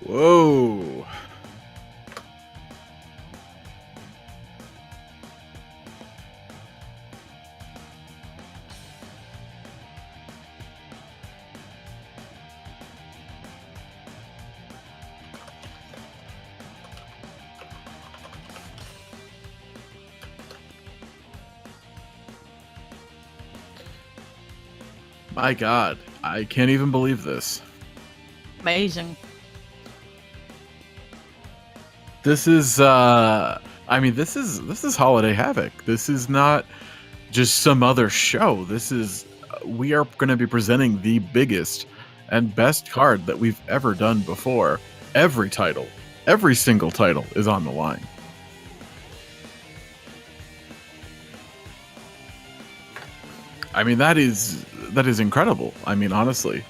Whoa. My God, I can't even believe this. Amazing. This is this is Holiday Havoc. This is not just some other show. We are going to be presenting the biggest and best card that we've ever done before. Every single title is on the line. I mean, that is incredible. I mean, honestly.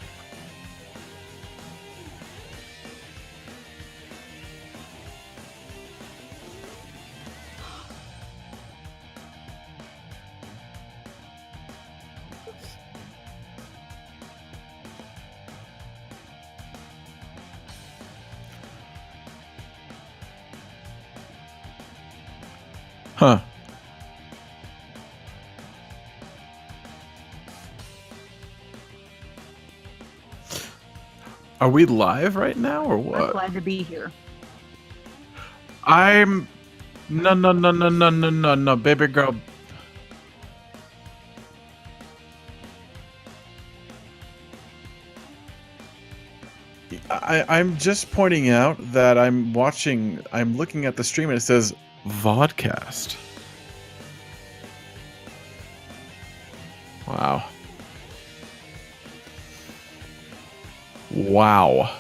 Huh. Are we live right now or what? I'm glad to be here. No, baby girl. I'm just pointing out that I'm looking at the stream and it says vodcast. Wow. Wow.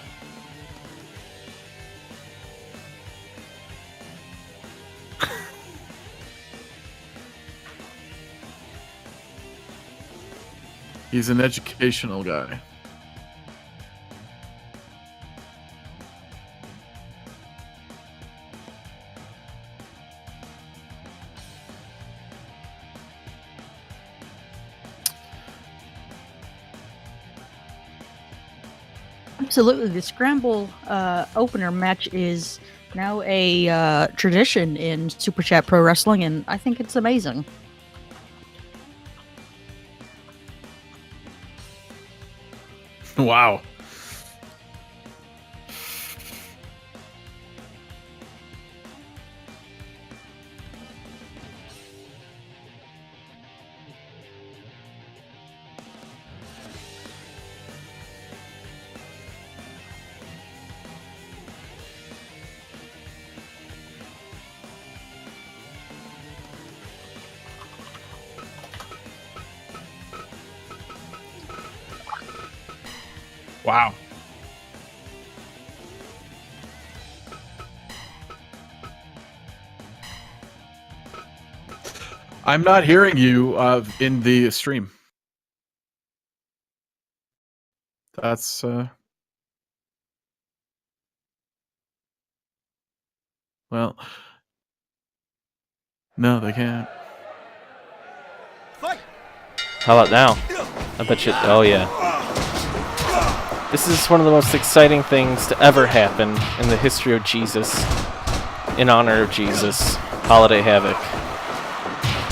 He's an educational guy. Absolutely. The Scramble opener match is now a tradition in Super Chat Pro Wrestling, and I think it's amazing. Wow. Wow. I'm not hearing you in the stream. That's well, no, they can't. How about now? I bet you. Oh yeah. This is one of the most exciting things to ever happen in the history of Jesus. In honor of Jesus, Holiday Havoc.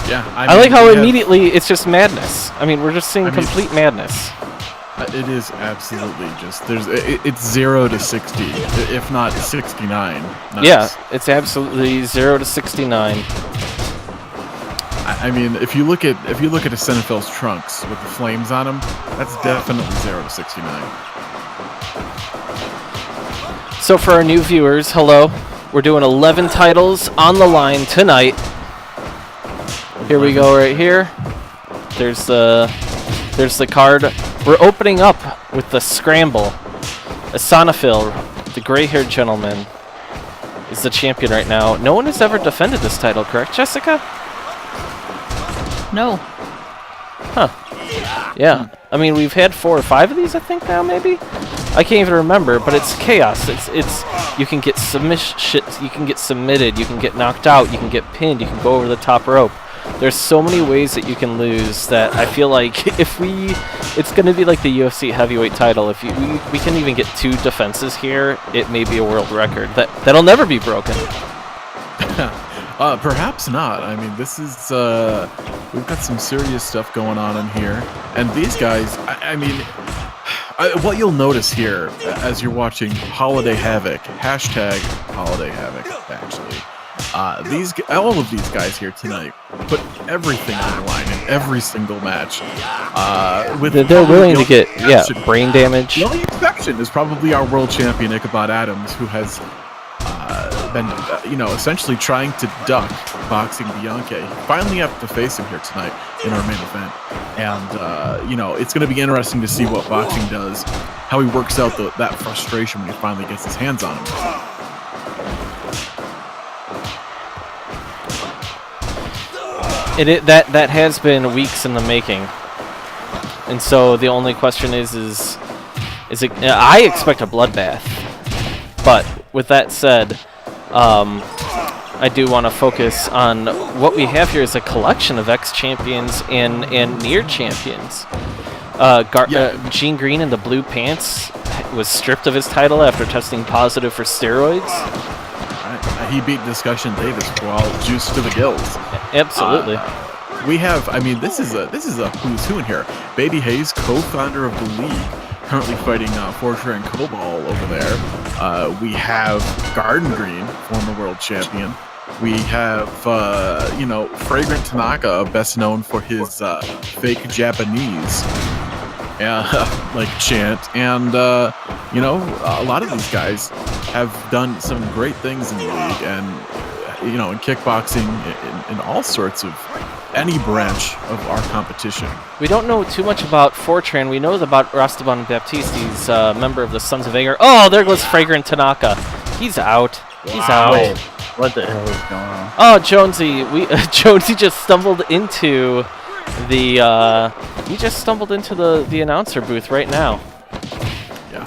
Yeah, I like how immediately it's just madness. I mean, we're just seeing complete madness. It is absolutely just it's 0 to 60, if not 69. Nice. Yeah, it's absolutely 0 to 69. I mean, if you look at a SCFL's trunks with the flames on them, that's definitely 0 to 69. So for our new viewers, hello. We're doing 11 titles on the line tonight. Here we go right here. There's the card. We're opening up with the Scramble. SCFL, the gray-haired gentleman, is the champion right now. No one has ever defended this title, correct, Jessica? No. Huh. Yeah. I mean, we've had 4 or 5 of these, I think, now, maybe? I can't even remember, but it's chaos. It's you can get you can get submitted, you can get knocked out, you can get pinned, you can go over the top rope. There's so many ways that you can lose that I feel like it's going to be like the UFC heavyweight title. If we can even get 2 defenses here, it may be a world record that'll never be broken. Perhaps not. I mean, this is we've got some serious stuff going on in here, and these guys. I mean, what you'll notice here as you're watching Holiday Havok, hashtag Holiday Havok, actually. All of these guys here tonight put everything on the line in every single match. They're willing to get brain damage. The only exception is probably our world champion Ichabod Adams, who has been essentially trying to duck boxing Bianchi. Finally have to face him here tonight in our main event, and it's going to be interesting to see what boxing does, how he works out that frustration when he finally gets his hands on him. That has been weeks in the making, and so the only question is it? I expect a bloodbath, but with that said, I do want to focus on what we have here is a collection of ex-champions and near champions. Gene Green in the blue pants was stripped of his title after testing positive for steroids. He beat Discussion Davis while juiced to the gills. Absolutely. We have, this is a who's who in here. Baby Hayes, co-founder of the league, currently fighting Fortran Cobal over there. We have Garden Green, former world champion. We have, Fragrant Tanaka, best known for his fake Japanese chant, and a lot of these guys have done some great things in the league, and in kickboxing, in all sorts of any branch of our competition. We don't know too much about Fortran. We know about Rastaban Baptiste. He's a member of the Sons of Agar. Oh, there goes Fragrant Tanaka. He's out. He's out. Wait, what the hell is going on? Oh, Jonesy. Jonesy just stumbled into the announcer booth right now. Yeah.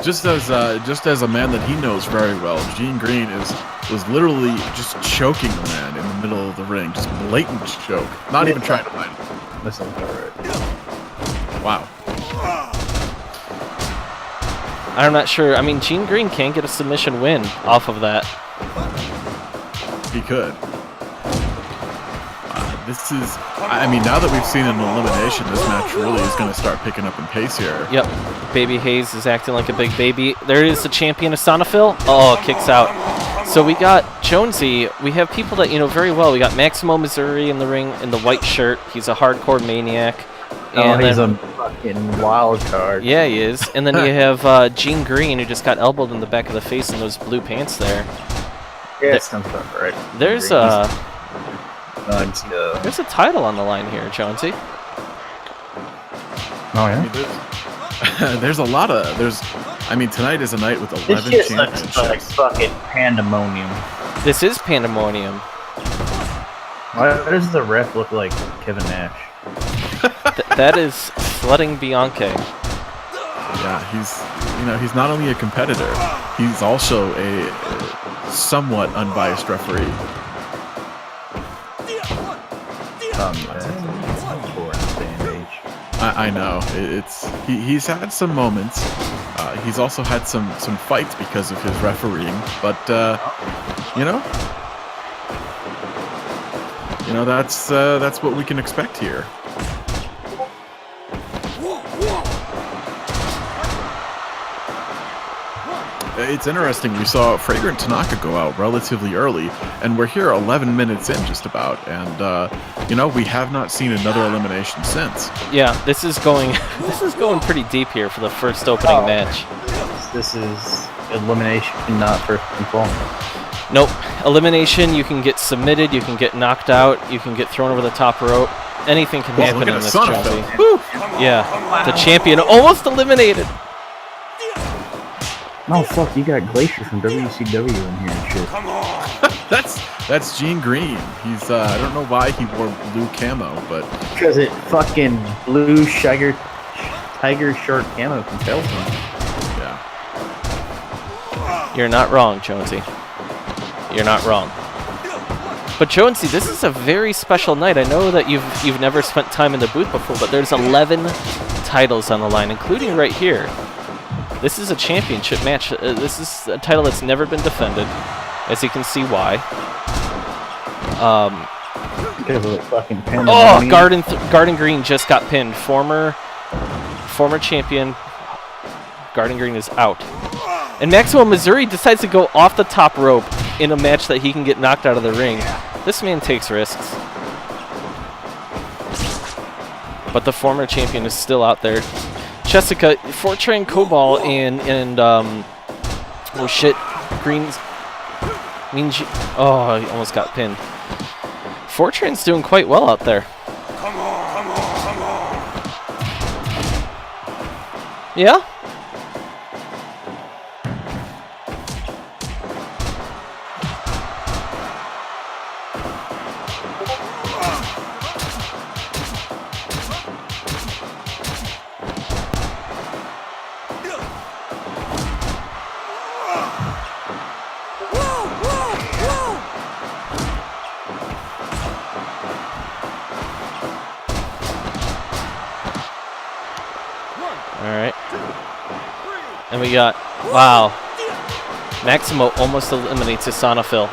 Just as a man that he knows very well, Gene Green was literally just choking the man in the middle of the ring, just blatant choke, not even trying to fight him. This sounds alright. Wow. I'm not sure. Gene Green can get a submission win off of that. He could. Now that we've seen an elimination, this match really is going to start picking up in pace here. Yep. Baby Hayes is acting like a big baby. There is the champion of Sonafil. Oh, kicks out. So we got Jonesy. We have people that you know very well. We got Maximo Missouri in the ring in the white shirt. He's a hardcore maniac. And he's a fucking wild card. Yeah, he is. And then you have Gene Green, who just got elbowed in the back of the face in those blue pants there. Yeah, it sounds about right. There's a title on the line here, Jonesy. Oh, yeah? There's a lot of... tonight is a night with 11 this championships. Looks like fucking pandemonium. This is pandemonium. Why does the ref look like Kevin Nash? That is flooding Bianchi. Yeah, he's not only a competitor, he's also a somewhat unbiased referee. I know. He's had some moments. He's also had some fights because of his refereeing, but that's what we can expect here. It's interesting. We saw Fragrant Tanaka go out relatively early, and we're here 11 minutes in just about, and we have not seen another elimination since. Yeah, this is going pretty deep here for the first opening match. This is elimination, not first installment. Nope. Elimination, you can get submitted, you can get knocked out, you can get thrown over the top rope. Anything can happen in this, Jonesy. Yeah, the champion almost eliminated. Oh fuck, you got Glacier from WCW in here and shit. Come on. That's Gene Green. He's I don't know why he wore blue camo, but because it fucking blue tiger short camo compels him. Yeah. You're not wrong, Jonesy. You're not wrong. But Jonesy, this is a very special night. I know that you've never spent time in the booth before, but there's 11 titles on the line, including right here. This is a championship match. This is a title that's never been defended, as you can see why. Oh, Garden Green just got pinned. Former champion Garden Green is out. And Maximo Missouri decides to go off the top rope in a match that he can get knocked out of the ring. This man takes risks. But the former champion is still out there. Jessica, Fortran, Cobalt, and oh shit, Green's... Oh, he almost got pinned. Fortran's doing quite well out there. Come on. Yeah? Alright. And we got... Wow. Maximo almost eliminates Isanafil.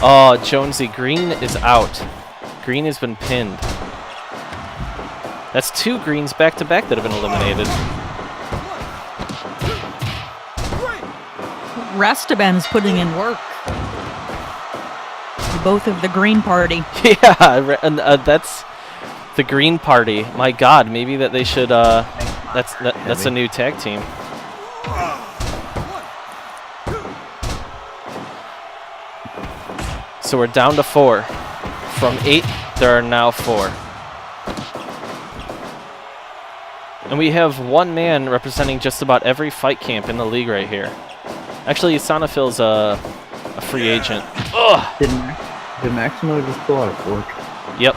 Oh, Jonesy, Green is out. Green has been pinned. That's 2 Greens back-to-back that have been eliminated. Rastaban is putting in work. Both of the Green Party. Yeah, and that's the Green Party. My God, maybe that they should. That's a new tag team. So we're down to 4. From 8, there are now 4. And we have 1 man representing just about every fight camp in the league right here. Actually, Isanafil's a free agent. Ugh! Did Maximo just pull out a fork? Yep.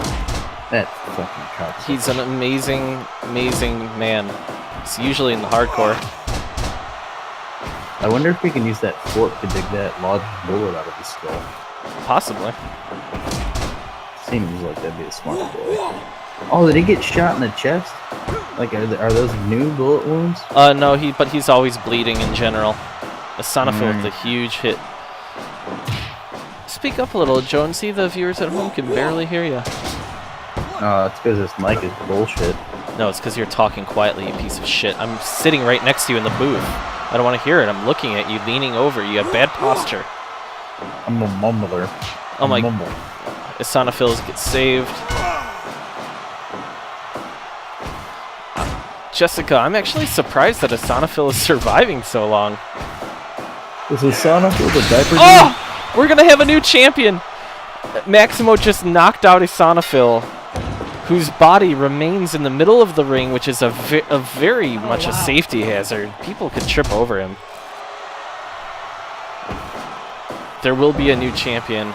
That's fucking cocksucker. He's an amazing, amazing man. He's usually in the hardcore. I wonder if we can use that fork to dig that lodged bullet out of his skull. Possibly. Seems like that'd be a smart play. Oh, did he get shot in the chest? Like, are those new bullet wounds? No, but he's always bleeding in general. Isanafil with a huge hit. Speak up a little, Jonesy. The viewers at home can barely hear you. Oh, it's because this mic is bullshit. No, it's because you're talking quietly, you piece of shit. I'm sitting right next to you in the booth. I don't want to hear it. I'm looking at you, leaning over. You have bad posture. I'm a mumbler. Oh my... Isanafil gets saved. Jessica, I'm actually surprised that Isanafil is surviving so long. Is Isanafil the diaper? Oh! We're going to have a new champion! Maximo just knocked out Isanafil, whose body remains in the middle of the ring, which is a very much a safety hazard. People could trip over him. There will be a new champion.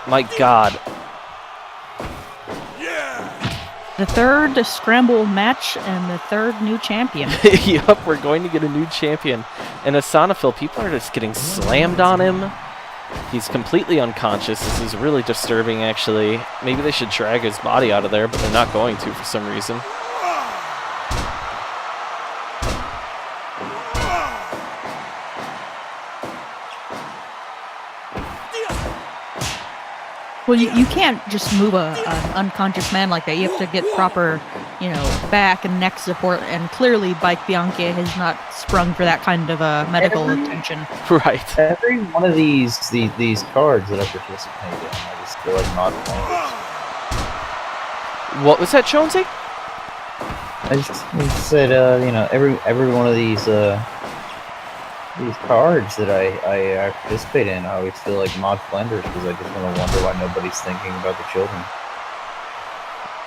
My God. The third scramble match and the third new champion. Yup, we're going to get a new champion. And Isanafil, people are just getting slammed on him. He's completely unconscious. This is really disturbing, actually. Maybe they should drag his body out of there, but they're not going to for some reason. Well, you can't just move an unconscious man like that. You have to get proper, back and neck support. And clearly, Bike Bianchi has not sprung for that kind of medical attention. Right. Every one of these cards that I participate in, I just feel like not playing. What was that, Jonesy? I just said, every one of these cards that I participate in, I always feel like Mod Flanders because I just want to wonder why nobody's thinking about the children.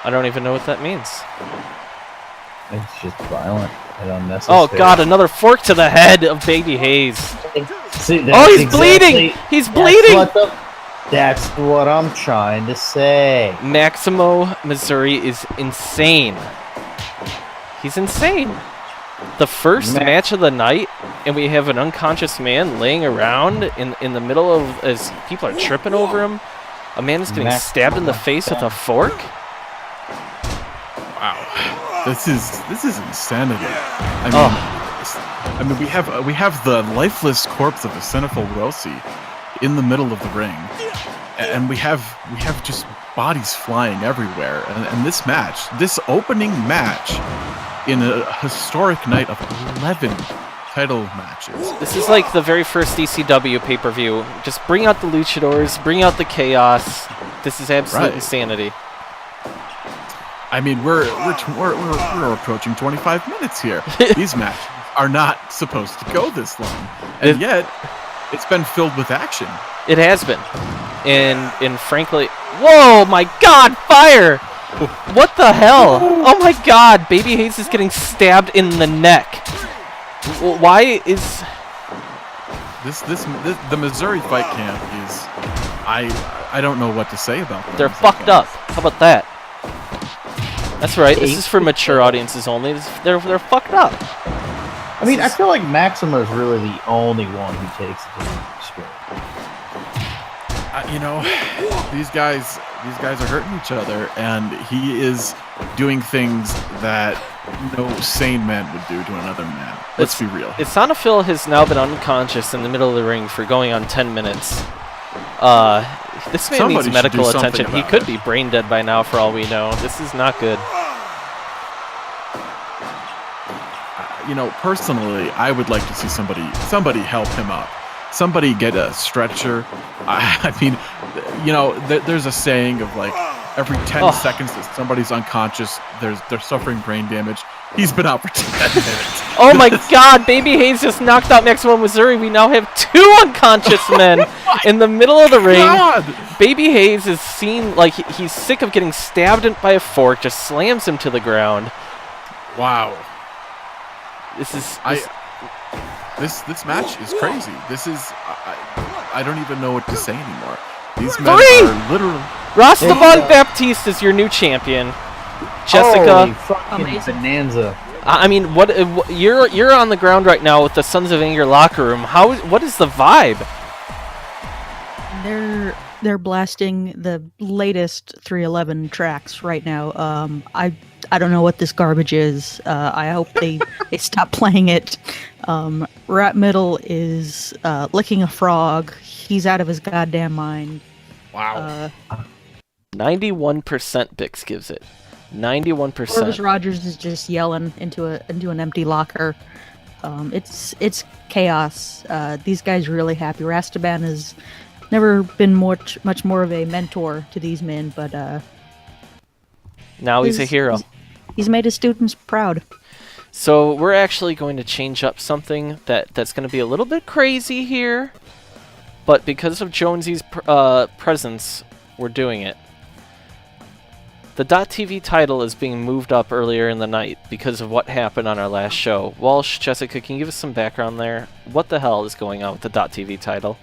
I don't even know what that means. It's just violent and unnecessary. Oh God, another fork to the head of Baby Hayes. See, oh, he's bleeding! He's bleeding! That's what I'm trying to say. Maximo Missouri is insane. He's insane. The first match of the night, and we have an unconscious man laying around in the middle of, as people are tripping over him. A man is getting stabbed in the face with a fork. Wow, this is insanity. I mean, we have the lifeless corpse of Senefil Rossi in the middle of the ring, and we have just bodies flying everywhere. And this match, this opening match, in a historic night of 11 title matches. This is like the very first ECW pay-per-view. Just bring out the luchadors, bring out the chaos. This is absolute insanity. I mean, we're approaching 25 minutes here. These matches are not supposed to go this long, and yet it's been filled with action. It has been, and frankly, whoa, my God, fire! What the hell? Oh my God, Baby Hayes is getting stabbed in the neck. Why is this the Missouri fight camp is? I don't know what to say about them. They're fucked up. How about that? That's right. This is for mature audiences only. They're fucked up. I mean, I feel like Maxima is really the only one who takes it to the extreme. You know, these guys are hurting each other, and he is doing things that no sane man would do to another man. Let's be real. Sonafil has now been unconscious in the middle of the ring for going on 10 minutes. This man needs medical attention. He could be brain dead by now, for all we know. This is not good. You know, personally, I would like to see somebody help him up. Somebody get a stretcher. I mean, you know, there's a saying of like every 10 seconds that somebody's unconscious, they're suffering brain damage. He's been out for 10 minutes. Oh my God, Baby Hayes just knocked out Maximum Missouri. We now have 2 unconscious men in the middle of the ring. God. Baby Hayes is seen like he's sick of getting stabbed by a fork, just slams him to the ground. Wow. This match is crazy. This is I don't even know what to say anymore. These men are literally. Rastavan Baptiste is your new champion. Jessica, holy fucking bonanza. I mean, what you're on the ground right now with the Sons of Anger locker room. What is the vibe? They're blasting the latest 311 tracks right now. I don't know what this garbage is. I hope they stop playing it. Rat Middle is licking a frog. He's out of his goddamn mind. Wow. 91% Bix gives it. 91%. Orvis Rogers is just yelling into an empty locker. It's chaos. These guys are really happy. Rastaban has never been much more of a mentor to these men, but now he's a hero. He's made his students proud. So we're actually going to change up something that's going to be a little bit crazy here, but because of Jonesy's presence, we're doing it. The .TV title is being moved up earlier in the night because of what happened on our last show. Walsh, Jessica, can you give us some background there? What the hell is going on with the .TV title?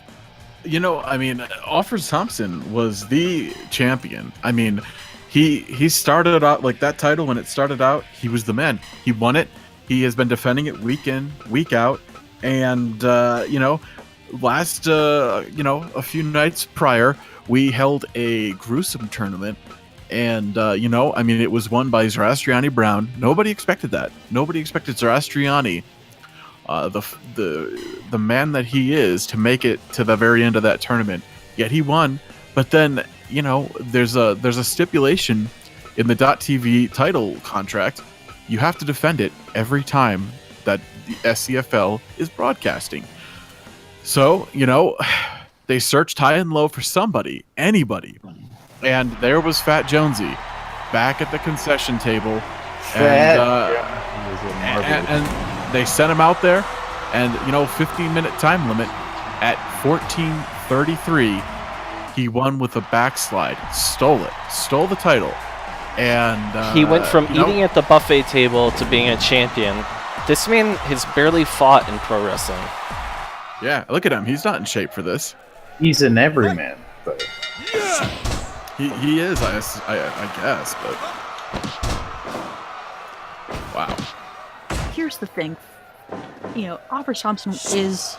You know, I mean, Alfred Thompson was the champion. I mean, he started out like that title when it started out. He was the man. He won it. He has been defending it week in, week out, and you know, last a few nights prior, we held a gruesome tournament. And, you know, I mean, it was won by Zoroastriani Brown. Nobody expected that. Nobody expected Zoroastriani, the man that he is, to make it to the very end of that tournament. Yet he won. But then, you know, there's a stipulation in the .TV title contract. You have to defend it every time that the SCFL is broadcasting. So, you know, they searched high and low for somebody, anybody. And there was Fat Jonesy back at the concession table, and they sent him out there, and you know, 15-minute time limit at 14:33, he won with a backslide, stole the title, and he went from eating at the buffet table to being a champion. This man has barely fought in pro wrestling. Yeah, look at him. He's not in shape for this. He's an everyman, but. He is, I guess, but wow. here's the thing. Offers Thompson is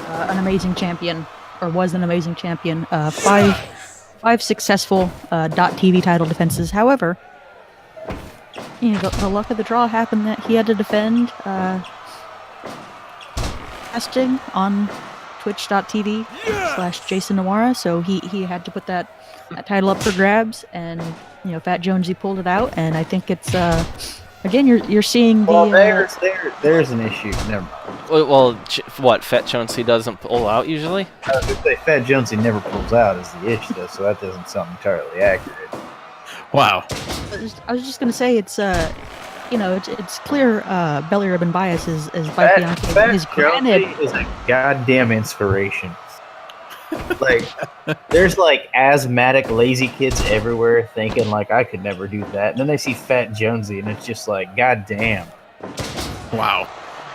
an amazing champion, or was an amazing champion. Five successful .TV title defenses. However, the luck of the draw happened that he had to defend testing on twitch.tv / Jason Nawara, so he had to put that title up for grabs, and Fat Jonesy pulled it out, and I think it's again you're seeing the there's an issue. Never mind. Well, what, Fat Jonesy doesn't pull out usually? I was gonna say Fat Jonesy never pulls out is the issue, though, so that doesn't sound entirely accurate. Wow. I was just gonna say it's it's clear belly ribbon bias is Mike Bianchi. His Jonesy is a goddamn inspiration. Like, there's like asthmatic, lazy kids everywhere thinking like I could never do that, and then they see Fat Jonesy, and it's just like, goddamn. Wow.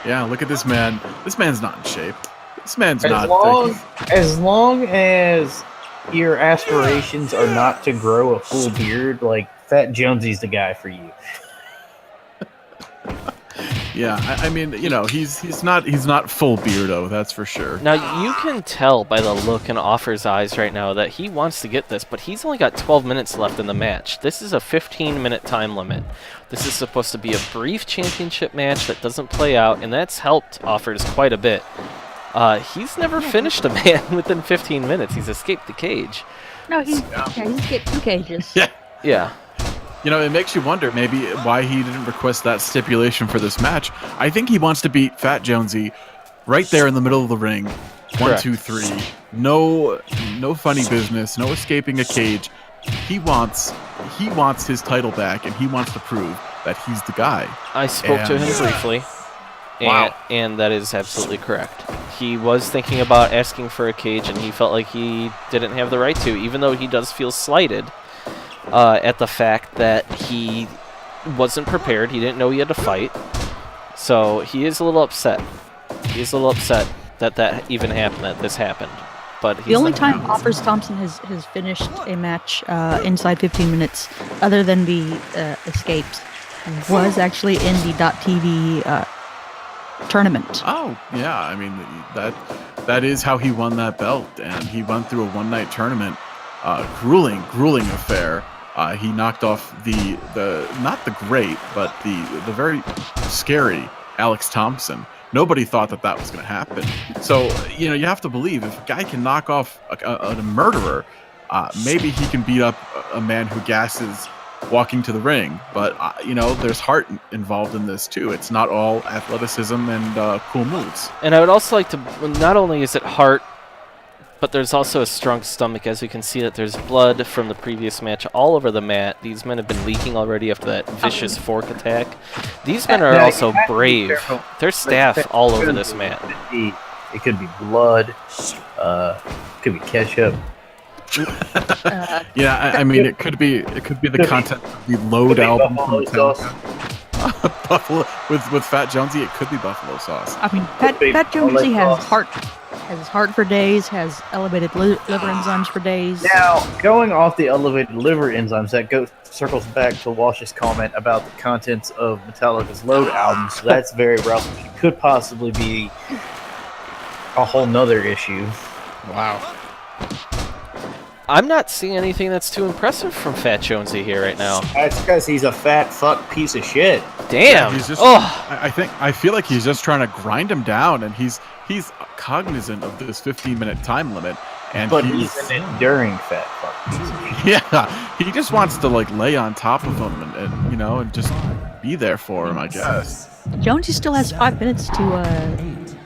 Yeah, look at this man. This man's not in shape. This man's As long as your aspirations are not to grow a full beard, like Fat Jonesy's the guy for you. Yeah, I mean, he's not full beardo, that's for sure. Now, you can tell by the look in Offer's eyes right now that he wants to get this, but he's only got 12 minutes left in the match. This is a 15-minute time limit. This is supposed to be a brief championship match that doesn't play out, and that's helped Offers quite a bit. He's never finished a man within 15 minutes. He's escaped the cage. No, he's escaped 2 cages. Yeah. Yeah. It makes you wonder maybe why he didn't request that stipulation for this match. I think he wants to beat Fat Jonesy right there in the middle of the ring. 1, 2, 3. No funny business. No escaping a cage. He wants his title back, and he wants to prove that he's the guy. I spoke to him briefly, Wow. and that is absolutely correct. He was thinking about asking for a cage, and he felt like he didn't have the right to, even though he does feel slighted at the fact that he wasn't prepared. He didn't know he had to fight. So he is a little upset. He's a little upset that even happened, that this happened. But the only time Offers Thompson has finished a match inside 15 minutes, other than the escapes, was actually in the .TV tournament. Oh, yeah. I mean, that is how he won that belt, and he went through a one-night tournament. Grueling affair. He knocked off the not the great, but the very scary Alex Thompson. Nobody thought that was going to happen. So, you have to believe if a guy can knock off a murderer, maybe he can beat up a man who gasses walking to the ring. But, there's heart involved in this, too. It's not all athleticism and cool moves. And I would also like to, not only is it heart, but there's also a strong stomach, as we can see that there's blood from the previous match all over the mat. These men have been leaking already after that vicious fork attack. These men are also brave. There's staff all over this mat. It could be blood. It could be ketchup. Yeah, I mean, it could be the content of the Load album. Buffalo sauce. Buffalo with Fat Jonesy, it could be buffalo sauce. I mean, Fat Jonesy has heart for days, has elevated liver enzymes for days. Now, going off the elevated liver enzymes, that circles back to Walsh's comment about the contents of Metallica's Load album, so that's very relevant. It could possibly be a whole nother issue. Wow. I'm not seeing anything that's too impressive from Fat Jonesy here right now. That's because he's a fat fuck piece of shit. Damn. He's just, oh. I feel like he's just trying to grind him down, and he's cognizant of this 15-minute time limit. But he's an enduring fat fuck piece of shit. Yeah, he just wants to lay on top of him and just be there for him, I guess. Jonesy still has 5 minutes to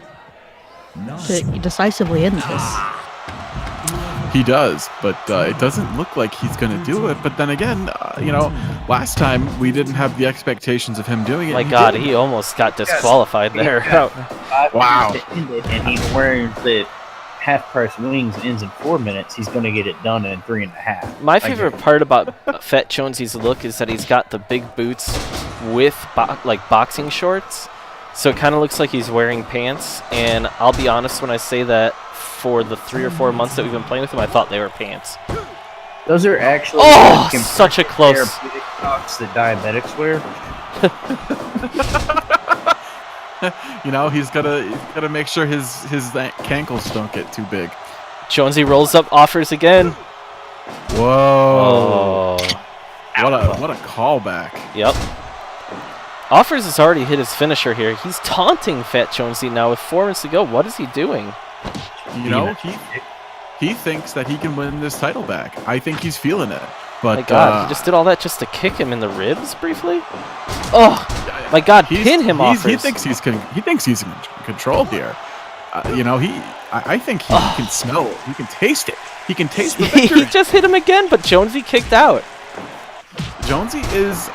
decisively end this. He does, but it doesn't look like he's going to do it. But then again, last time we didn't have the expectations of him doing it. My God, he almost got disqualified there. Wow. And he learns that half-price wings ends in 4 minutes. He's going to get it done in 3.5. My favorite part about Fat Jonesy's look is that he's got the big boots with boxing shorts. So it kind of looks like he's wearing pants. And I'll be honest when I say that, for the 3 or 4 months that we've been playing with him, I thought they were pants. Those are actually such a close socks that diabetics wear. You know, he's gotta make sure his cankles don't get too big. Jonesy rolls up, offers again. Whoa! Oh. What a callback. Yep. Offers has already hit his finisher here. He's taunting Fat Jonesy now with 4 minutes to go. What is he doing? You know, he thinks that he can win this title back. I think he's feeling it. But My God, he just did all that just to kick him in the ribs briefly. Oh, my God, pin him, Offers. He thinks he's in control here. You know, I think he can smell it. He can taste it. He can taste the victory. He just hit him again, but Jonesy kicked out. Jonesy is,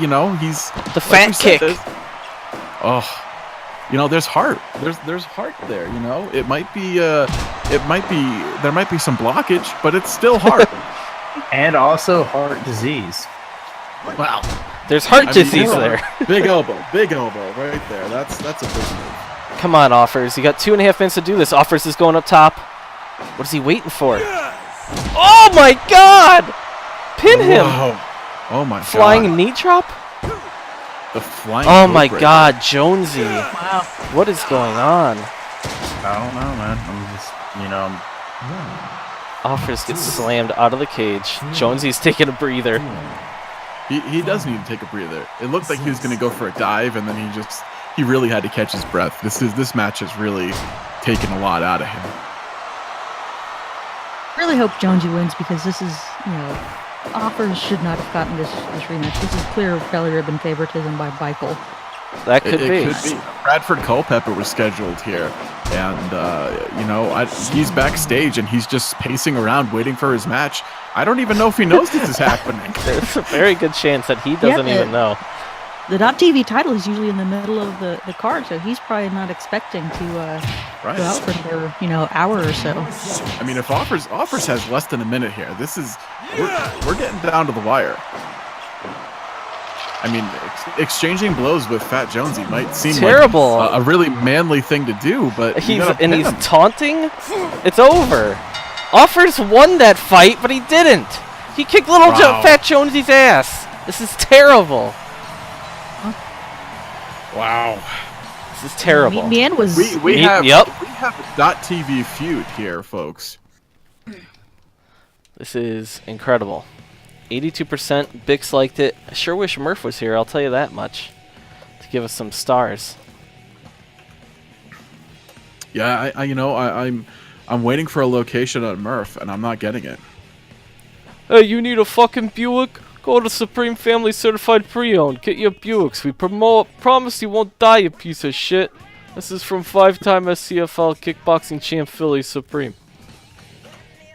you know, he's The fat kick. You know, there's heart. There's heart there. You know, there might be some blockage, but it's still heart. And also heart disease. Wow. There's heart disease there. Big elbow right there. That's a big move. Come on, Offers. You got 2.5 minutes to do this. Offers is going up top. What is he waiting for? Oh my God! Pin him. Whoa. Oh my Flying God. knee drop? The flying. Oh my breaker. God, Jonesy. Wow. What is going on? I don't know, man. I'm just, you know. Offers gets slammed out of the cage. Jonesy's taking a breather. He does need to take a breather. It looked like he was going to go for a dive, and then he really had to catch his breath. This match has really taken a lot out of him. Really hope Jonesy wins because this is, you know, Offers should not have gotten this rematch. This is clear belly ribbon favoritism by Michael. That could It be. could be. Bradford Culpepper was scheduled here, and you know, he's backstage and he's just pacing around waiting for his match. I don't even know if he knows this is happening. There's a very good chance that he doesn't even know. The .TV title is usually in the middle of the card, so he's probably not expecting to go out for another, you know, hour or so. I mean, if Offers has less than a minute here, we're getting down to the wire. I mean, exchanging blows with Fat Jonesy might seem Terrible. like a really manly thing to do, but He's taunting. It's over. Offers won that fight, but he didn't. He kicked little Fat Jonesy's ass. This is terrible. Wow. This is terrible. Meehan was We have Yep. a .TV feud here, folks. This is incredible. 82% Bix liked it. I sure wish Murph was here, I'll tell you that much. To give us some stars. Yeah, I'm waiting for a location on Murph, and I'm not getting it. Hey, you need a fucking Buick? Go to Supreme Family Certified Pre-Owned. Get your Buicks. We promise you won't die, you piece of shit. This is from 5-time SCFL kickboxing champ Philly Supreme.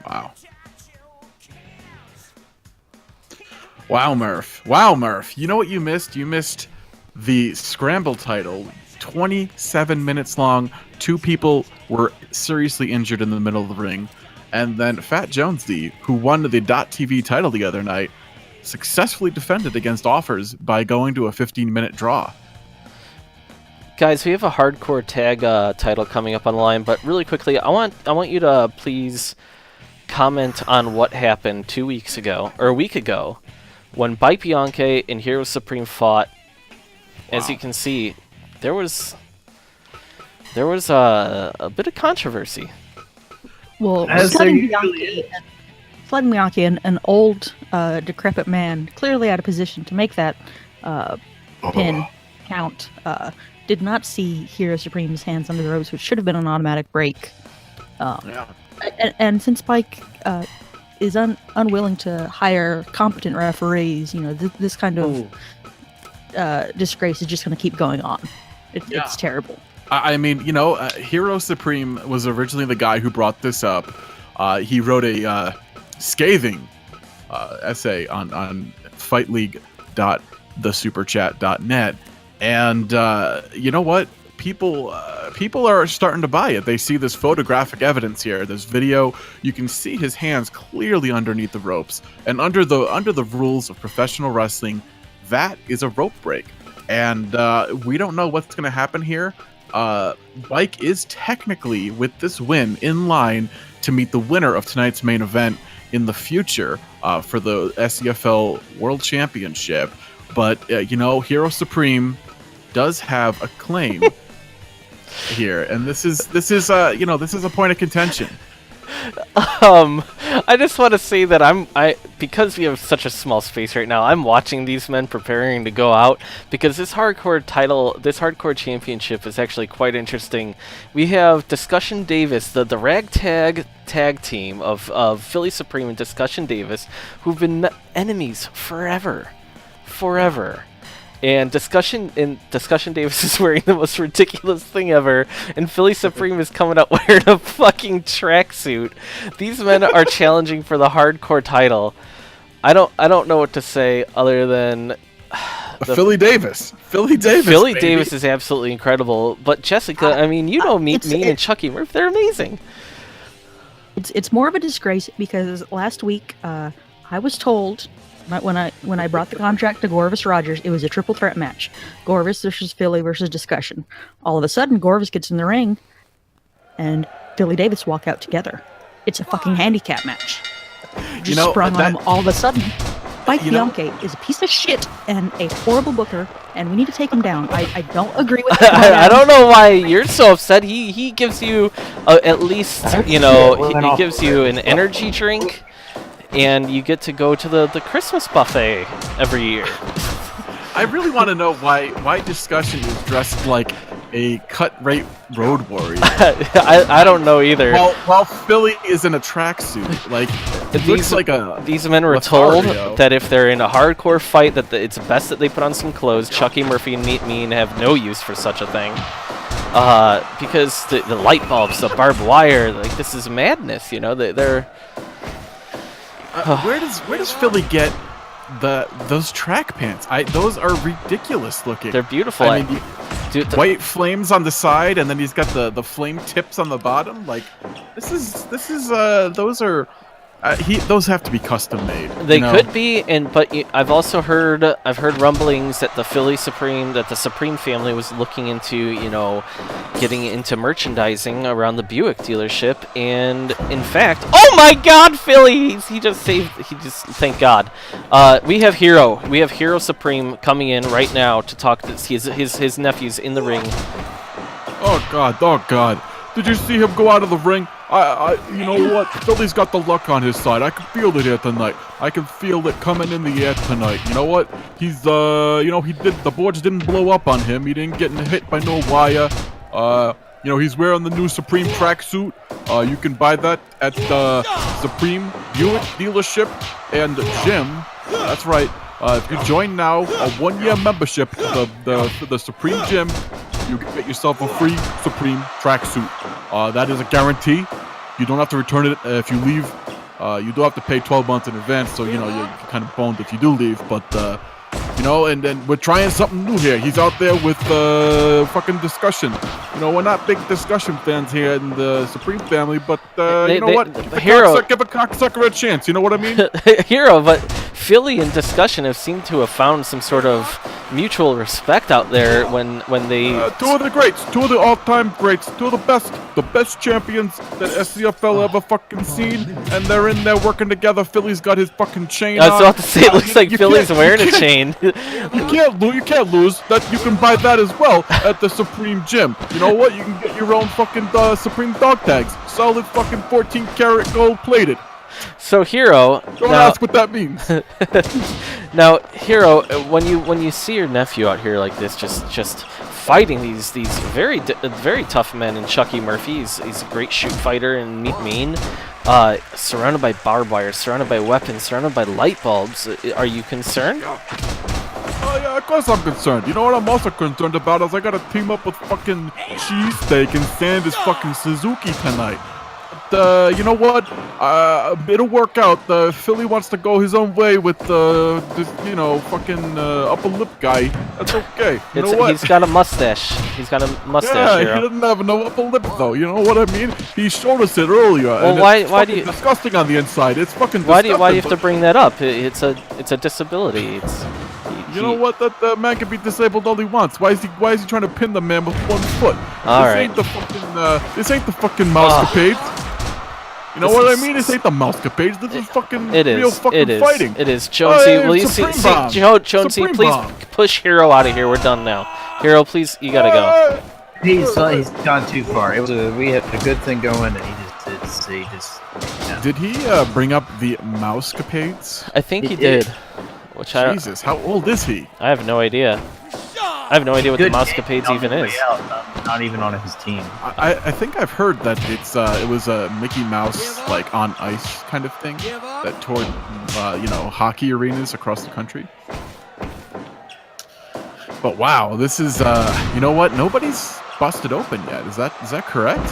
Wow. Wow, Murph. Wow, Murph. You know what you missed? You missed the Scramble title. 27 minutes long. 2 people were seriously injured in the middle of the ring. And then Fat Jonesy, who won the .TV title the other night, successfully defended against Offers by going to a 15-minute draw. Guys, we have a hardcore tag title coming up on the line, but really quickly, I want you to please comment on what happened 2 weeks ago, or a week ago, when Bike Bianche and Hero Supreme fought. As you can see, there was a bit of controversy. well, As Sledding there usually Bianchi, an old, decrepit man, clearly out of position to make that pin count, did not see Hero Supreme's hands under the ropes, which should have been an automatic break. Yeah. And since Spike is unwilling to hire competent referees, you know, this kind of disgrace is just going to keep going on. It's terrible. I mean, you know, Hero Supreme was originally the guy who brought this up. He wrote a scathing essay on fightleague.thesuperchat.net, and you know what? People are starting to buy it. They see this photographic evidence here, this video. You can see his hands clearly underneath the ropes, and under the rules of professional wrestling, that is a rope break. And we don't know what's going to happen here. Bike is technically, with this win, in line to meet the winner of tonight's main event in the future for the SCFL World Championship. But, you know, Hero Supreme does have a claim here, and this is you know, this is a point of contention. I just want to say that because we have such a small space right now, I'm watching these men preparing to go out because this hardcore championship is actually quite interesting. We have Discussion Davis, the ragtag tag team of Philly Supreme and Discussion Davis, who've been enemies forever. And Discussion Davis is wearing the most ridiculous thing ever, and Philly Supreme is coming out wearing a fucking tracksuit. These men are challenging for the hardcore title. I don't know what to say other than Philly Davis. Philly Davis is absolutely incredible. But Jessica, I mean, you know me and Chucky Murph, they're amazing. It's more of a disgrace because last week I was told. When I brought the contract to Gorvis Rogers, it was a triple threat match. Gorvis versus Philly versus Discussion. All of a sudden, Gorvis gets in the ring, and Philly Davis walk out together. It's a fucking handicap match. Just sprung on him all of a sudden. Mike Bianchi is a piece of shit and a horrible booker, and we need to take him down. I don't agree with that. I don't know why you're so upset. He gives you at least, you know, he gives you an energy drink. And you get to go to the Christmas buffet every year. I really want to know why Discussion is dressed like a cut-rate road warrior. I don't know either. While Philly is in a tracksuit, like these men were told that if they're in a hardcore fight, that it's best that they put on some clothes. Chucky Murphy and Mean have no use for such a thing. Because the light bulbs, the barbed wire, like this is madness. You know, they're. Where does Philly get those track pants? Those are ridiculous looking. They're beautiful. I mean, white flames on the side, and then he's got the flame tips on the bottom. Like this is those are those have to be custom made. They could be, but I've also heard rumblings that the Supreme family was looking into, you know, getting into merchandising around the Buick dealership, and in fact, oh my God, Philly, thank God. We have Hero Supreme coming in right now to talk to his nephew's in the ring. Oh God. Did you see him go out of the ring? You know what? Philly's got the luck on his side. I can feel it here tonight. I can feel it coming in the air tonight. You know what? He's, the boards didn't blow up on him. He didn't get hit by no wire. You know, he's wearing the new Supreme tracksuit. You can buy that at the Supreme Buick dealership and gym. That's right. If you join now, a 1-year membership to the Supreme Gym, you can get yourself a free Supreme tracksuit. That is a guarantee. You don't have to return it if you leave. You do have to pay 12 months in advance, so you know you're kind of boned if you do leave. But you know, and then we're trying something new here. He's out there with fucking Discussion. You know, we're not big Discussion fans here in the Supreme family, but you know what? Give a cocksucker a chance. You know what I mean? Hero, but Philly and Discussion have seemed to have found some sort of mutual respect out there when they two of the greats, two of the all-time greats, two of the best champions that SCFL ever fucking seen, and they're in there working together. Philly's got his fucking chain I was about to say, it looks like Philly's wearing a chain. You can't lose. That you can buy that as well at the Supreme Gym. You know what? You can get your own fucking Supreme dog tags, solid fucking 14-karat gold plated. So Hero, don't ask what that means. Now, Hero, when you see your nephew out here like this, just fighting these very tough men, and Chucky Murphy, he's a great shoot fighter, and Mean, surrounded by barbed wire, surrounded by weapons, surrounded by light bulbs. Are you concerned? Oh yeah, of course I'm concerned. You know what I'm also concerned about is I gotta team up with fucking Cheesesteak and Sanders fucking Suzuki tonight. But, you know what? It'll work out. Philly wants to go his own way with this, you know, fucking upper lip guy. That's okay. You know what? He's got a mustache. He's got a mustache. Yeah, Hero. he doesn't have no upper lip though. You know what I mean? He showed us it earlier. Well, and why do you? Disgusting on the inside. It's fucking. Why disgusting. do you have to bring that up? It's a disability. You know what? That man can be disabled all he wants. Why is he trying to pin the man with one foot? This ain't the fucking mousecapades. You know what I mean? This ain't the mousecapades. This is fucking real fucking fighting. It is. Jonesy, will you see Jonesy, Supreme please bomb. push Hero out of here. We're done now. Hero, please, you gotta go. He's gone too far. We had a good thing going, and he just. Yeah. Did he bring up the mousecapades? I think he He did. did. Which Jesus, how old is he? I have no idea. I have no idea what the Good mousecapades on even the way is. out, not even on his team. I think I've heard that it was a Mickey Mouse like on ice kind of thing that toured hockey arenas across the country. But wow, this is you know what? Nobody's busted open yet. Is that correct?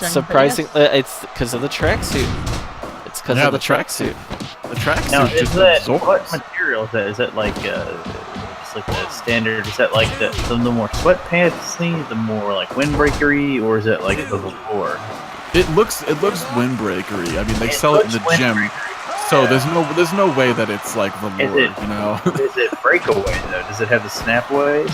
Surprising. It's because of the tracksuit. It's because of the tracksuit. The tracksuit Now, just what absorbs. material is that? Is that like just like the standard? Is that like the more sweatpants, the more like windbreakery, or is it like the velour? It looks windbreakery. I mean, they sell it in the looks gym, windbreakery, so yeah. there's no way that it's like velour. Is it breakaway though? Does it have the snapaways?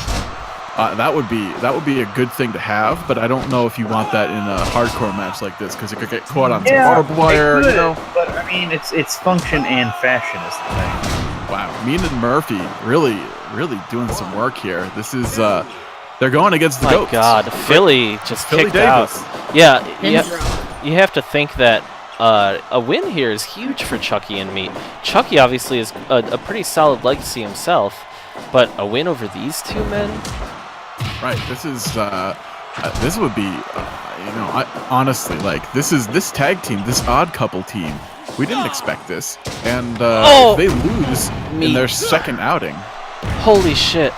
That would be a good thing to have, but I don't know if you want that in a hardcore match like this because it could get caught on some barbed wire. It could, You know. But I mean, it's function and fashion is the thing. Wow, Mean and Murphy really doing some work here. This is they're going against the My goats. God, Philly just Philly kicked Davis. out. Yeah, you have to think that a win here is huge for Chucky and Meat. Chucky obviously is a pretty solid legacy himself, but a win over these two men. Right. This is this would be honestly like this tag team, this odd couple team. We didn't expect this, and if they lose in their second outing. Holy shit!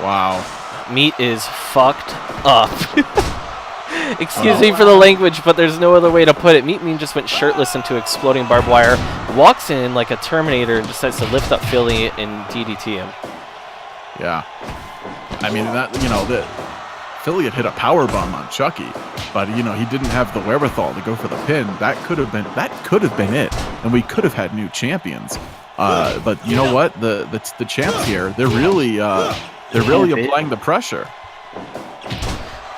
Wow. Meat is fucked up. Excuse me for the language, but there's no other way to put it. Meat just went shirtless into exploding barbed wire, walks in like a Terminator, and decides to lift up Philly and DDT him. Yeah. I mean that Philly had hit a power bomb on Chucky, but he didn't have the wherewithal to go for the pin. That could have been it, and we could have had new champions. But you know what? The champs here, they're really applying the pressure.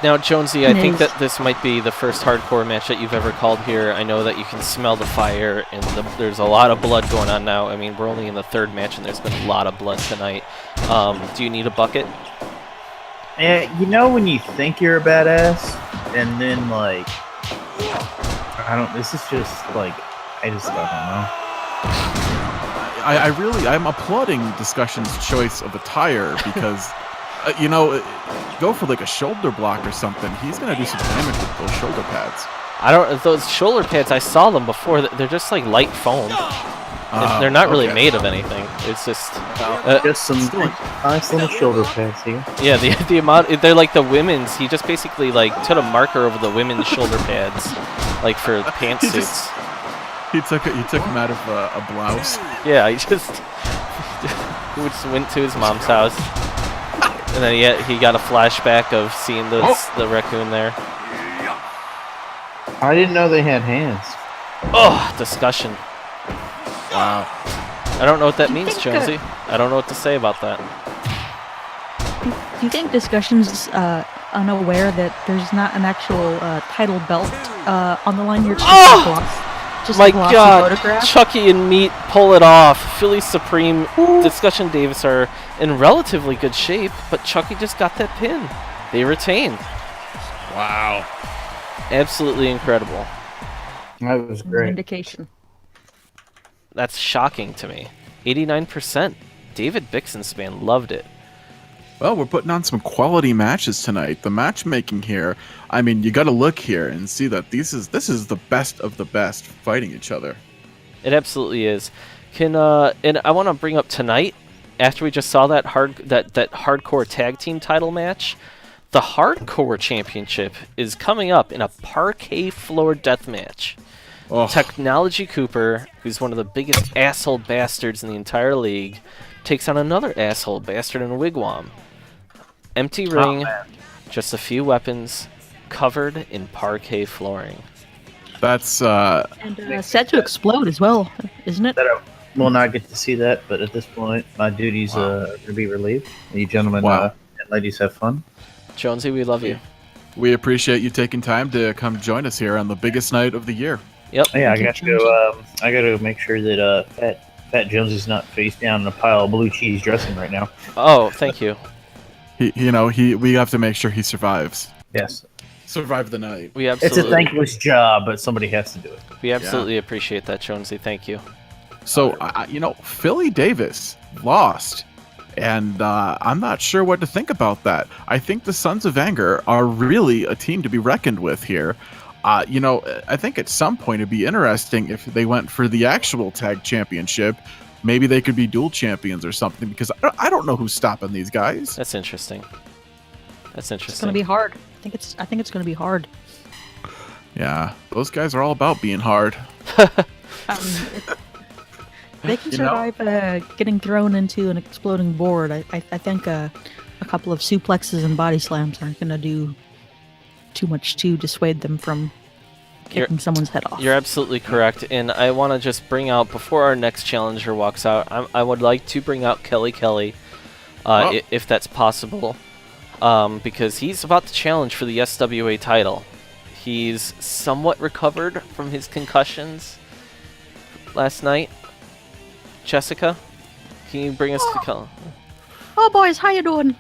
Now, Jonesy, I think that this might be the first hardcore match that you've ever called here. I know that you can smell the fire, and there's a lot of blood going on now. I mean, we're only in the third match, and there's been a lot of blood tonight. Do you need a bucket? Yeah, when you think you're a badass, and then like, this is just like, I don't know. I'm applauding Discussion's choice of attire because, go for like a shoulder block or something. He's gonna do some damage with those shoulder pads. Those shoulder pads, I saw them before. They're just like light foam. They're not really made of anything. It's just some nice little shoulder pads here. Yeah, the amount, they're like the women's. He just basically like put a marker over the women's shoulder pads, like for pantsuits. He took him out of a blouse. Yeah, he just went to his mom's house, and then he got a flashback of seeing the raccoon there. I didn't know they had hands. Oh, Discussion. Wow. I don't know what that means, Jonesy. I don't know what to say about that. Do you think Discussion's unaware that there's not an actual title belt on the line here? Just my a glossy God! photograph? Chucky and Meat pull it off. Philly Supreme, Discussion Davis are in relatively good shape, but Chucky just got that pin. They retained. Wow. Absolutely incredible. That was great. Indication. That's shocking to me. 89%. David Bixenspan loved it. Well, we're putting on some quality matches tonight. The matchmaking here, I mean, you got to look here and see that this is the best of the best fighting each other. It absolutely is. And I want to bring up tonight, after we just saw that hardcore tag team title match, the hardcore championship is coming up in a parquet floor death match. Oh. Technology Cooper, who's one of the biggest asshole bastards in the entire league, takes on another asshole bastard in a wigwam. Empty ring, just a few weapons, covered in parquet flooring. That's And set to explode as well, isn't it? That I will not get to see that, but at this point, my duties are to be relieved. You gentlemen and ladies have fun. Jonesy, we love you. We appreciate you taking time to come join us here on the biggest night of the year. Yep. Yeah, I got to go. I got to make sure that Fat Jonesy's not face down in a pile of blue cheese dressing right now. Oh, thank you. we have to make sure he survives. Yes. Survive the night. We It's a absolutely, thankless job, but somebody has to do it. we absolutely appreciate that, Jonesy. Thank you. So, Philly Davis lost, and I'm not sure what to think about that. I think the Sons of Anger are really a team to be reckoned with here. I think at some point it'd be interesting if they went for the actual tag championship. Maybe they could be dual champions or something, because I don't know who's stopping these guys. That's interesting. That's interesting. It's gonna be hard. I think it's gonna be hard. Yeah, those guys are all about being hard. They can survive getting thrown into an exploding board. I think a couple of suplexes and body slams aren't going to do too much to dissuade them from kicking someone's head off. You're absolutely correct, and I want to just bring out, before our next challenger walks out, I would like to bring out Kelly, if that's possible, because he's about to challenge for the SWA title. He's somewhat recovered from his concussions last night. Jessica, can you bring us to Kelly? Oh, boys, how you doing?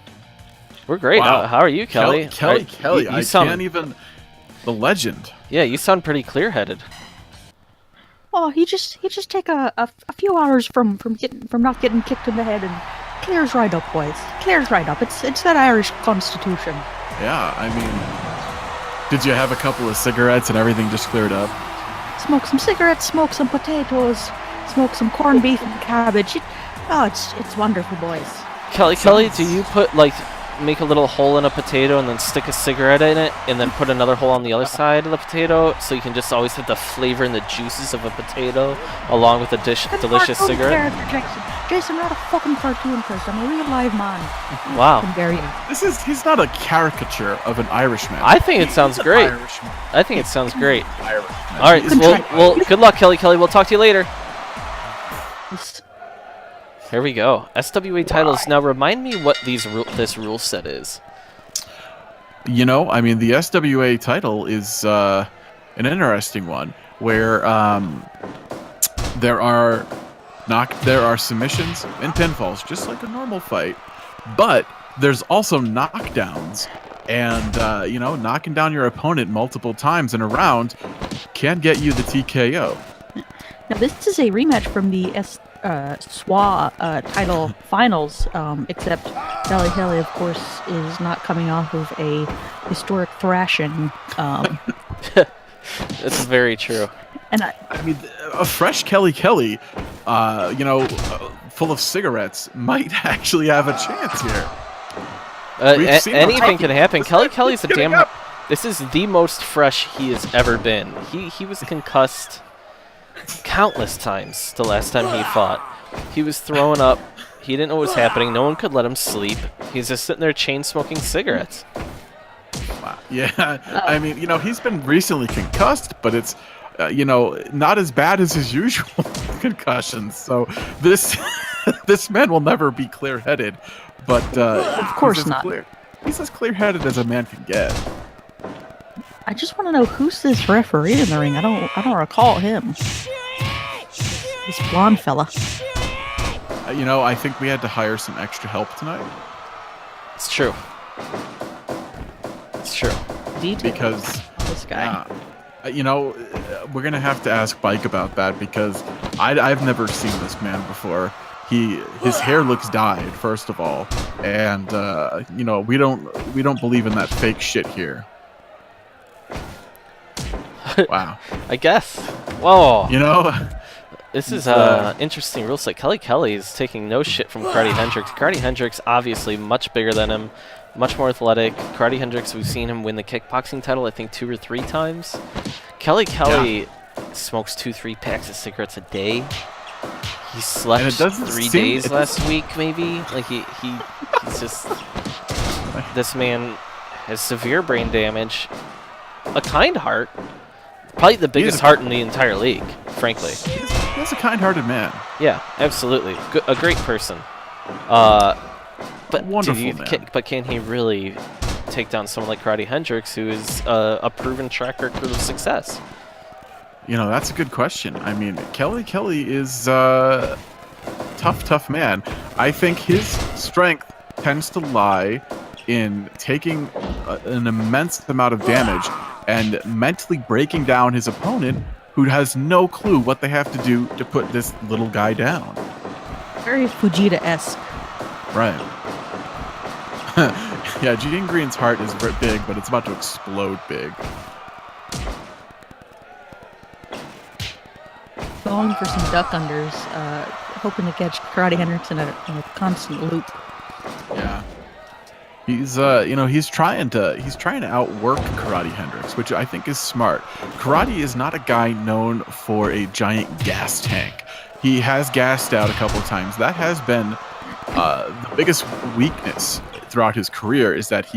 We're great. Wow. How are you, Kelly? Kelly, You I sound, can't even... The legend. Yeah, you sound pretty clear-headed. Oh, he just take a few hours from not getting kicked in the head and clears right up, boys. Clears right up. It's that Irish constitution. Yeah, I mean... Did you have a couple of cigarettes and everything just cleared up? Smoke some cigarettes, smoke some potatoes, smoke some corned beef and cabbage. It's wonderful, boys. Kelly, do you put, make a little hole in a potato and then stick a cigarette in it and then put another hole on the other side of the potato so you can just always have the flavor and the juices of a potato along with a delicious cigarette? Jason, not a fucking cartoon person. I'm a real live man. Wow. He's not a caricature of an Irishman. I think it sounds great. Irishman. I think it sounds great. Irishman. All right, well, good luck, Kelly. We'll talk to you later. Here we go. SWA titles. Now, remind me what this rule set is. The SWA title is an interesting one where there are submissions and pinfalls, just like a normal fight, but there's also knockdowns, and knocking down your opponent multiple times in a round can get you the TKO. Now, this is a rematch from the SWA title finals, except Kelly, of course, is not coming off of a historic thrashing. That's very true. And a fresh Kelly, full of cigarettes, might actually have a chance here. Anything can happen. Kelly's a damn... This is the most fresh he has ever been. He was concussed countless times the last time he fought. He was throwing up. He didn't know what was happening. No one could let him sleep. He's just sitting there chain-smoking cigarettes. Wow. Yeah, he's been recently concussed, but it's, not as bad as his usual concussions. So this man will never be clear-headed, but of course not. He's as clear-headed as a man can get. I just want to know who's this referee in the ring. I don't recall him. This blonde fella. I think we had to hire some extra help tonight. It's true. It's true. Because this guy. We're gonna have to ask Bike about that because I've never seen this man before. His hair looks dyed, first of all, and we don't believe in that fake shit here. Wow. I guess. Whoa. This is interesting rule set. Kelly is taking no shit from Cardi Hendricks. Cardi Hendricks, obviously much bigger than him, much more athletic. Cardi Hendricks, we've seen him win the kickboxing title, I think 2 or 3 times. Kelly smokes 2-3 packs of cigarettes a day. He slept 3 days last week, maybe. He's just... This man has severe brain damage, a kind heart, probably the biggest heart in the entire league, frankly. He's a kind-hearted man. Yeah, absolutely. A great person. But wonderful man. But can he really take down someone like Cardi Hendricks, who is a proven track record of success? That's a good question. I mean, Kelly is tough man. I think his strength tends to lie in taking an immense amount of damage and mentally breaking down his opponent, who has no clue what they have to do to put this little guy down. Very Fujita-esque. Right. Yeah, Gene Green's heart is big, but it's about to explode big. Going for some duck unders, hoping to catch Karate Hendricks in a constant loop. Yeah. He's he's trying to outwork Karate Hendricks, which I think is smart. Karate is not a guy known for a giant gas tank. He has gassed out a couple of times. That has been the biggest weakness throughout his career, is that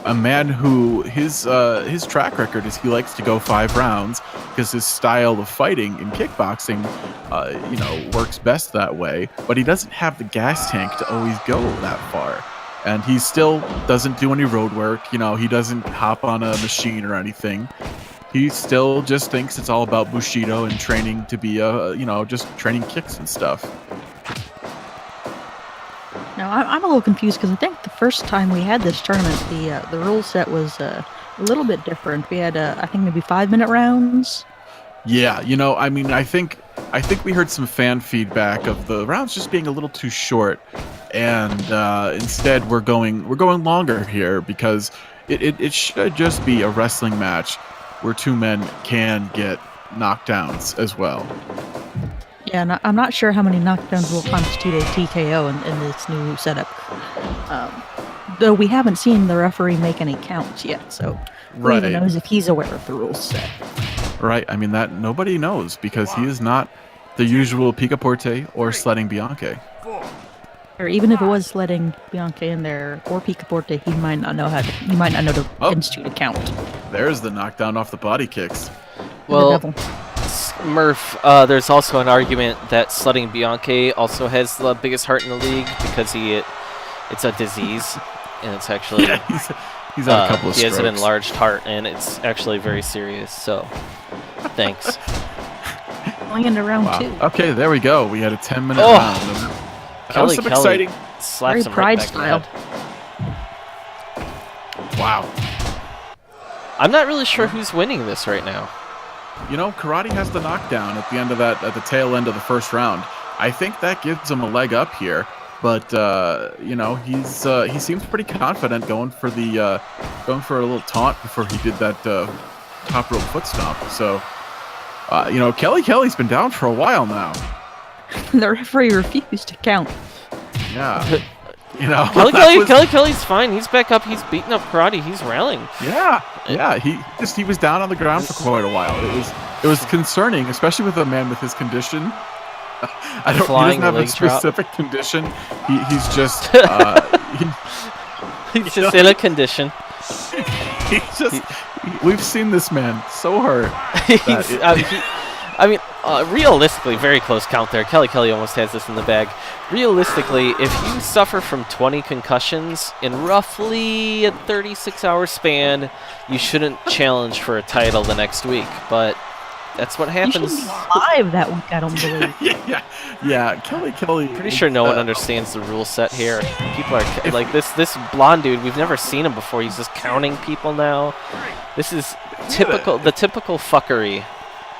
a man who his track record is he likes to go 5 rounds because his style of fighting in kickboxing works best that way, but he doesn't have the gas tank to always go that far. And he still doesn't do any road work. He doesn't hop on a machine or anything. He still just thinks it's all about Bushido and training to be just training kicks and stuff. Now, I'm a little confused because I think the first time we had this tournament, the rule set was a little bit different. We had, I think, maybe 5-minute rounds. Yeah, I think we heard some fan feedback of the rounds just being a little too short, and instead we're going longer here because it should just be a wrestling match where 2 men can get knockdowns as well. Yeah, and I'm not sure how many knockdowns will constitute a TKO in this new setup. Though we haven't seen the referee make any counts yet, so who even knows if he's aware of the rules set. Right, I mean, that nobody knows because he is not the usual picaporte or sledding Bianchi. Or even if it was sledding Bianchi in there or picaporte, he might not know to institute a count. There's the knockdown off the body kicks. Well, Murph, there's also an argument that sledding Bianchi also has the biggest heart in the league because it's a disease, and it's actually he's had a couple of strokes. He has an enlarged heart, and it's actually very serious. So, thanks. Going into round 2. Okay, there we go. We had a 10-minute round. That was some exciting. Very Pride style. Wow. I'm not really sure who's winning this right now. Karate has the knockdown at the tail end of the first round. I think that gives him a leg up here, but he seems pretty confident going for a little taunt before he did that top rope foot stomp. So, Kelly's been down for a while now. The referee refused to count. Yeah. Kelly's fine. He's back up. He's beating up Karate. He's rallying. Yeah. He was down on the ground for quite a while. It was concerning, especially with a man with his condition. He doesn't have a specific condition. He's just he's just in a condition. We've seen this man so hurt. Realistically, very close count there. Kelly almost has this in the bag. Realistically, if you suffer from 20 concussions in roughly a 36-hour span, you shouldn't challenge for a title the next week. But that's what happens. He should be live that week, I don't believe. Yeah. Kelly. Pretty sure no one understands the rule set here. People are like this blonde dude. We've never seen him before. He's just counting people now. This is the typical fuckery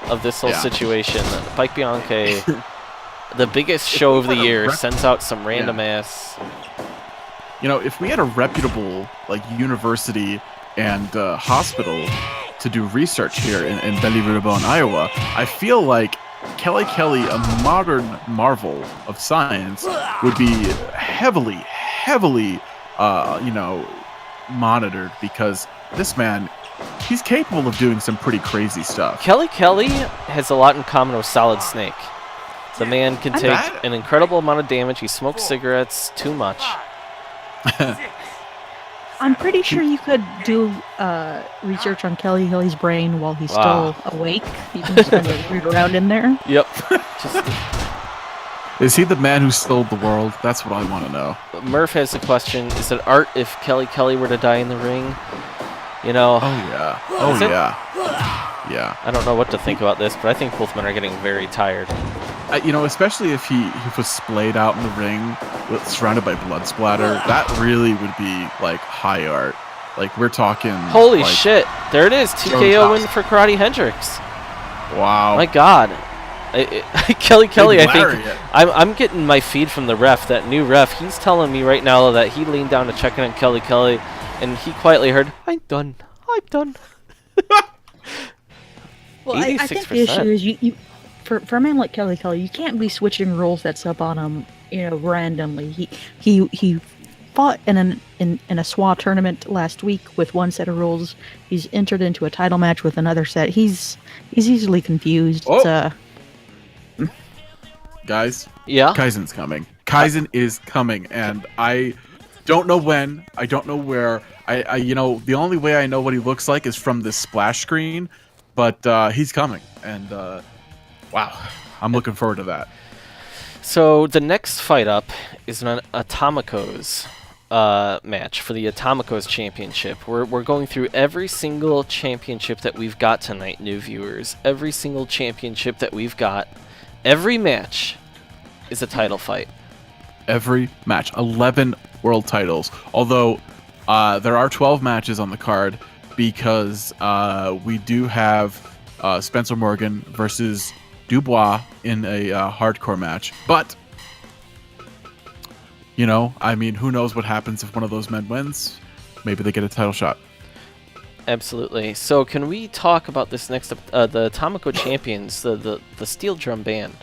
of this whole situation. Pike Bianchi, the biggest show of the year, sends out some random ass. If we had a reputable university and hospital to do research here in Belleville, Iowa, I feel like Kelly, a modern marvel of science, would be heavily, monitored because this man, he's capable of doing some pretty crazy stuff. Kelly has a lot in common with Solid Snake. The man can take an incredible amount of damage. He smokes cigarettes too much. I'm pretty sure you could do research on Kelly's brain while he's still awake. You can just kind of root around in there. Yep. Is he the man who stole the world? That's what I want to know. Murph has a question. Is it art if Kelly were to die in the ring? Oh, yeah. I don't know what to think about this, but I think both men are getting very tired. especially if he was splayed out in the ring, surrounded by blood splatter, that really would be like high art. Like we're talking. Holy like, shit! There it is. TKO win for Karate Hendrix. Wow. My God. Kelly, Big I think lariat. I'm getting my feed from the ref. That new ref, he's telling me right now that he leaned down to check in on Kelly, and he quietly heard, "I'm done. I'm done." Well, I think the issue is you for a man like Kelly, you can't be switching rule sets up on him, randomly. He fought in a SWA tournament last week with one set of rules. He's entered into a title match with another set. He's easily confused. Oh. Guys, Yeah. Kaizen's coming. Kaizen is coming, and I don't know when. I don't know where. I the only way I know what he looks like is from this splash screen, but he's coming, and wow, I'm looking forward to that. So the next fight up is an Atomicos match for the Atomicos Championship. We're going through every single championship that we've got tonight, new viewers. Every single championship that we've got. Every match is a title fight. Every match, 11 world titles. Although there are 12 matches on the card because we do have Spencer Morgan versus Dubois in a hardcore match. But who knows what happens if one of those men wins? Maybe they get a title shot. Absolutely. So can we talk about this next, the Atomico Champions, the Steel Drum Band?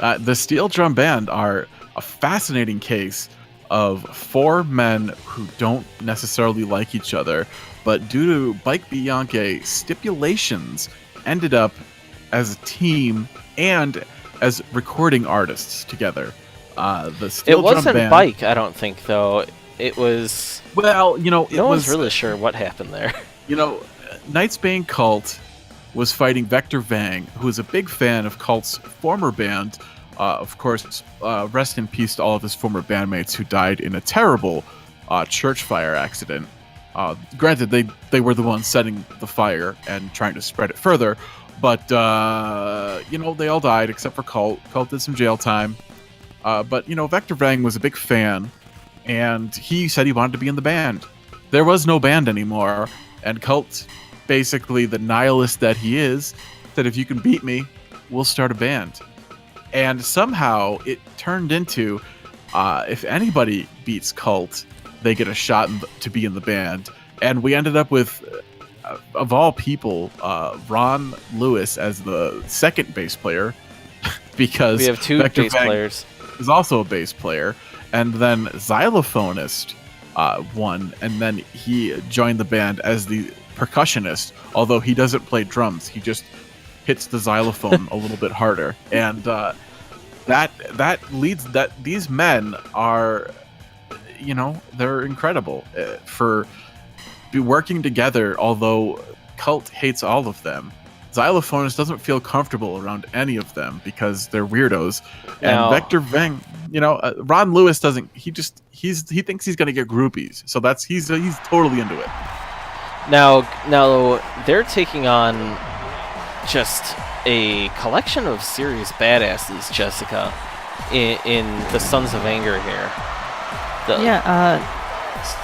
The Steel Drum Band are a fascinating case of four men who don't necessarily like each other, but due to Bike Bianchi stipulations, ended up as a team and as recording artists together. The Steel Drum wasn't Band, Bike, I don't think, though. It was... Well, no one's really sure what happened there. Knight's Bane Cult was fighting Vector Vang, who is a big fan of Cult's former band. Of course, rest in peace to all of his former bandmates who died in a terrible church fire accident. Granted, they were the ones setting the fire and trying to spread it further, but they all died except for Cult. Cult did some jail time. But Vector Vang was a big fan, and he said he wanted to be in the band. There was no band anymore, and Cult, basically the nihilist that he is, said, if you can beat me, we'll start a band. And somehow it turned into, if anybody beats Cult, they get a shot to be in the band. And we ended up with, of all people, Ron Lewis as the second bass player, because we have two Vector bass Vang players. is also a bass player, and then xylophonist won, and then he joined the band as the percussionist, although he doesn't play drums, he just hits the xylophone a little bit harder. And that leads that these men are, they're incredible for working together, although Cult hates all of them. Xylophonist doesn't feel comfortable around any of them because they're weirdos. Now, and Vector Vang, Ron Lewis doesn't. He thinks he's gonna get groupies, so he's totally into it. Now they're taking on just a collection of serious badasses, Jessica, in the Sons of Anger here.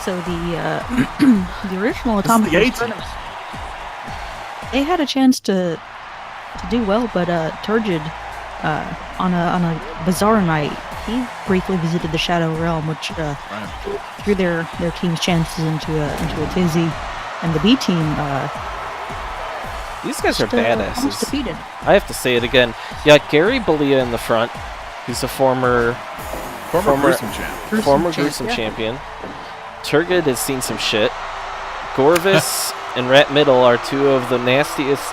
So the original Atomic Tournament, they had a chance to do well, but Turgid, on a bizarre night, he briefly visited the Shadow Realm, which threw their team's chances into a tizzy, and the B team these guys are badasses. almost defeated. I have to say it again. You got Gary Balia in the front. He's a former Gruesome champ. Gruesome champion. Turgid has seen some shit. Gorvis and Rat Middle are two of the nastiest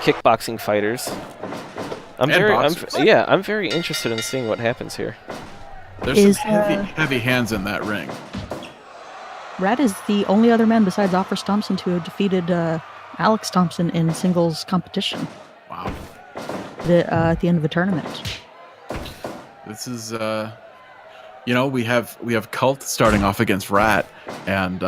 kickboxing fighters. I'm very interested in seeing what happens here. There's some heavy hands in that ring. Rat is the only other man besides Offers Thompson to have defeated Alex Thompson in singles competition. Wow. At the end of a tournament. This is we have Cult starting off against Rat, and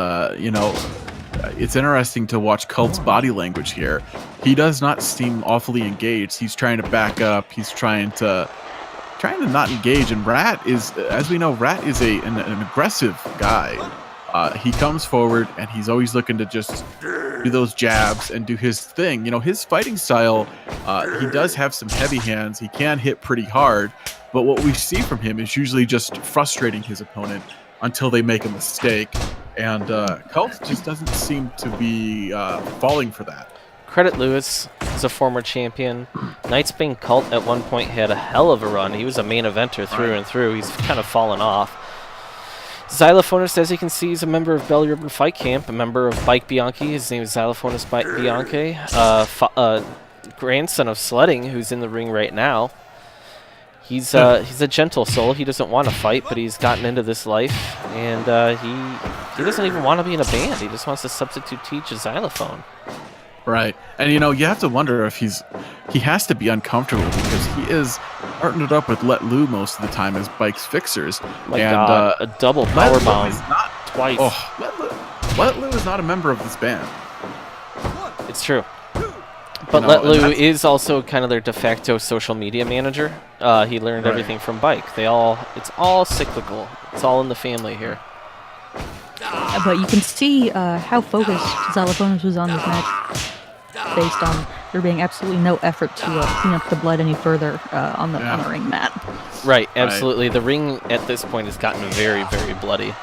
it's interesting to watch Cult's body language here. He does not seem awfully engaged. He's trying to back up. He's trying to not engage. And Rat is, as we know, Rat is an aggressive guy. He comes forward and he's always looking to just do those jabs and do his thing. You know, his fighting style, he does have some heavy hands. He can hit pretty hard, but what we see from him is usually just frustrating his opponent until they make a mistake. And Cult just doesn't seem to be falling for that. Credit Lewis is a former champion. Knightsbane Cult at one point had a hell of a run. He was a main eventer through and through. He's kind of fallen off. Xylophonist, as you can see, is a member of Belly Ribbon Fight Camp, a member of Bike Bianchi. His name is Xylophonist Bianchi, grandson of Sledding, who's in the ring right now. He's a gentle soul. He doesn't want to fight, but he's gotten into this life, and he doesn't even want to be in a band. He just wants to substitute teach a xylophone. Right. And, you know, you have to wonder if he has to be uncomfortable because he is partnered up with Let Lou most of the time as Bike's fixers. My God, a double power bomb twice. Oh, Let Lou is not a member of this band. It's true. But Let Lou is also kind of their de facto social media manager. He learned everything from Bike. It's all cyclical. It's all in the family here. But you can see how focused Xylophonus was on this match, based on there being absolutely no effort to clean up the blood any further on the ring mat. Right, absolutely. The ring at this point has gotten very, very bloody.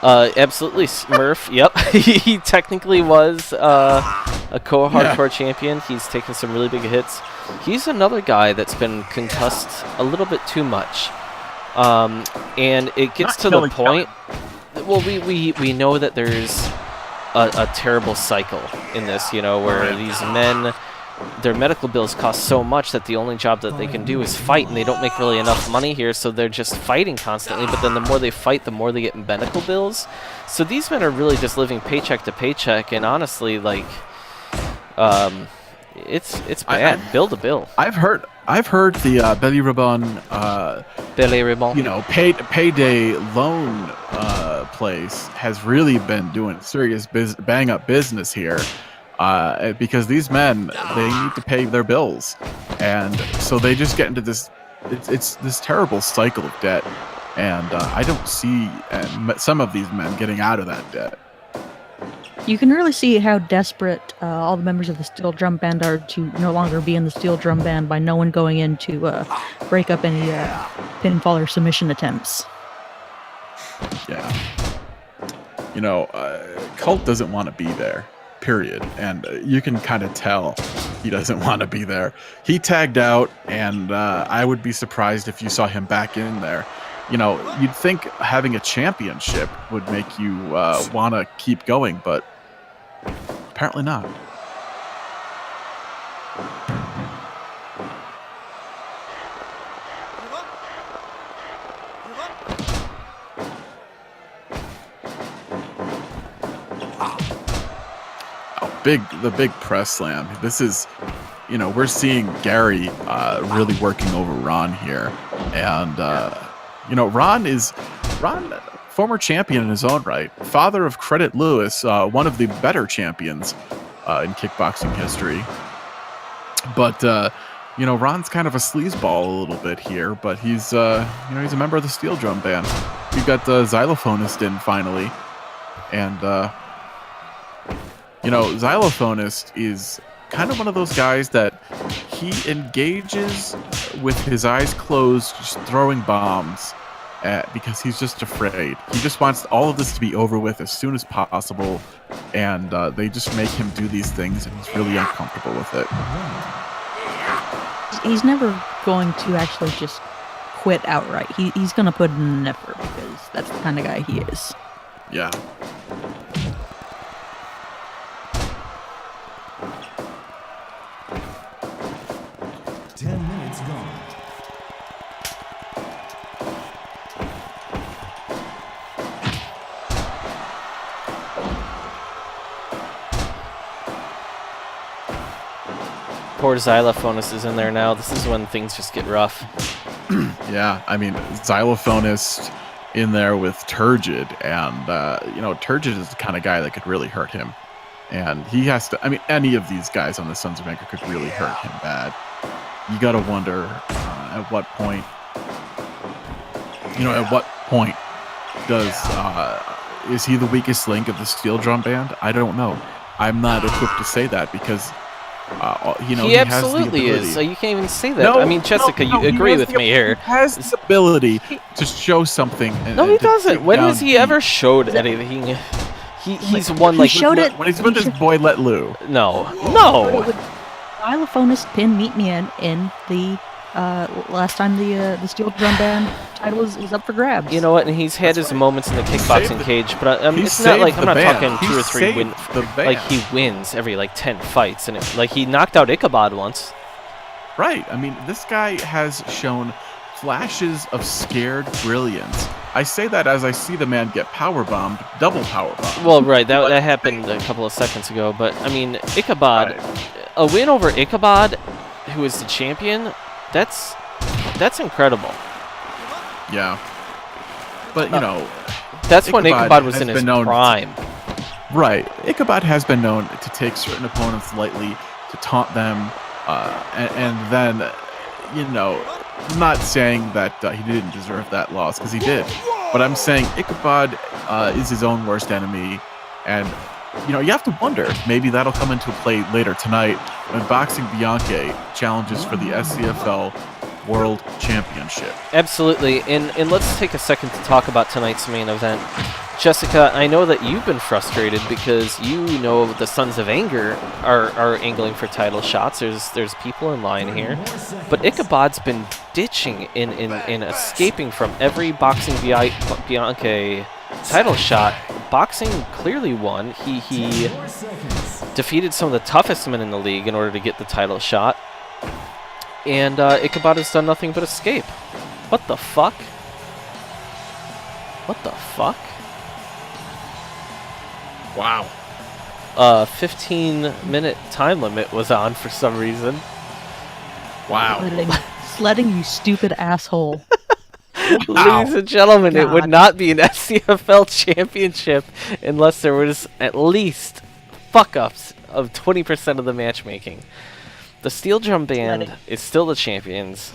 Absolutely, Smurf. Yep, he technically was a co-hardcore champion. He's taken some really big hits. He's another guy that's been concussed a little bit too much, and it gets to the point. Well, we know that there's a terrible cycle in this, you know, where these men, their medical bills cost so much that the only job that they can do is fight, and they don't make really enough money here, so they're just fighting constantly. But then the more they fight, the more they get medical bills. So these men are really just living paycheck to paycheck, and honestly, like, it's bad. Bill to bill. I've heard the Belly Ribbon, you know, payday loan place has really been doing serious bang up business here, because these men, they need to pay their bills, and so they just get into this. It's this terrible cycle of debt, and I don't see some of these men getting out of that debt. You can really see how desperate all the members of the Steel Drum Band are to no longer be in the Steel Drum Band by no one going in to break up any pinfall or submission attempts. Yeah. You know, Cult doesn't want to be there, period. And you can kind of tell he doesn't want to be there. He tagged out, and I would be surprised if you saw him back in there. You know, you'd think having a championship would make you want to keep going, but apparently not. The big press slam. This is, you know, we're seeing Gary really working over Ron here, and you know, Ron, former champion in his own right, father of Credit Lewis, one of the better champions in kickboxing history. But you know, Ron's kind of a sleazeball a little bit here, but he's you know, he's a member of the Steel Drum Band. We've got the Xylophonist in finally, and you know, Xylophonist is kind of one of those guys that he engages with his eyes closed, just throwing bombs because he's just afraid. He just wants all of this to be over with as soon as possible, and they just make him do these things, and he's really uncomfortable with it. He's never going to actually just quit outright. He's going to put in an effort because that's the kind of guy he is. Yeah. Poor Xylophonist is in there now. This is when things just get rough. Yeah, I mean, Xylophonist in there with Turgid, and Turgid is the kind of guy that could really hurt him, and he has to. I mean, any of these guys on the Sons of Anchor could really hurt him bad. You got to wonder at what point. At what point does is he the weakest link of the Steel Drum Band? I don't know. I'm not equipped to say that because he absolutely is. You can't even say that. No, I mean, Jessica, you agree with me here. He has the ability to show something. No, he doesn't. When has he ever showed anything? He's won like showed it when he's with his boy Let Lou. No. Xylophonist pin meet me in the last time the Steel Drum Band title was up for grabs. You know what? And he's had his moments in the kickboxing cage, but it's not like I'm not talking 2 or 3 wins. Like he wins every 10 fights, and he knocked out Ichabod once. Right. I mean, this guy has shown flashes of scared brilliance. I say that as I see the man get powerbombed, double powerbombed. Well, right, that happened a couple of seconds ago, but I mean, Ichabod, a win over Ichabod, who is the champion, that's incredible. Yeah. But, that's when Ichabod was in his prime. Right. Ichabod has been known to take certain opponents lightly, to taunt them, and then, I'm not saying that he didn't deserve that loss, because he did. But I'm saying Ichabod is his own worst enemy, and, you have to wonder if maybe that'll come into play later tonight when Boxing Bianchi challenges for the SCFL World Championship. Absolutely, and let's take a second to talk about tonight's main event. Jessica, I know that you've been frustrated because the Sons of Anger are angling for title shots. There's people in line here, but Ichabod's been ditching in escaping from every Boxing Bianchi title shot. Boxing clearly won. He defeated some of the toughest men in the league in order to get the title shot. And Ichabod has done nothing but escape. What the fuck? What the fuck? Wow. 15-minute time limit was on for some reason. Wow. Sledding, you stupid asshole. Ladies and gentlemen, it would not be an SCFL championship unless there was at least fuck-ups of 20% of the matchmaking. The Steel Drum Band is still the champions.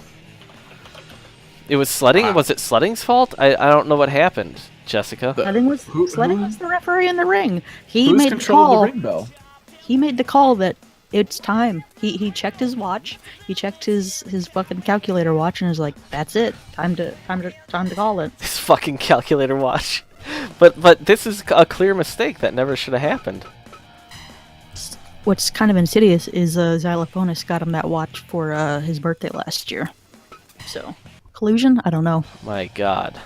It was Sledding? Wow. Was it Sledding's fault? I don't know what happened, Jessica. Sledding was the referee in the ring. He who's made the call. The ring bell? He made the call that it's time. He checked his watch. He checked his fucking calculator watch and was like, "That's it. Time to call it." His fucking calculator watch. But this is a clear mistake that never should have happened. What's kind of insidious is Xylophonist got him that watch for his birthday last year. So, collusion? I don't know. My God.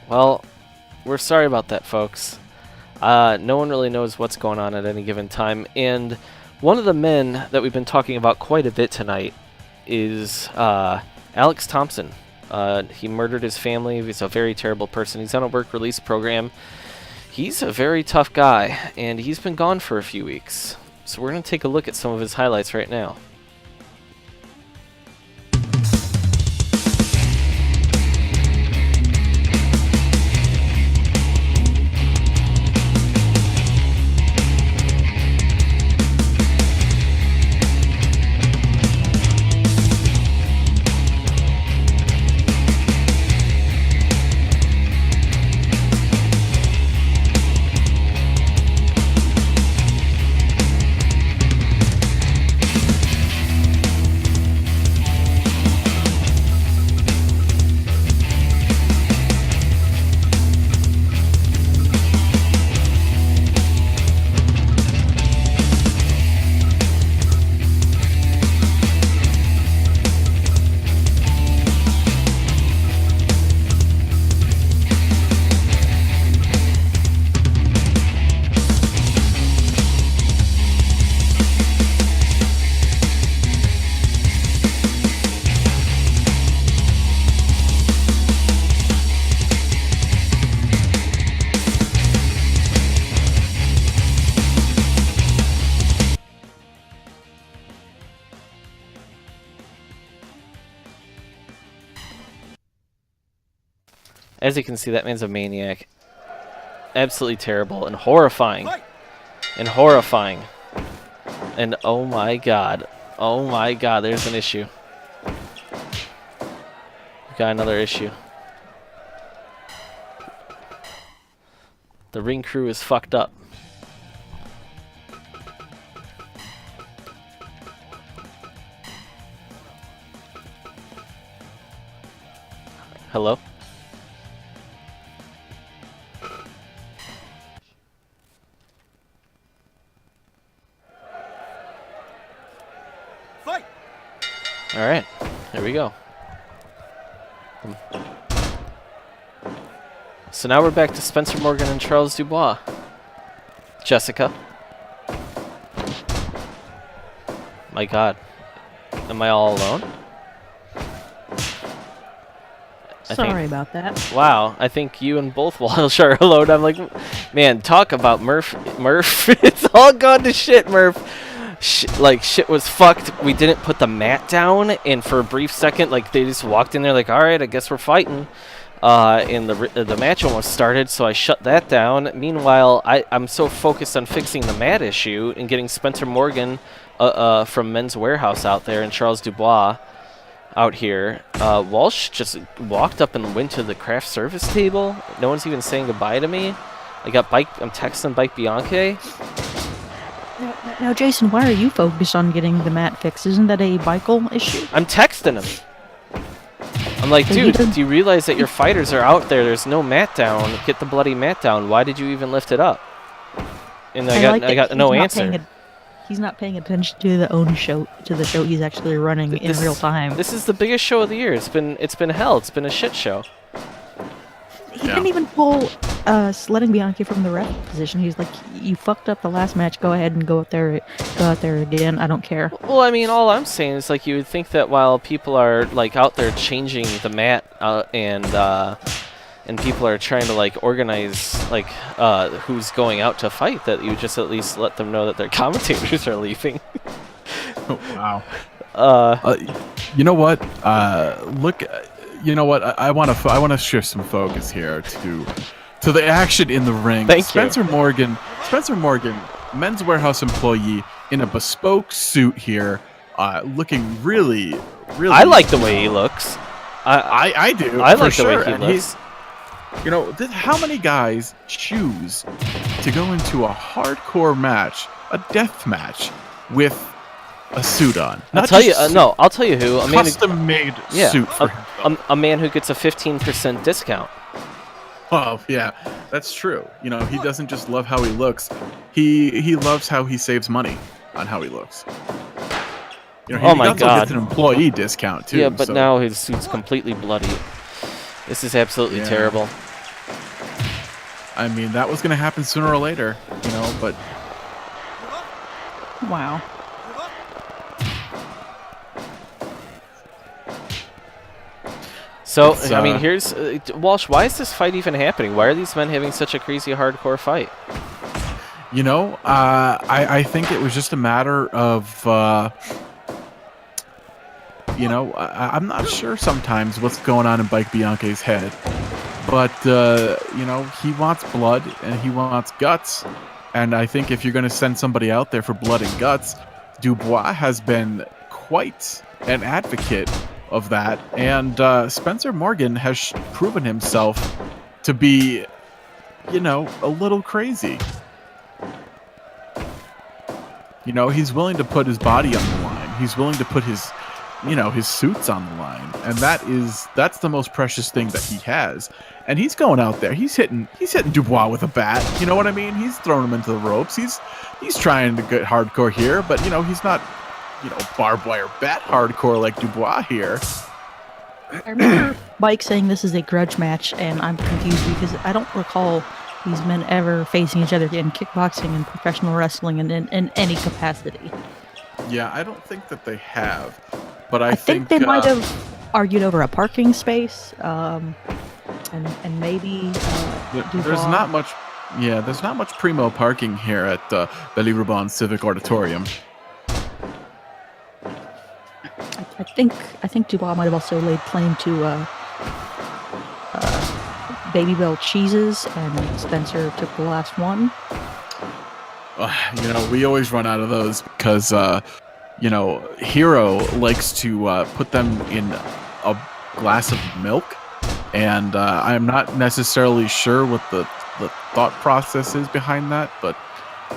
Well, we're sorry about that, folks. No one really knows what's going on at any given time. And one of the men that we've been talking about quite a bit tonight is Alex Thompson. He murdered his family. He's a very terrible person. He's on a work release program. He's a very tough guy, and he's been gone for a few weeks. So we're going to take a look at some of his highlights right now. As you can see, that man's a maniac. Absolutely terrible and horrifying. And horrifying. And oh my god. Oh my god, there's an issue. We got another issue. The ring crew is fucked up. Hello? Fight! Alright, there we go. So now we're back to Spencer Morgan and Charles Dubois. Jessica. My god. Am I all alone? Sorry about that. Wow, I think you and both Walsh are alone. I'm like, man, talk about Murph. It's all gone to shit, Murph. Like, shit was fucked. We didn't put the mat down, and for a brief second, like, they just walked in there like, all right, I guess we're fighting. And the match almost started, so I shut that down. Meanwhile, I'm so focused on fixing the mat issue and getting Spencer Morgan from Men's Warehouse out there and Charles Dubois out here. Walsh just walked up and went to the craft service table. No one's even saying goodbye to me. I'm texting Bike Bianchi. Now, Jason, why are you focused on getting the mat fixed? Isn't that a Michael issue? I'm texting him. I'm like, dude, do you realize that your fighters are out there? There's no mat down. Get the bloody mat down. Why did you even lift it up? And I got no answer. He's not paying attention to the show he's actually running in real time. This is the biggest show of the year. It's been hell. It's been a shit show. He didn't even pull letting Bianchi from the ref position. He's like, you fucked up the last match. Go ahead and go out there again. I don't care. Well, I mean, all I'm saying is, like, you would think that while people are, like, out there changing the mat and people are trying to, like, organize, like, who's going out to fight, that you just at least let them know that their commentators are leaving. Oh, wow. You know what? You know what? I want to shift some focus here to the action in the ring. Spencer Morgan, Men's Warehouse employee in a bespoke suit here, looking really. I like the way he looks. I do. I like the sure. way he looks. You know, how many guys choose to go into a hardcore match, a death match, with a suit on? I'll tell you who. A custom-made suit for him. A man who gets a 15% discount. Oh, yeah, that's true. You know, he doesn't just love how he looks. He loves how he saves money on how he looks. You know, he also gets an employee discount, too. Yeah, but now his suit's completely bloody. This is absolutely terrible. I mean, that was going to happen sooner or later, you know, but... Wow. So, I mean, here's... Walsh, why is this fight even happening? Why are these men having such a crazy hardcore fight? You know, I think it was just a matter of... you know, I'm not sure sometimes what's going on in Bike Bianchi's head. But, you know, he wants blood and he wants guts. And I think if you're going to send somebody out there for blood and guts, Dubois has been quite an advocate of that. And Spencer Morgan has proven himself to be, you know, a little crazy. You know, he's willing to put his body on the line. He's willing to put his... you know, his suit's on the line, and that's the most precious thing that he has. And he's going out there, he's hitting Dubois with a bat. You know what I mean? He's throwing him into the ropes. He's trying to get hardcore here, but you know, he's not, you know, barbed wire bat hardcore like Dubois here. I remember Mike saying this is a grudge match, and I'm confused because I don't recall these men ever facing each other in kickboxing and professional wrestling in any capacity. Yeah, I don't think that they have. But I think they might have argued over a parking space, and maybe there's not much. Yeah, there's not much primo parking here at Belly Rubon Civic Auditorium. I think Dubois might have also laid claim to Baby Bell cheeses, and Spencer took the last one. We always run out of those because, Hero likes to put them in a glass of milk, and I'm not necessarily sure what the thought process is behind that, but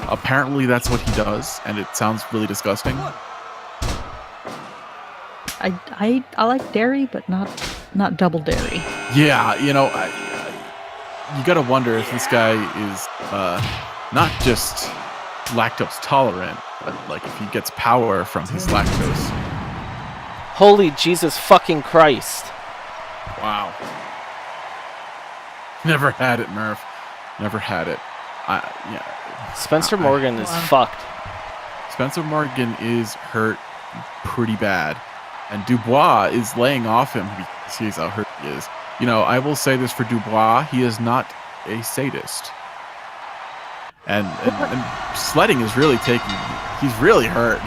apparently that's what he does, and it sounds really disgusting. I like dairy, but not double dairy. Yeah, you gotta wonder if this guy is not just lactose tolerant, but like if he gets power from his lactose. Holy Jesus fucking Christ. Wow. Never had it, Murph. Never had it. Spencer Morgan is fucked. Spencer Morgan is hurt pretty bad. And Dubois is laying off him because he sees how hurt he is. I will say this for Dubois, he is not a sadist. And sledding is really he's really hurt.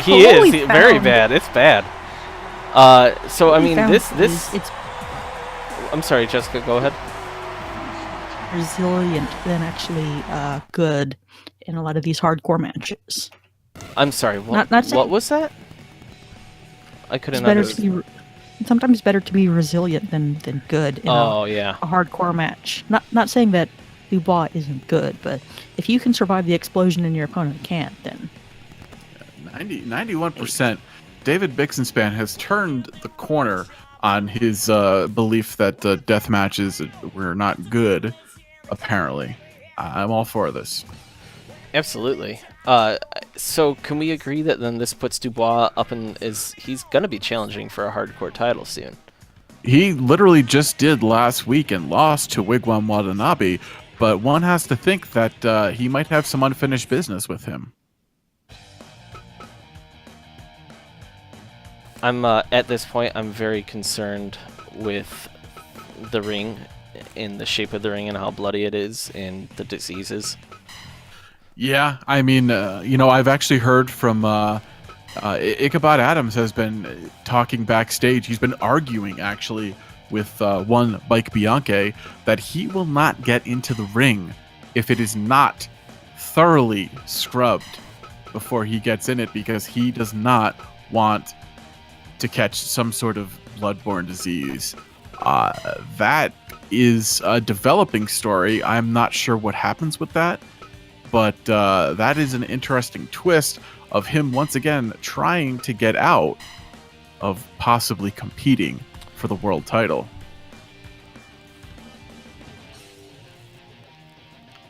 He is very bad. It's bad. So I mean this it's I'm sorry, Jessica, go ahead. resilient than actually good in a lot of these hardcore matches. I'm sorry, what Not what was that? I couldn't it's sometimes better to be resilient than good in a hardcore match. Not saying that Dubois isn't good, but if you can survive the explosion and your opponent can't, then 91%. David Bixenspan has turned the corner on his belief that death matches were not good. Apparently, I'm all for this. Absolutely. So can we agree that then this puts Dubois up he's going to be challenging for a hardcore title soon? He literally just did last week and lost to Wigwam Watanabe, but one has to think that he might have some unfinished business with him. I'm at this point, I'm very concerned with the ring, in the shape of the ring and how bloody it is, and the diseases. Yeah, I mean, I've actually heard from Ichabod Adams has been talking backstage. He's been arguing actually with one Mike Bianchi that he will not get into the ring if it is not thoroughly scrubbed before he gets in it, because he does not want to catch some sort of bloodborne disease. That is a developing story. I'm not sure what happens with that, but that is an interesting twist of him once again trying to get out of possibly competing for the world title.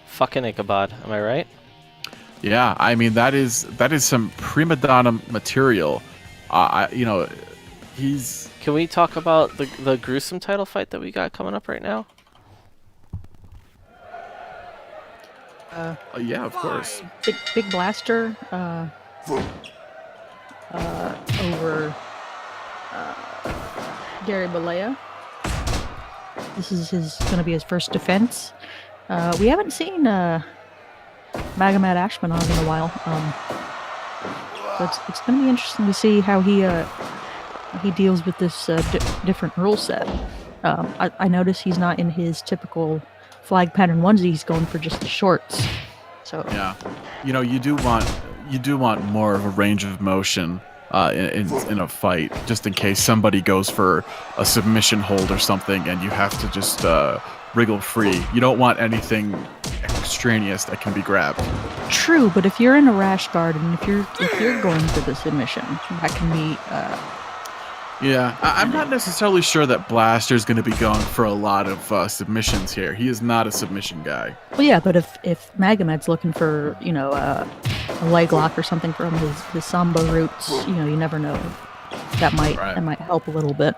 Fucking Ichabod, am I right? Yeah, I mean that is some prima donna material. He's. Can we talk about the gruesome title fight that we got coming up right now? Yeah, of course. Big Blaster over Gary Balea. This is going to be his first defense. We haven't seen Magomed Ashmanov in a while. So it's going to be interesting to see how he deals with this different rule set. I notice he's not in his typical flag pattern onesie. He's going for just the shorts. So yeah, you do want more of a range of motion in a fight, just in case somebody goes for a submission hold or something, and you have to just wriggle free. You don't want anything extraneous that can be grabbed. True, but if you're in a rash guard and if you're going for the submission, that can be. Yeah, I'm not necessarily sure that Blaster's going to be going for a lot of submissions here. He is not a submission guy. Well, yeah, but if Magomed's looking for a leg lock or something from his Samba roots, you never know. That might help a little bit.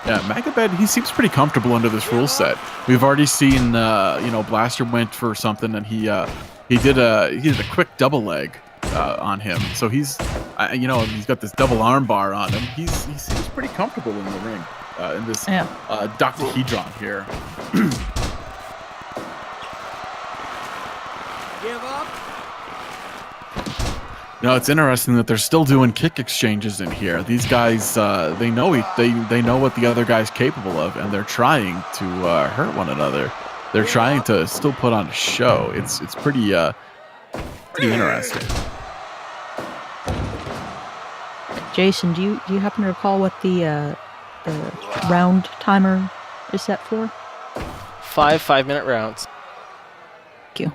Yeah, Magomed, he seems pretty comfortable under this rule set. We've already seen, Blaster went for something and he did a quick double leg on him. So he's got this double arm bar on him. He seems pretty comfortable in the ring in this Doctahedron here. Give up. No, it's interesting that they're still doing kick exchanges in here. These guys, they know they know what the other guy's capable of, and they're trying to hurt one another. They're trying to still put on a show. It's pretty interesting. Jason, do you happen to recall what the round timer is set for? 5 5-minute rounds. Thank you.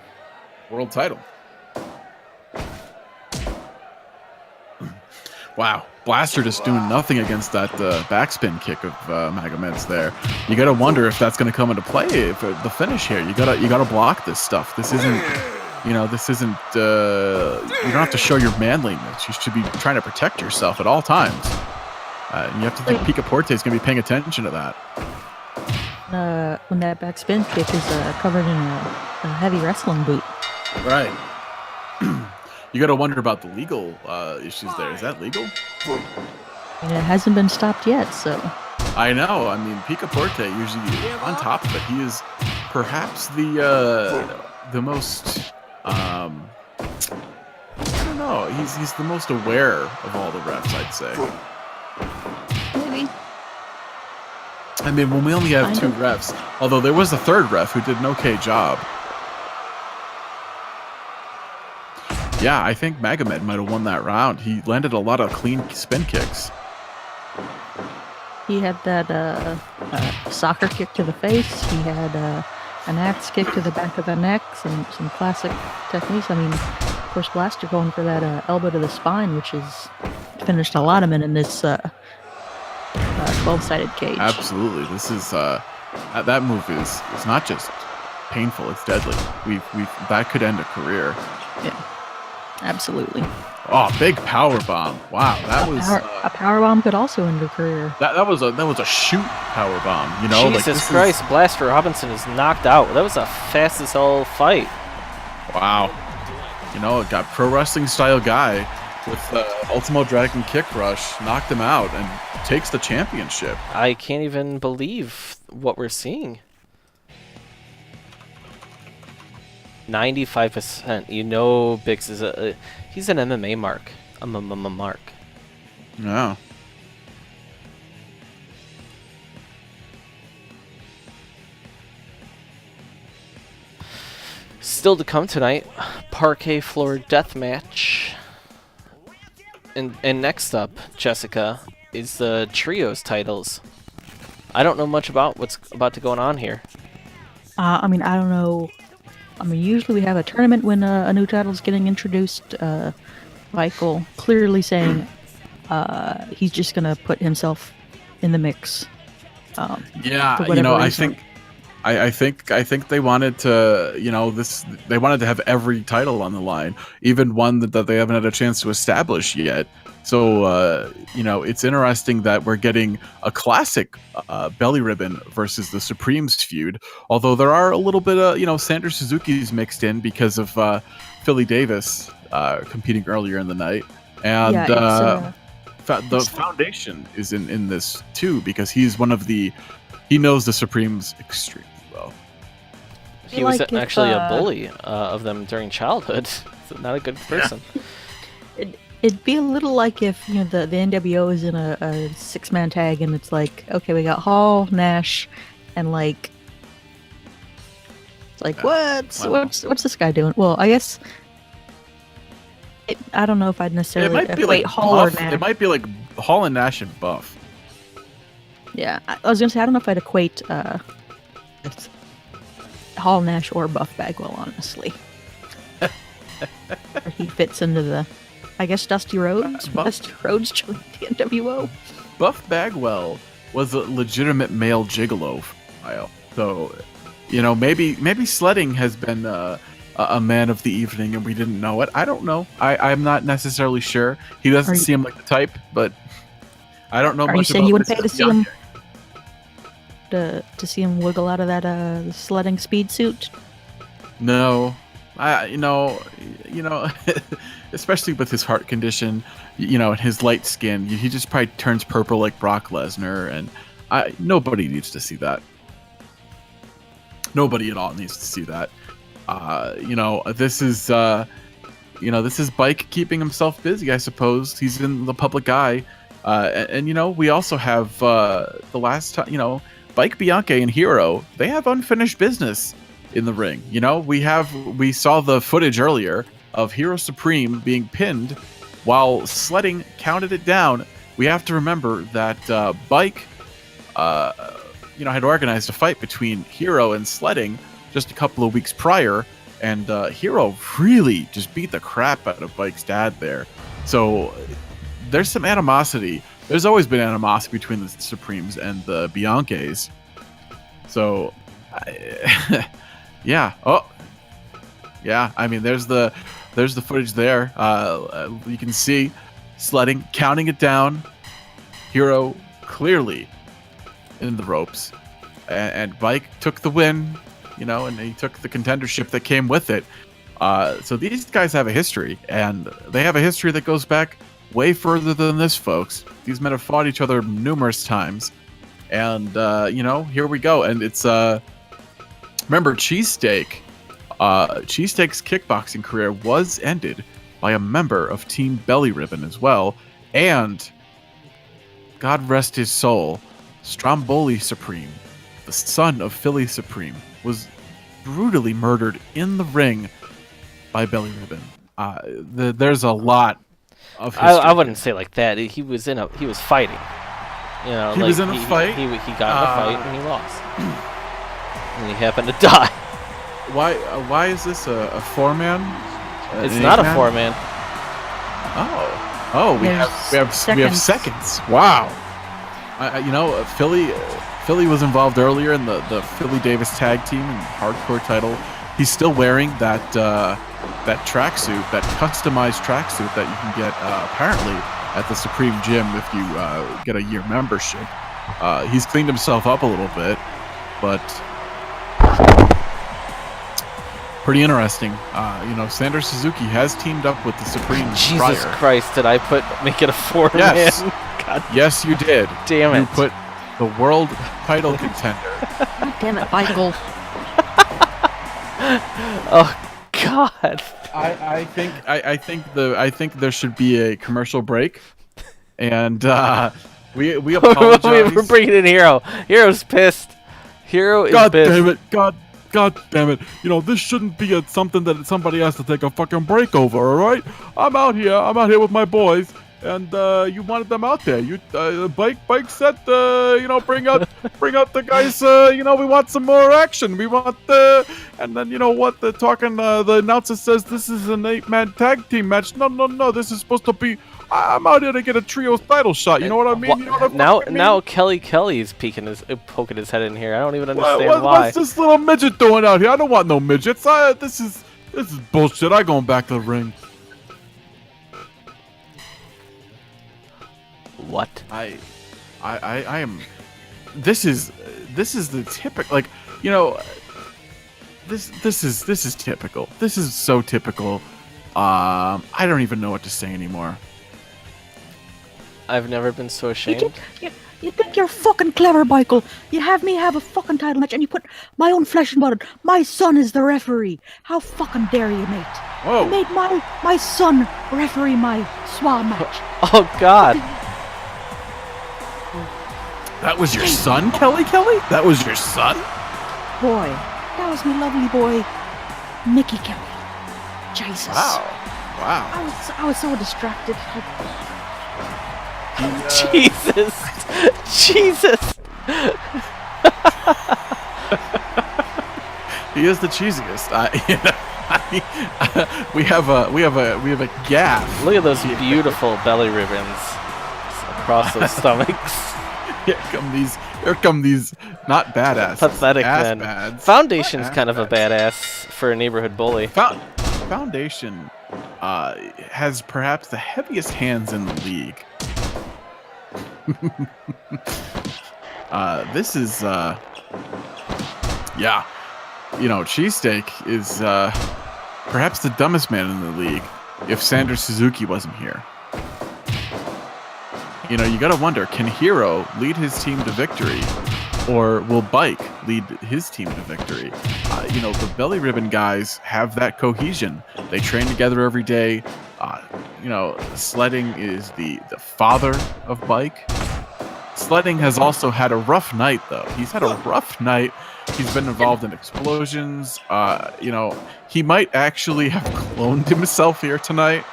World title. Wow, Blaster just doing nothing against that backspin kick of Magomed's there. You gotta wonder if that's gonna come into play for the finish here. You gotta block this stuff. This isn't, you don't have to show your manliness. You should be trying to protect yourself at all times. And you have to think Picaporte is gonna be paying attention to that. When that backspin kick is covered in a heavy wrestling boot. Right. You got to wonder about the legal issues there. Is that legal? And it hasn't been stopped yet, so. I know. I mean, Picaporte usually on top of it. He is perhaps the most. I don't know. He's the most aware of all the refs, I'd say. Maybe. I mean, when we only have two refs, although there was a third ref who did an okay job. Yeah, I think Magomed might have won that round. He landed a lot of clean spin kicks. He had that soccer kick to the face. He had an axe kick to the back of the neck. Some classic techniques. I mean, of course, Blaster going for that elbow to the spine, which has finished a lot of men in this 12-sided cage. Absolutely. This is that move is not just painful, it's deadly. That could end a career. Yeah. Absolutely. Oh, big power bomb! Wow, that was a power bomb could also end a career. That was a shoot power bomb. You know, Jesus Christ, Blaster Robinson is knocked out. That was a fast as hell fight. Wow. You know, it got pro wrestling style guy with Ultimo Dragon kick rush, knocked him out, and takes the championship. I can't even believe what we're seeing. 95%. You know, Bix is he's an MMA mark. A mark. Yeah. Still to come tonight, parquet floor death match. And next up, Jessica, is the trios titles. I don't know much about what's about to go on here. I mean, I don't know. I mean, usually we have a tournament when a new title's getting introduced. Michael clearly saying he's just gonna put himself in the mix. Yeah, you know, I think they wanted to, they wanted to have every title on the line, even one that they haven't had a chance to establish yet. So, it's interesting that we're getting a classic Belly Ribbon versus the Supremes feud, although there are a little bit of, Sandra Suzuki's mixed in because of Philly Davis competing earlier in the night. And the Foundation is in this too, because he's he knows the Supremes extremely well. He was actually a bully of them during childhood. So not a good person. Yeah. It'd be a little like if the NWO is in a 6-man tag and it's like, okay, we got Hall, Nash, and it's like what's this guy doing? Well, I guess I don't know if I'd necessarily equate Hall or Nash. It might be like Hall and Nash and Buff. Yeah, I was gonna say I don't know if I'd equate Hall, Nash, or Buff Bagwell, honestly. He fits into the. I guess Dusty Rhodes? Dusty Rhodes joined the NWO. Buff Bagwell was a legitimate male gigolo for a while. So, maybe sledding has been a man of the evening and we didn't know it. I don't know. I'm not necessarily sure. He doesn't seem like the type, but I don't know much about this. Are you saying you would pay to see him? To see him wiggle out of that sledding speed suit? No. Especially with his heart condition, and his light skin, he just probably turns purple like Brock Lesnar, and nobody needs to see that. Nobody at all needs to see that. This is, this is Bike keeping himself busy, I suppose. He's in the public eye. And we also have the last time, Bike, Bianca, and Hero, they have unfinished business in the ring. We saw the footage earlier of Hero Supreme being pinned while Sledding counted it down. We have to remember that Bike, had organized a fight between Hero and Sledding just a couple of weeks prior, and Hero really just beat the crap out of Bike's dad there. So there's some animosity. There's always been animosity between the Supremes and the Bianches. So, yeah. Oh, yeah. I mean, there's the footage there. You can see Sledding counting it down. Hero clearly in the ropes, and Bike took the win. And he took the contendership that came with it. So these guys have a history, and they have a history that goes back way further than this, folks. These men have fought each other numerous times, and here we go. And it's remember, Cheesesteak's kickboxing career was ended by a member of Team Belly Ribbon as well, and God rest his soul, Stromboli Supreme, the son of Philly Supreme, was brutally murdered in the ring by Belly Ribbon. There's a lot of history. I wouldn't say like that. He was fighting. He was in a fight. He got in a fight and he lost. And he happened to die. Why is this a 4-man? It's not a 4-man. Oh, we have seconds. Wow. Philly was involved earlier in the Philly Davis tag team and hardcore title. He's still wearing that tracksuit, that customized tracksuit that you can get apparently at the Supreme Gym if you get a year membership. He's cleaned himself up a little bit, but pretty interesting. Sanders Suzuki has teamed up with the Supreme. Jesus prior. Christ! Did I make it a 4-man? Yes. God. Yes, you did. Damn it! You put the world title contender. God damn it, Michael. Oh God! I think there should be a commercial break, and we apologize. We're bringing in Hero. Hero's pissed. Hero is God pissed. damn it! God damn it! This shouldn't be something that somebody has to take a fucking break over. All right? I'm out here with my boys. And you wanted them out there. You Bike said, bring out the guys. We want some more action. We want and then the announcer says this is an 8-man tag team match. No. This is supposed to be. I'm out here to get a trios title shot. You know what I mean? Now Kelly is poking his head in here. I don't even understand why. What's this little midget doing out here? I don't want no midgets. This is bullshit. I'm going back to the ring. What? I am. This is the typical, this is typical. This is so typical. I don't even know what to say anymore. I've never been so ashamed. You think you're fucking clever, Michael? You have me have a fucking title match, and you put my own flesh and blood. My son is the referee. How fucking dare you, mate? Whoa! You made my son referee my swan match. Oh God! That was your son, Kelly? That was your son? Boy, that was my lovely boy, Mickey Kelly. Jesus. Wow. I was so distracted. Jesus. He is the cheesiest. We have a gaff. Look at those beautiful belly ribbons across those stomachs. Here come these not badasses. Pathetic men. Bads. Foundation's kind of a badass for a neighborhood bully. Foundation has perhaps the heaviest hands in the league. This is Cheesesteak is perhaps the dumbest man in the league if Sanders Suzuki wasn't here. You gotta wonder, can Hero lead his team to victory or will Bike lead his team to victory? The Belly Ribbon guys have that cohesion. They train together every day. Sledding is the father of Bike. Sledding has also had a rough night, though. He's had a rough night. He's been involved in explosions. He might actually have cloned himself here tonight.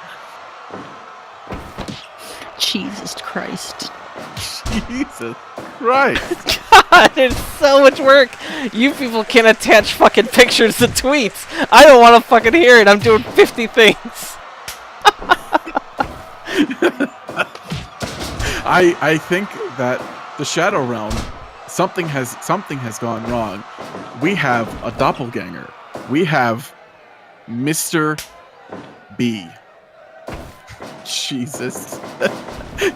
Jesus Christ. Jesus Christ. God, there's so much work. You people can attach fucking pictures to tweets. I don't want to fucking hear it. I'm doing 50 things. I think that the Shadow Realm, something has gone wrong. We have a doppelganger. We have Mr. B. Jesus.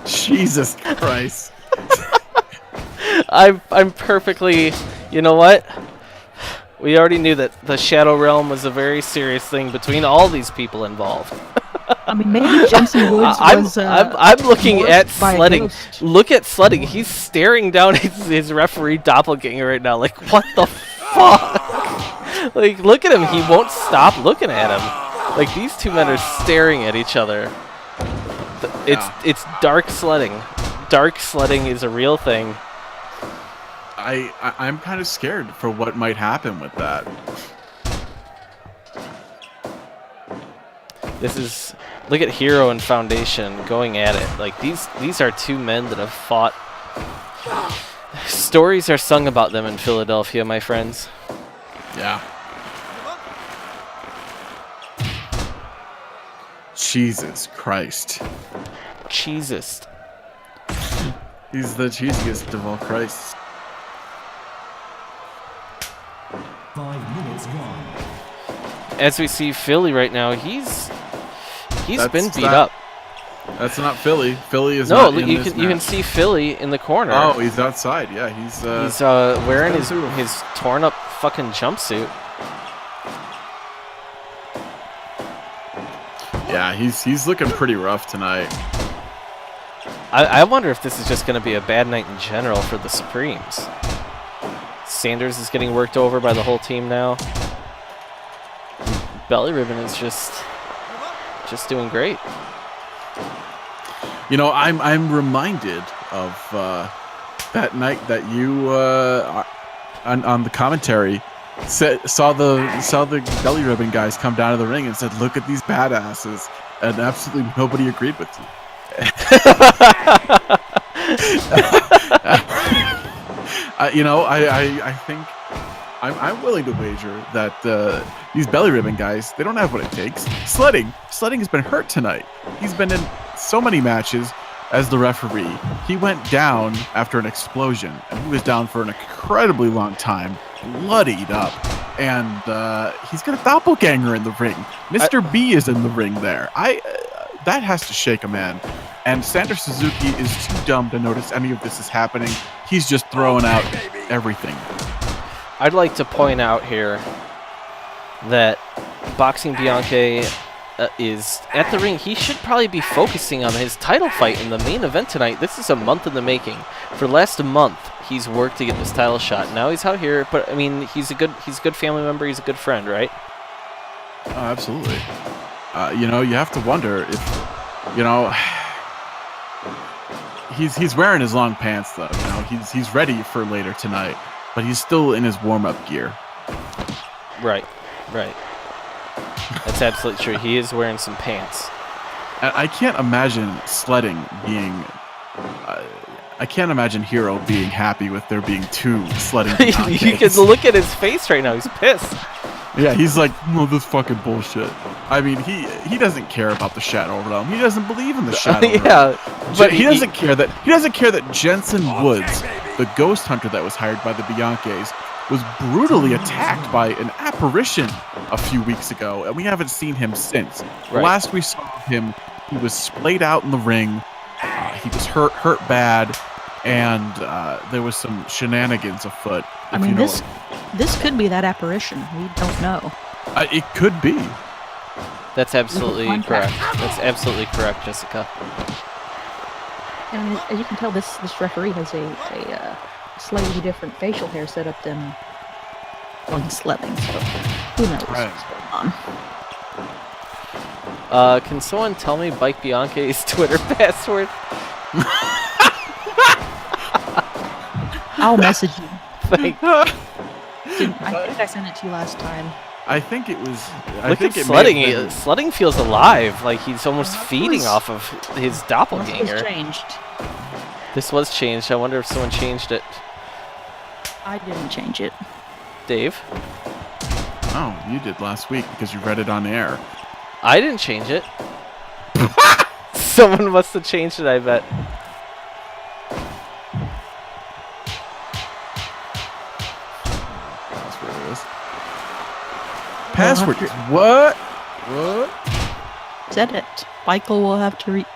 Jesus Christ. I'm perfectly. You know what? We already knew that the Shadow Realm was a very serious thing between all these people involved. I mean, maybe Jensen Woods was. I'm looking at by a Sledding. ghost. Look at Sledding. He's staring down his referee doppelganger right now. Like, what the fuck? Like, look at him. He won't stop looking at him. Like, these two men are staring at each other. It's dark sledding. Dark sledding is a real thing. I'm kind of scared for what might happen with that. Look at Hero and Foundation going at it. Like, these are two men that have fought. Stories are sung about them in Philadelphia, my friends. Yeah. Jesus Christ. Cheesest. He's the cheesiest of all Christs. 5 minutes gone. As we see Philly right now, he's been beat not- up. That's not Philly. Philly is No, not in you this can match. see Philly in the corner. Oh, he's outside. Yeah, he's wearing he's got his torn up fucking jumpsuit. Yeah, he's looking pretty rough tonight. I wonder if this is just going to be a bad night in general for the Supremes. Sanders is getting worked over by the whole team now. Belly Ribbon is just doing great. I'm reminded of that night that you on the commentary saw the Belly Ribbon guys come down to the ring and said, "Look at these badasses," and absolutely nobody agreed with you. I think I'm willing to wager that these Belly Ribbon guys, they don't have what it takes. Sledding has been hurt tonight. He's been in so many matches as the referee. He went down after an explosion, and he was down for an incredibly long time, bloodied up. And he's got a doppelganger in the ring. Mr. B is in the ring there. That has to shake a man. And Sander Suzuki is too dumb to notice any of this is happening. He's just throwing out everything. I'd like to point out here that Boxing Bianchi is at the ring. He should probably be focusing on his title fight in the main event tonight. This is a month in the making. For the last month, he's worked to get this title shot. Now he's out here, but I mean, he's a good family member. He's a good friend, right? Oh, absolutely. You have to wonder if, he's wearing his long pants though. He's ready for later tonight, but he's still in his warm-up gear. Right. That's absolutely true. He is wearing some pants. I can't imagine Sledding being. I can't imagine Hero being happy with there being two Sledding. You can look at his face right now. He's pissed. Yeah, he's like, no, this fucking bullshit. I mean, he doesn't care about the Shadow Realm. He doesn't believe in the Shadow Realm. Yeah, but he doesn't care that Jensen Woods, the ghost hunter that was hired by the Bianches, was brutally attacked by an apparition a few weeks ago, and we haven't seen him since. Right. Last we saw him, he was splayed out in the ring. He was hurt bad, and there was some shenanigans afoot. I mean, this could be that apparition. We don't know. It could be. That's absolutely correct. That's absolutely correct, Jessica. And as you can tell, this referee has a slightly different facial hair setup than going sledding, so who knows Right. what's going on. Can someone tell me Bike Bianche's Twitter password? I'll message you. Thank I think I sent it to you last time. I think it was. I Look think at it may have sledding. been- Sledding feels alive, like he's almost feeding was- off of his Unless it was doppelganger. changed. This was changed. I wonder if someone changed it. I didn't change it. Dave? Oh, you did last week because you read it on air. I didn't change it. Someone must have changed it, I bet. Password is. Password is what? What? Said it. Michael will have to read.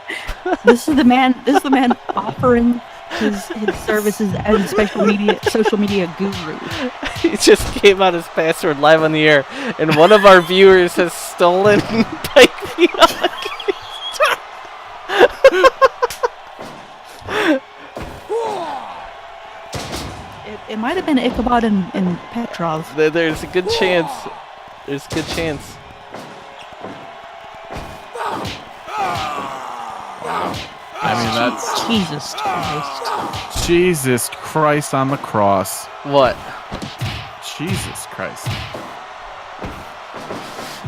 This is the man. This is the man offering his services as a social media guru. He just gave out his password live on the air, and one of our viewers has stolen Bike Bianche. It might have been Ichabod and Petrov. There's a good chance. There's a good chance. I mean, that's Jesus Christ. Jesus Christ on the cross. What? Jesus Christ.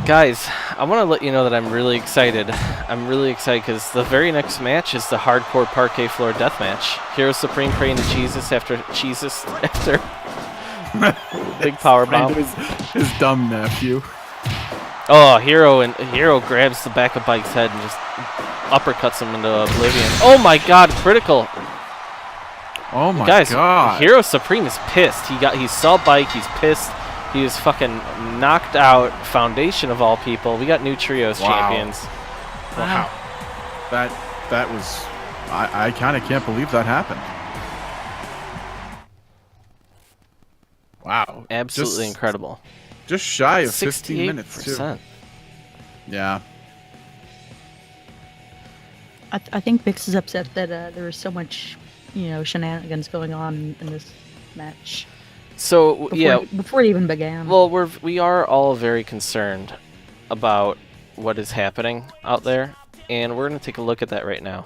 Guys, I want to let you know that I'm really excited. I'm really excited because the very next match is the hardcore parquet floor death match. Hero Supreme praying to Jesus after big power bomb. His dumb nephew. Oh, Hero grabs the back of Bike's head and just uppercuts him into oblivion. Oh my God, critical! Oh my Guys, God. Hero Supreme is pissed. He saw Bike. He's pissed. He was fucking knocked out. Foundation of all people. We got new trios Wow. champions. Wow. That was. I kind of can't believe that happened. Wow. Absolutely incredible. Just shy of 15 minutes, too. 68%. Yeah. I think Vix is upset that there was so much, shenanigans going on in this match. So Before it even began. well, we are all very concerned about what is happening out there, and we're gonna take a look at that right now.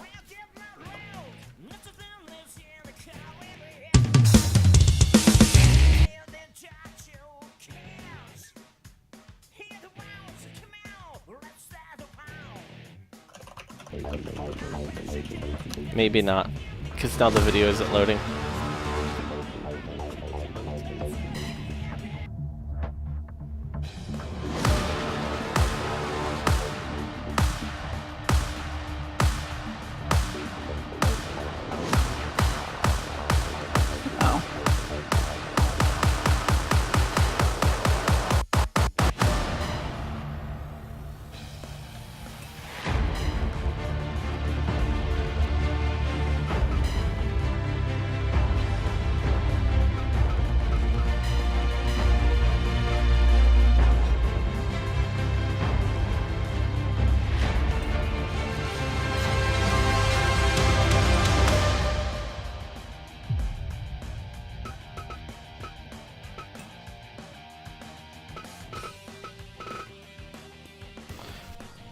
Maybe not, because now the video isn't loading. Oh.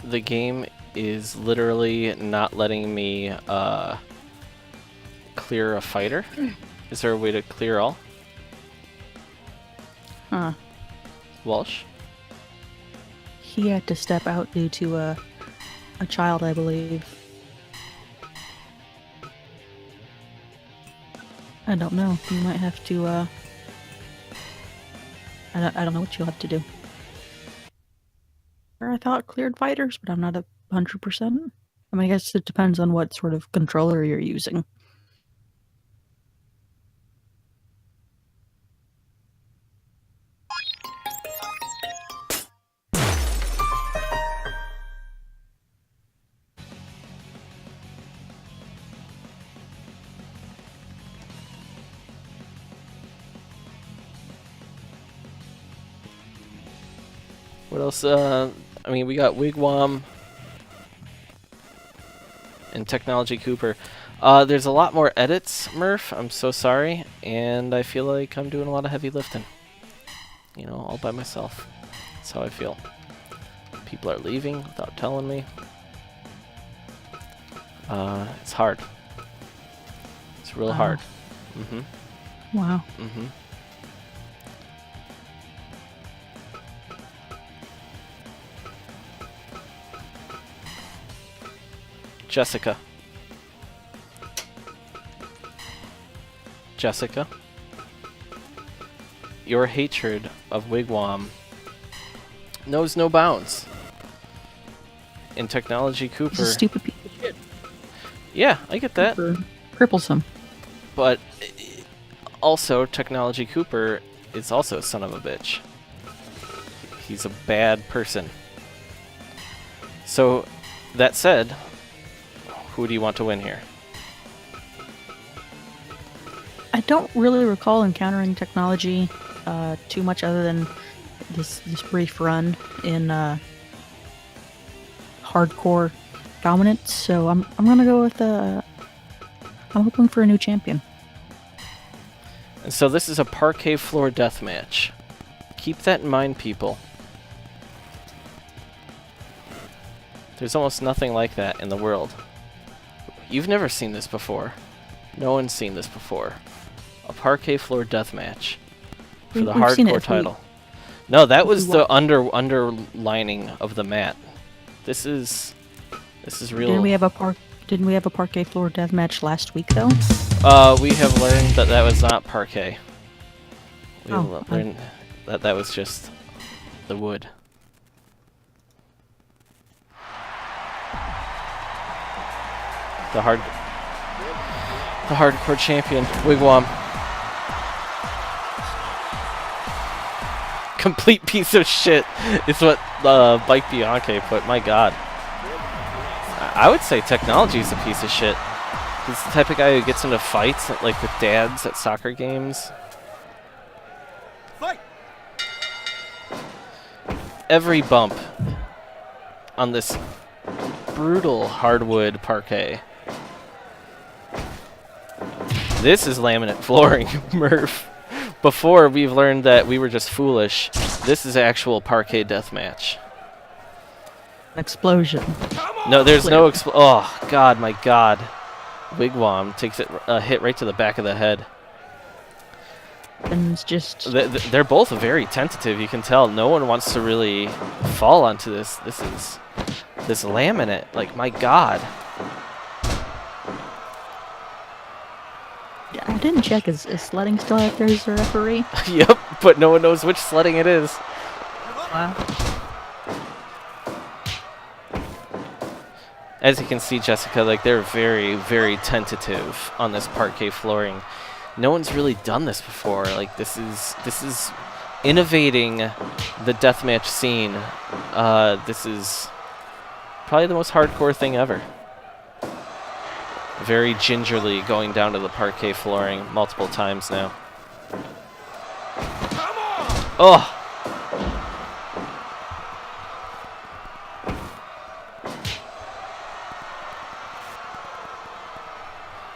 The game is literally not letting me clear a fighter. Is there a way to clear all? Huh. Walsh? He had to step out due to a child, I believe. I don't know. You might have to, I don't know what you'll have to do. Or I thought cleared fighters, but I'm not 100%. I mean, I guess it depends on what sort of controller you're using. What else? I mean, we got Wigwam in Technology Cooper. There's a lot more edits, Murph. I'm so sorry, and I feel like I'm doing a lot of heavy lifting. You know, all by myself. That's how I feel. People are leaving without telling me. It's hard. It's real hard. Mm-hmm. Wow. Mm-hmm. Jessica. Jessica. Your hatred of Wigwam knows no bounds. In Technology Cooper... He's a stupid piece of shit. Yeah, I get that. Cripples him. But also, Technology Cooper is also a son of a bitch. He's a bad person. So, that said, who do you want to win here? I don't really recall encountering Technology too much other than this brief run in hardcore dominance. So I'm gonna go with I'm hoping for a new champion. And so this is a parquet floor deathmatch. Keep that in mind, people. There's almost nothing like that in the world. You've never seen this before. No one's seen this before. A parquet floor deathmatch for the hardcore title. No, that was the underlining of the mat. This is real. Didn't we have a parquet floor deathmatch last week though? We have learned that was not parquet. We have learned that was just the wood. The hardcore champion, Wigwam. Complete piece of shit is what Bike Bianche put. My god. I would say Technology is a piece of shit. He's the type of guy who gets into fights like with dads at soccer games. Fight! Every bump on this brutal hardwood parquet. This is laminate flooring, Murph. Before we've learned that we were just foolish, this is actual parquet deathmatch. Explosion. No, there's no oh, God, my God. Wigwam takes a hit right to the back of the head. And it's just... They're both very tentative, you can tell. No one wants to really fall onto this. This laminate. Like, my God. Yeah, I didn't check. Is sledding still out there as the referee? Yep, but no one knows which sledding it is. Wow. As you can see, Jessica, like they're very, very tentative on this parquet flooring. No one's really done this before. Like this is innovating the deathmatch scene. This is probably the most hardcore thing ever. Very gingerly going down to the parquet flooring multiple times now. Oh!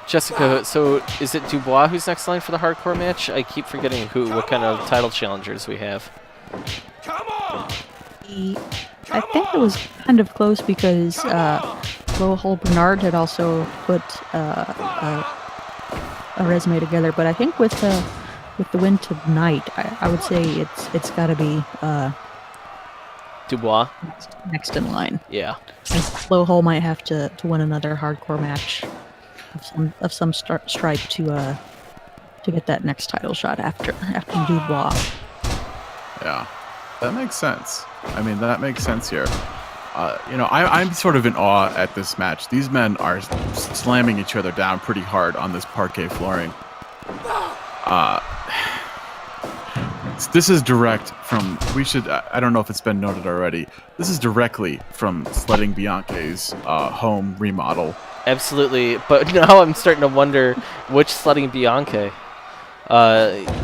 Jessica, so is it Dubois who's next line for the hardcore match? I keep forgetting what kind of title challengers we have. Come on! I think it was kind of close because Lowell Bernard had also put a resume together, but I think with the win tonight, I would say it's got to be Dubois next in line. Yeah. Lowell might have to win another hardcore match of some stripe to get that next title shot after Dubois. Yeah, that makes sense. I mean, that makes sense here. You know, I'm sort of in awe at this match. These men are slamming each other down pretty hard on this parquet flooring. This is direct from, I don't know if it's been noted already, this is directly from Sledding Bianche's home remodel. Absolutely, but now I'm starting to wonder which Sledding Bianche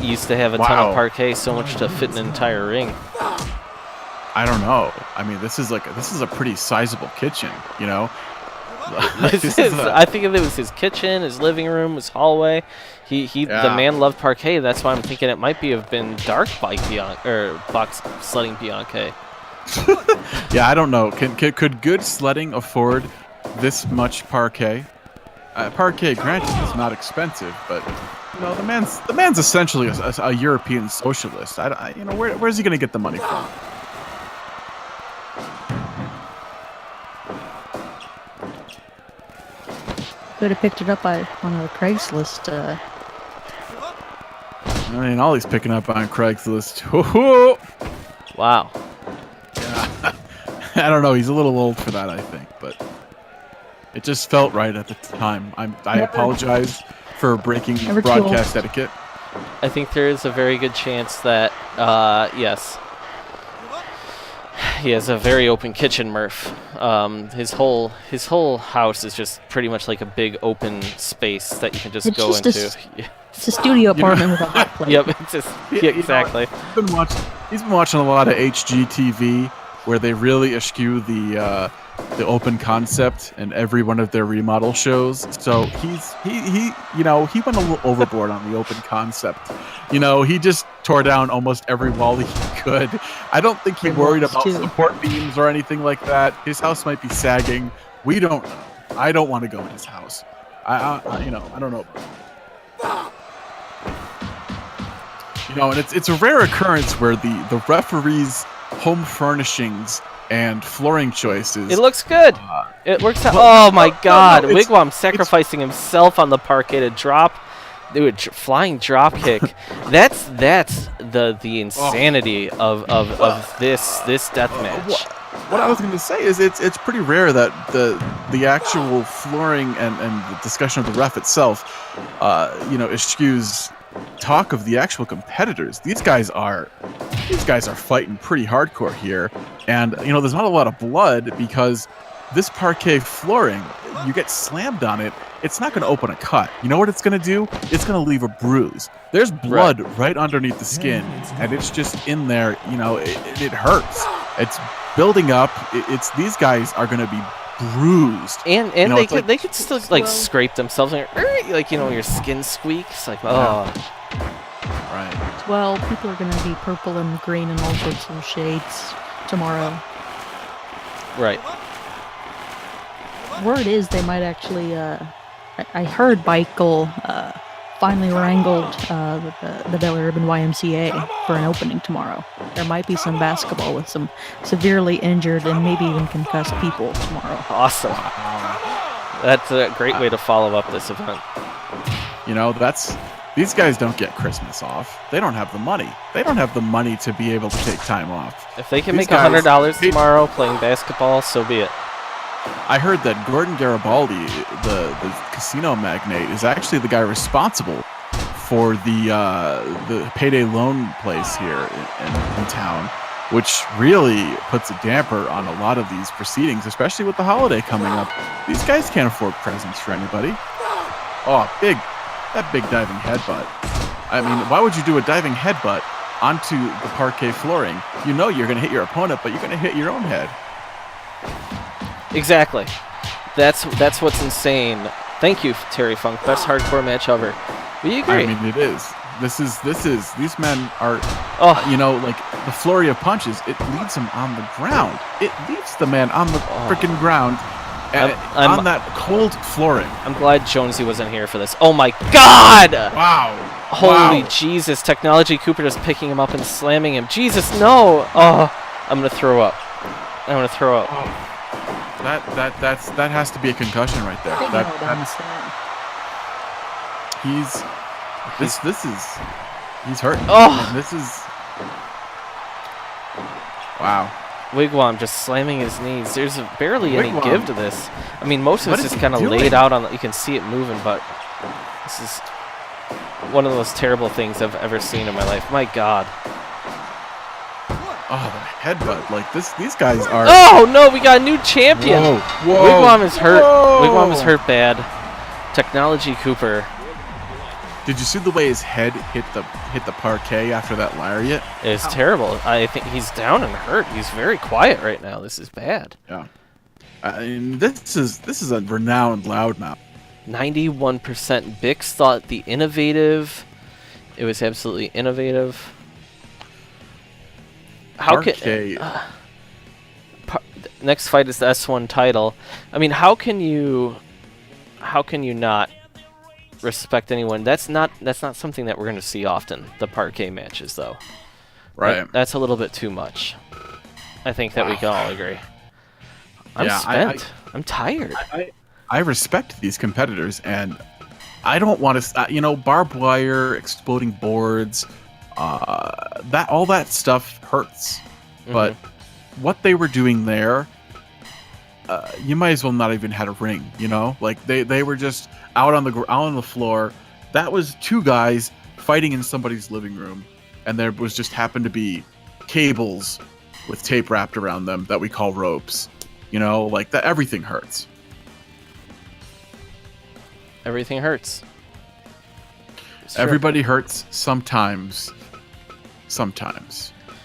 used to have a ton of parquet so much to fit an entire ring. I don't know. I mean, this is a pretty sizable kitchen, you know. I think it was his kitchen, his living room, his hallway. The man loved parquet. That's why I'm thinking it might have been dark box sledding Bianca. Yeah, I don't know. Could good sledding afford this much parquet? Parquet, granted, is not expensive, but the man's essentially a European socialist. Where's he gonna get the money from? Could have picked it up on a Craigslist. I mean, all he's picking up on Craigslist. Wow. Yeah. I don't know. He's a little old for that, I think, but it just felt right at the time. I apologize for breaking broadcast etiquette. I think there is a very good chance that, yes, he has a very open kitchen, Murph. His whole house is just pretty much like a big open space that you can just go into. It's a studio apartment with a hot plate. Yep, it's just exactly. He's been watching a lot of HGTV where they really eschew the open concept in every one of their remodel shows. So he went a little overboard on the open concept. He just tore down almost every wall he could. I don't think he worried about support beams or anything like that. His house might be sagging. We don't know. I don't want to go in his house. I don't know. And it's a rare occurrence where the referee's home furnishings and flooring choices. It looks good. It works out. Oh my God! Wigwam sacrificing himself on the parquet to drop. Dude, flying drop kick. That's the insanity of this death match. What I was going to say is it's pretty rare that the actual flooring and the discussion of the ref itself, eschews talk of the actual competitors. These guys are fighting pretty hardcore here, and there's not a lot of blood because this parquet flooring, you get slammed on it, it's not going to open a cut. You know what it's going to do? It's going to leave a bruise. There's blood right underneath the skin, and it's just in there. It hurts. It's building up. These guys are going to be bruised, and they could still scrape themselves, and your skin squeaks Right. Well, people are going to be purple and green and all sorts of shades tomorrow. Right. Word is they might actually. I heard Michael finally wrangled the Bel Urban YMCA for an opening tomorrow. There might be some basketball with some severely injured and maybe even concussed people tomorrow. Awesome. That's a great way to follow up this event. These guys don't get Christmas off. They don't have the money. They don't have the money to be able to take time off. If they can make $100 tomorrow playing basketball, so be it. I heard that Gordon Garibaldi, the casino magnate, is actually the guy responsible for the payday loan place here in town, which really puts a damper on a lot of these proceedings, especially with the holiday coming up. These guys can't afford presents for anybody. Oh, that big diving headbutt. I mean, why would you do a diving headbutt onto the parquet flooring? You're going to hit your opponent, but you're going to hit your own head. Exactly. That's what's insane. Thank you, Terry Funk. Best hardcore match ever. We agree. I mean, it is. This is. These men are. Like the flurry of punches. It leaves him on the ground. It leaves the man on the freaking ground. On that cold flooring. I'm glad Jonesy wasn't here for this. Oh my God! Wow. Holy Jesus! Technology Cooper just picking him up and slamming him. Jesus, no! Oh, I'm gonna throw up. Oh. That has to be a concussion right there. He's hurting. Oh, and this is wow. Wigwam just slamming his knees. There's barely any give to this. I mean, most of it's just kind of laid out on. You can see it moving, but this is one of the most terrible things I've ever seen in my life. My God. Oh, the headbutt! Like these guys are. Oh no, we got a new champion. Whoa. Wigwam is hurt. Whoa. Wigwam is hurt bad. Technology Cooper. Did you see the way his head hit the parquet after that lariat? It's terrible. I think he's down and hurt. He's very quiet right now. This is bad. Yeah. I mean, this is a renowned loudmouth. 91% Bix thought the innovative. It was absolutely innovative. How Arcade. next fight is the S1 title. I mean, how can you not respect anyone? That's not something that we're going to see often. The parquet matches, though. Right. That's a little bit too much. I think that we can all agree. I'm spent. I'm tired. I respect these competitors, and I don't want to. Barbed wire, exploding boards, all that stuff hurts. But what they were doing there, you might as well not even had a ring. Like they were just out on the floor. That was two guys fighting in somebody's living room, and there was just happened to be cables with tape wrapped around them that we call ropes. Like that. Everything hurts. Everything hurts. Everybody hurts sometimes.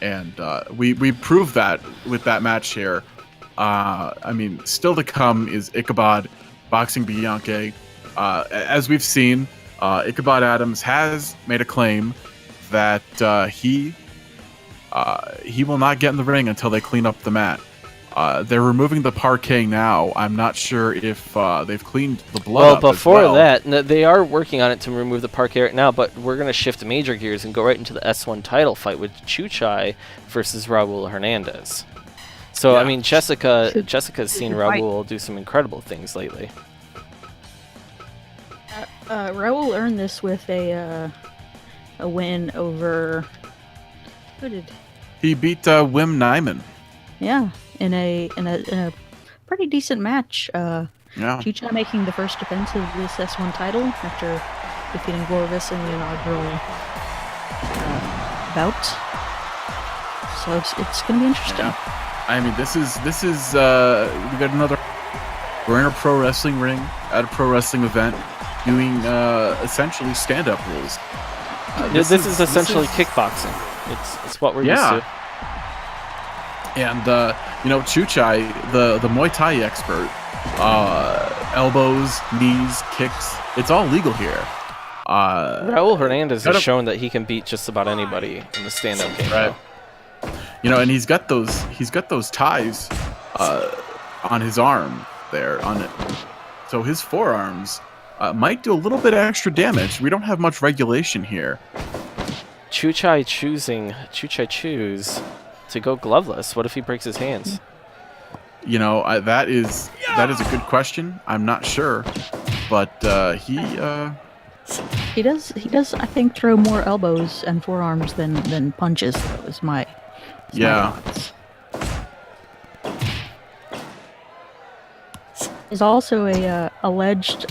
And we proved that with that match here. I mean, still to come is Ichabod boxing Bianche. As we've seen, Ichabod Adams has made a claim that he will not get in the ring until they clean up the mat. They're removing the parquet now. I'm not sure if they've cleaned the blood up before as well. that, they are working on it to remove the parquet right now, but we're going to shift major gears and go right into the S1 title fight with Chuchai versus Raul Hernandez. So, I mean, Jessica's seen Raul do some incredible things lately. Raul earned this with a win over... Who did... He beat Wim Nyman. Yeah, in a pretty decent match. Yeah. Chuchai making the first defense of this S1 title after defeating Gorvis in the inaugural bout. So it's going to be interesting. Yeah. I mean, this is we got another. We're in a pro wrestling ring at a pro wrestling event, doing essentially stand-up rules. This is essentially kickboxing. It's what we're used to. And Chuchai, the Muay Thai expert, elbows, knees, kicks, it's all legal here. Raul Hernandez has shown that he can beat just about anybody in the stand-up game. Right. And he's got those ties on his arm there on it. So his forearms might do a little bit of extra damage. We don't have much regulation here. Chuchai choose to go gloveless. What if he breaks his hands? That is a good question. I'm not sure, but he does I think throw more elbows and forearms than punches. Though is my thoughts. He's also a alleged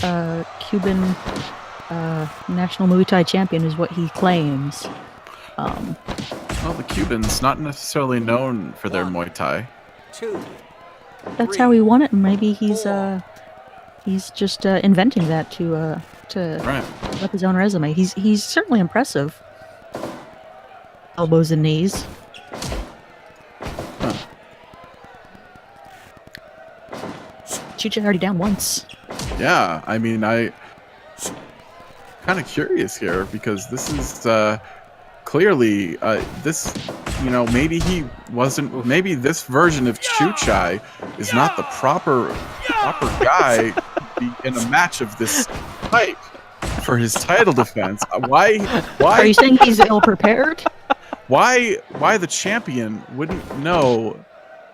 Cuban national Muay Thai champion, is what he claims. Well, the Cubans not necessarily known for their Muay Thai. That's how he won it. Maybe he's just inventing that to up his own resume. He's certainly impressive. Elbows and knees. Huh. Chuchai already down once. Yeah, I mean, I kind of curious here because this is clearly this. Maybe he wasn't. Maybe this version of Chuchai is not the proper guy to be in a match of this type for his title defense. Why? Are you saying he's ill prepared? Why the champion wouldn't know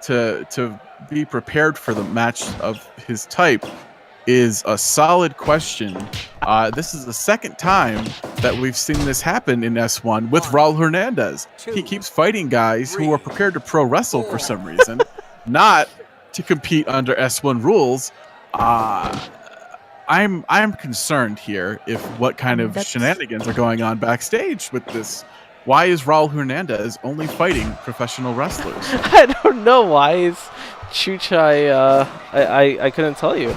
to be prepared for the match of his type is a solid question. This is the second time that we've seen this happen in S1 with Raul Hernandez. He keeps fighting guys who are prepared to pro wrestle for some reason, not to compete under S1 rules. I'm concerned here if what kind of shenanigans are going on backstage with this. Why is Raul Hernandez only fighting professional wrestlers? I don't know. Why is Chuchai? I couldn't tell you.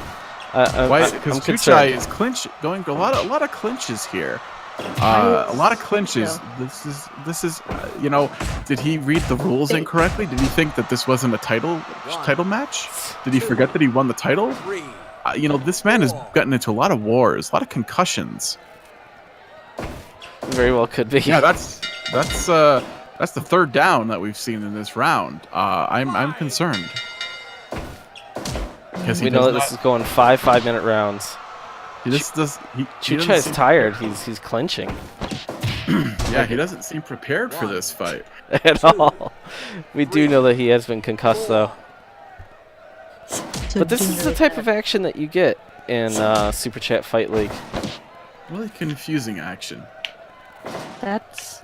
Why? Because Chuchai is going a lot of clinches here. A lot of clinches. This is did he read the rules incorrectly? Did he think that this wasn't a title match? Did he forget that he won the title? This man has gotten into a lot of wars, a lot of concussions. Very well could be. Yeah, that's the third down that we've seen in this round. I'm concerned. We know that this is going 5-minute rounds. Chuchai's tired. He's clenching. Yeah, he doesn't seem prepared for this fight at all. We do know that he has been concussed, though. But this is the type of action that you get in Super Chat Fight League. Really confusing action. That's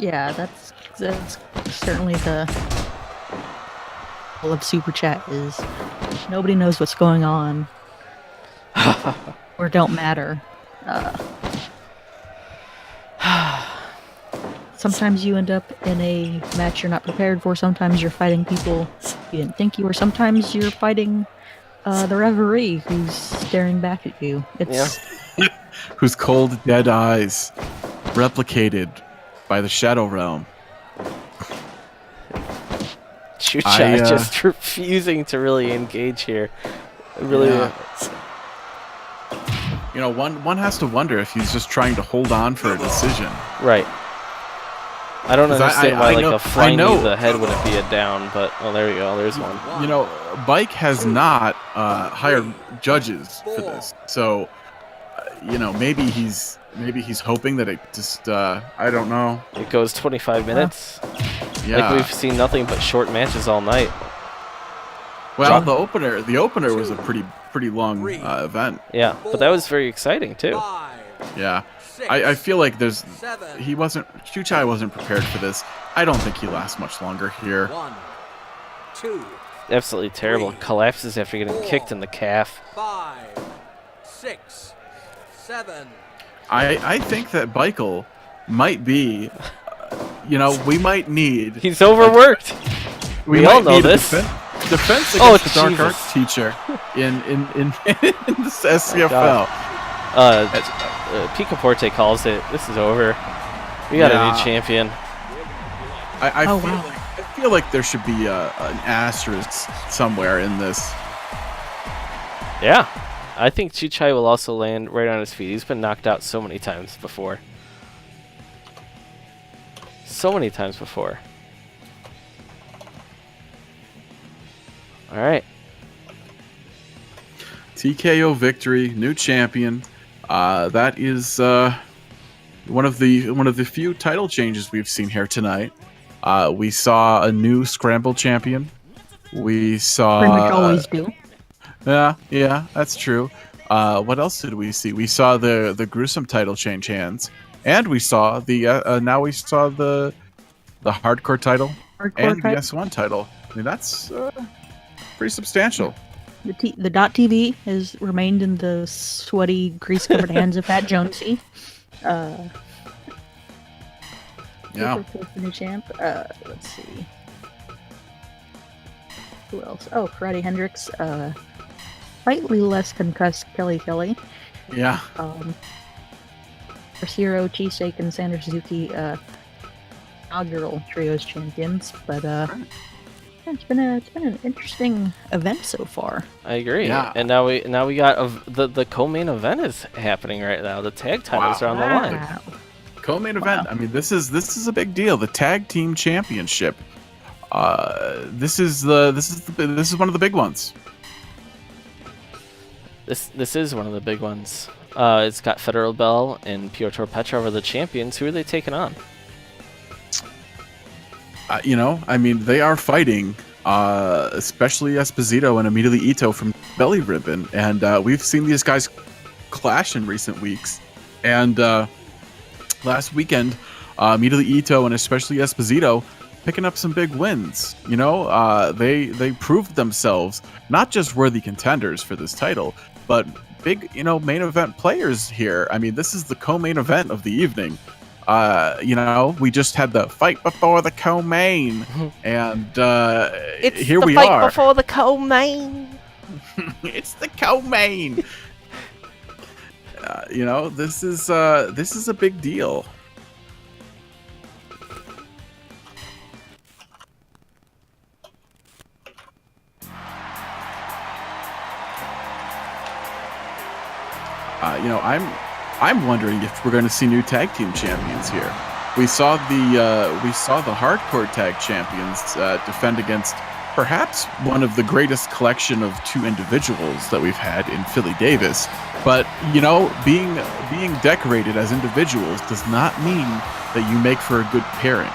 certainly the goal of Super Chat is nobody knows what's going on or don't matter. Sometimes you end up in a match you're not prepared for. Sometimes you're fighting people you didn't think you were. Sometimes you're fighting the referee who's staring back at you. Whose cold, dead eyes replicated by the Shadow Realm. Chuchai just refusing to really engage here. Really. Yeah. One has to wonder if he's just trying to hold on for a decision. Right. I don't understand why a flying knee to the head wouldn't be a down, but there we go. There's one. Bike has not hired judges for this, so maybe he's hoping that it just I don't know. It goes 25 minutes. Yeah. Like we've seen nothing but short matches all night. Well, the opener was a pretty long event. Yeah, but that was very exciting too. Yeah. I feel like Chuchai wasn't prepared for this. I don't think he lasts much longer here. 1, 2, absolutely terrible. 3, collapses after getting 4, kicked in the calf. 5, 6, 7. I think that Beichel might be, we might need. He's overworked. We all might know need this. Defense against the Dark Arts teacher in this SCFL. Picaporte calls it. This is over. We got a new champion. I feel like there should be an asterisk somewhere in this. Yeah. I think Chuchai will also land right on his feet. He's been knocked out so many times before. So many times before. All right. TKO victory, new champion. That is one of the few title changes we've seen here tonight. We saw a new scramble champion. We saw. Pretty much always do. Yeah, that's true. What else did we see? We saw the gruesome title change hands, and we saw the hardcore title and the S1 title. I mean, that's pretty substantial. The .TV has remained in the sweaty, grease-covered hands of Fat Jonesy. Yeah. New champ. Let's see. Who else? Oh, Karate Hendrix. Slightly less concussed Kelly. Yeah. Rosiro, Cheesesteak, and Sanders Suzuki inaugural trios champions, but it's been an interesting event so far. I agree. Yeah. And now we got the co-main event is happening right now. The tag titles are on the line. Co-main event. I mean, this is a big deal. The tag team championship. This is one of the big ones. This is one of the big ones. It's got Federal Bell and Piotr Petrov are the champions. Who are they taking on? I mean, they are fighting, especially Esposito and immediately Ito from Belly Ribbon, and we've seen these guys clash in recent weeks. And last weekend, immediately Ito and especially Esposito picking up some big wins. They proved themselves not just worthy contenders for this title, but big, main event players here. I mean, this is the co-main event of the evening. We just had the fight before the co-main, and here we are. It's the fight before the co-main. It's the co-main. This is a big deal. I'm wondering if we're going to see new tag team champions here. We saw the hardcore tag champions defend against perhaps one of the greatest collection of two individuals that we've had in Philly Davis. But being decorated as individuals does not mean that you make for a good pairing.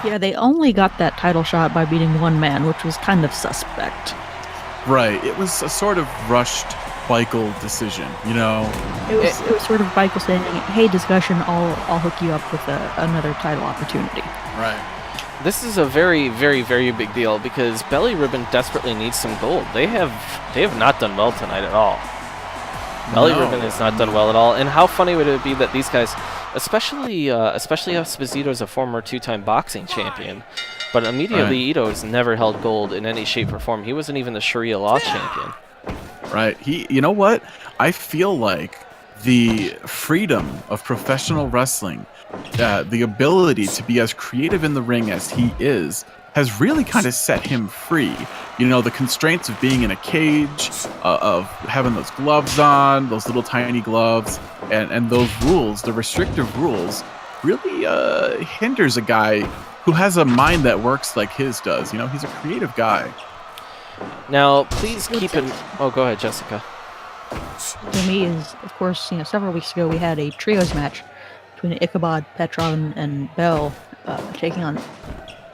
Yeah, they only got that title shot by beating one man, which was kind of suspect. Right. It was a sort of rushed Michael decision, It was sort of Michael saying, "Hey, discussion, I'll hook you up with another title opportunity." Right. This is a very, very, very big deal because Belly Ribbon desperately needs some gold. They have not done well tonight at all. Belly Ribbon has not done well at all. And how funny would it be that these guys, especially Esposito is a former 2-time boxing champion, but immediately Ito has never held gold in any shape or form. He wasn't even the Sharia law champion. Right. You know what? I feel like the freedom of professional wrestling, the ability to be as creative in the ring as he is, has really kind of set him free. The constraints of being in a cage, of having those gloves on, those little tiny gloves, and those rules, the restrictive rules, really hinders a guy who has a mind that works like his does. He's a creative guy. Now, please keep in... Oh, go ahead, Jessica. To me is, of course, several weeks ago we had a trios match between Ichabod, Petrov, and Bell taking on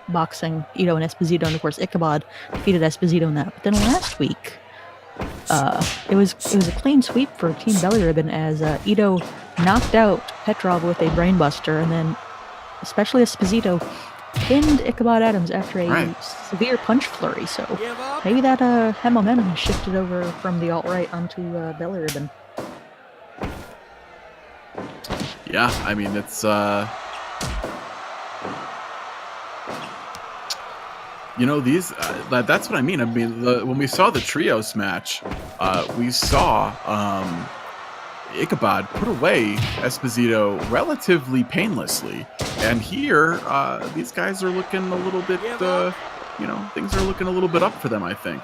boxing, Ito and Esposito, and of course Ichabod defeated Esposito in that. But then last week, it was a clean sweep for Team Belly Ribbon as Ito knocked out Petrov with a brainbuster, and then especially Esposito pinned Ichabod Adams after a severe punch flurry. So maybe that momentum has shifted over from the alt-right onto Belly Ribbon. Yeah, I mean, it's these that's what I mean. When we saw the trios match, we saw Ichabod put away Esposito relatively painlessly, and here these guys are looking a little bit things are looking a little bit up for them, I think.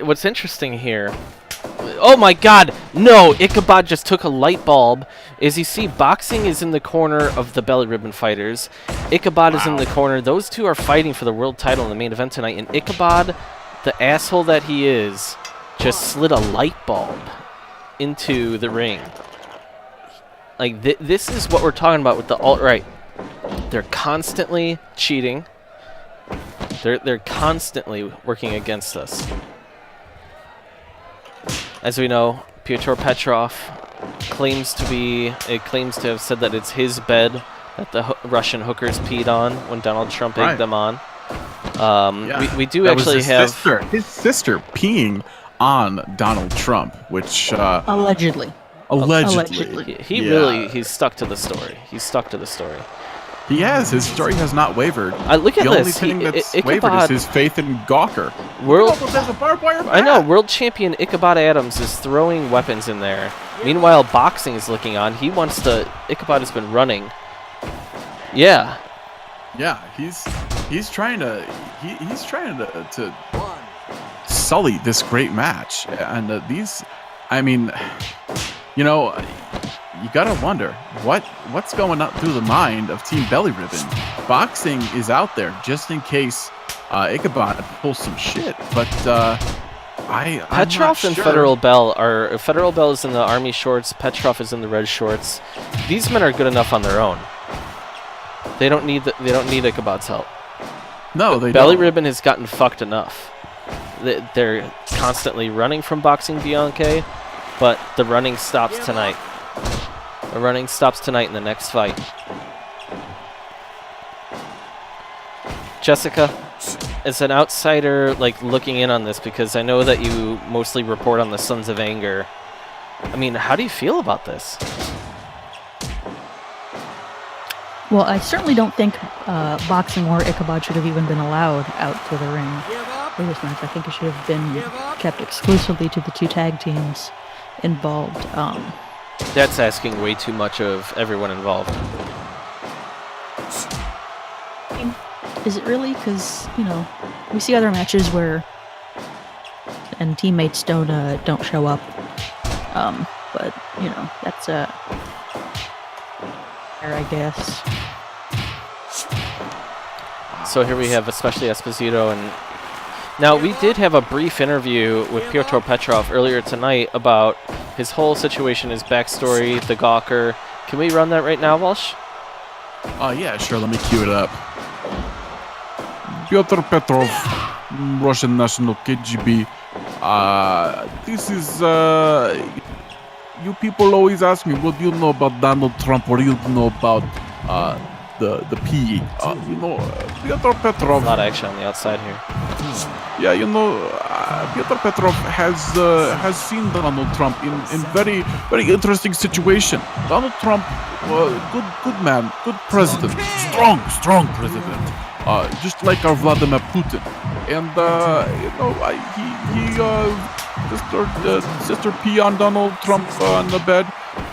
What's interesting here, oh my god, no, Ichabod just took a light bulb. As you see, boxing is in the corner of the Belly Ribbon fighters. Ichabod is in the corner. Those two are fighting for the world title in the main event tonight, and Ichabod, the asshole that he is, just slid a light bulb into the ring. Like, this is what we're talking about with the alt-right. They're constantly cheating. They're constantly working against us. As we know, Pyotr Petrov claims to have said that it's his bed that the Russian hookers peed on when Donald Trump egged them on. We do actually have his sister peeing on Donald Trump, which allegedly. He's stuck to the story. He's stuck to the story. He has. His story has not wavered. Look at the this. The only thing that's wavered is his faith in Gawker. There's a barbed wire bat. I know. World champion Ichabod Adams is throwing weapons in there. Meanwhile, boxing is looking on. He wants to... Ichabod has been running. Yeah. Yeah, he's trying to sully this great match, and these, I mean, you gotta wonder what's going up through the mind of Team Belly Ribbon. Boxing is out there just in case Ichabod pulls some shit, but Petrov and Federal Bell is in the army shorts. Petrov is in the red shorts. These men are good enough on their own. They don't need Ichabod's help. No, they Belly don't. Ribbon has gotten fucked enough. They're constantly running from boxing Bianche, but the running stops tonight. The running stops tonight in the next fight. Jessica, as an outsider, looking in on this, because I know that you mostly report on the Sons of Anger. I mean, how do you feel about this? Well, I certainly don't think boxing or Ichabod should have even been allowed out to the ring for this match. I think it should have been kept exclusively to the two tag teams involved. That's asking way too much of everyone involved. Is it really? Because, we see other matches where and teammates don't show up. But you know, that's there, I guess. So here we have especially Esposito, and now we did have a brief interview with Pyotr Petrov earlier tonight about his whole situation, his backstory, the Gawker. Can we run that right now, Walsh? Yeah, sure. Let me cue it up. Pyotr Petrov, Russian National KGB. This is, you people always ask me, what do you know about Donald Trump? What do you know about, the PE? Pyotr Petrov. A lot of action on the outside here. Yeah, Pyotr Petrov has seen Donald Trump in very, very interesting situation. Donald Trump, good man, good president, strong president, just like our Vladimir Putin. And sister pee on Donald Trump on the bed.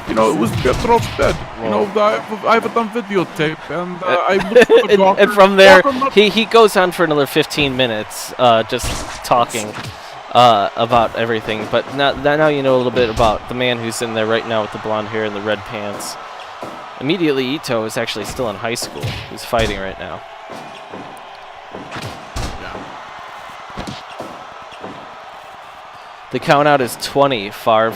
It was Petrov's bed. I have it on videotape, and I looked at the Gawker. And from there, he goes on for another 15 minutes, just talking about everything. But now you know a little bit about the man who's in there right now with the blonde hair and the red pants. Immediately, Ito is actually still in high school. He's fighting right now. The count out is 20, Favre.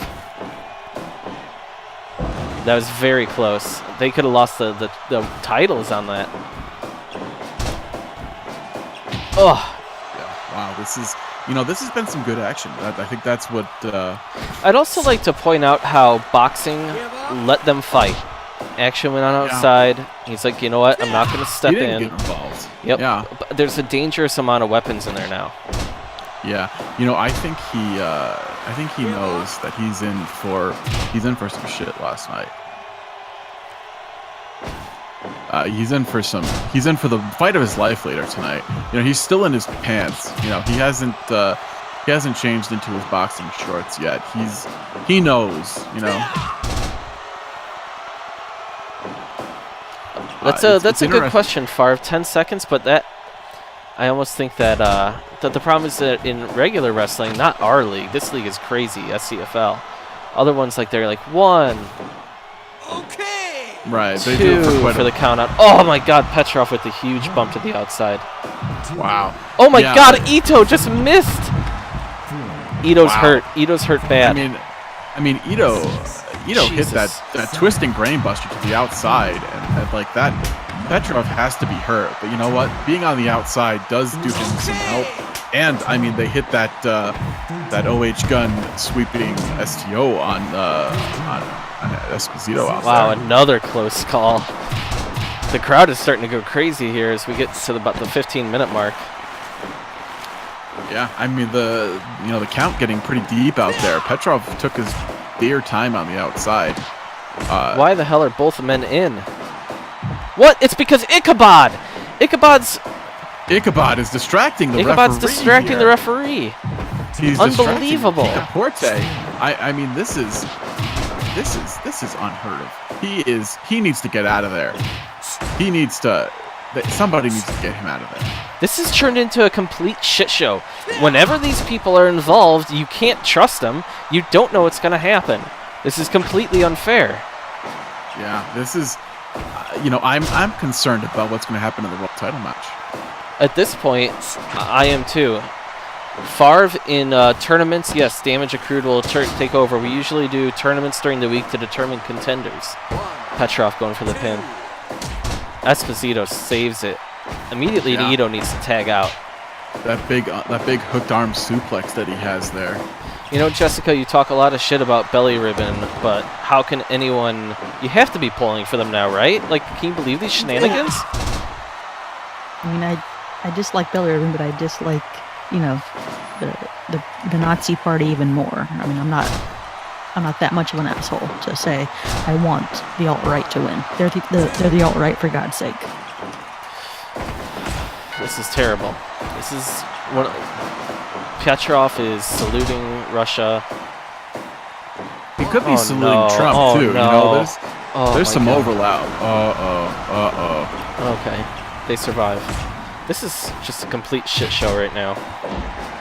That was very close. They could have lost the titles on that. Oh. Yeah. Wow. This has been some good action. I think that's what. I'd also like to point out how boxing let them fight. Action went on outside. Yeah. He's like, you know what? I'm not going to step in. Get involved. Yep. Yeah. But there's a dangerous amount of weapons in there now. Yeah, I think he knows that he's in for some shit last night. He's in for the fight of his life later tonight. He's still in his pants. He hasn't changed into his boxing shorts yet. He knows. That's a good question, Favre. 10 seconds, but that. I almost think that the problem is that in regular wrestling, not our league, this league is crazy, SCFL. Other ones, like, they're like 1, okay, right, 2 they do it for the count out. Oh my God, Petrov with the huge bump to the outside. Wow. Oh my God, Ito just missed. Ito's hurt. Ito's hurt bad. I mean, Ito hit that twisting brainbuster to the outside, and like that. Petrov has to be hurt, but you know what? Being on the outside does do him some help. And they hit that OH gun sweeping STO on Esposito out there. Wow, another close call. The crowd is starting to go crazy here as we get to about the 15-minute mark. Yeah, the count getting pretty deep out there. Petrov took his dear time on the outside. Why the hell are both men in? What? It's because Ichabod! Ichabod is distracting the referee. Ichabod's distracting the referee. He's unbelievable. Porte. This is unheard of. He needs to get out of there. Somebody needs to get him out of there. This has turned into a complete shit show. Whenever these people are involved, you can't trust them. You don't know what's going to happen. This is completely unfair. Yeah, this is. I'm concerned about what's going to happen in the world title match. At this point, I am too. Favre in tournaments, yes, damage accrued will take over. We usually do tournaments during the week to determine contenders. Petrov going for the pin. Esposito saves it. Immediately, Ito needs to tag out. That big hooked arm suplex that he has there. Jessica, you talk a lot of shit about Belly Ribbon, but how can anyone... You have to be pulling for them now, right? Like, can you believe these shenanigans? I dislike Belly Ribbon, but I dislike, the Nazi party even more. I'm not that much of an asshole to say I want the alt-right to win. They're the alt-right, for God's sake. This is terrible. This is one... Petrov is saluting Russia. He could be saluting Trump too. No. There's some overlap. Okay, they survive. This is just a complete shit show right now.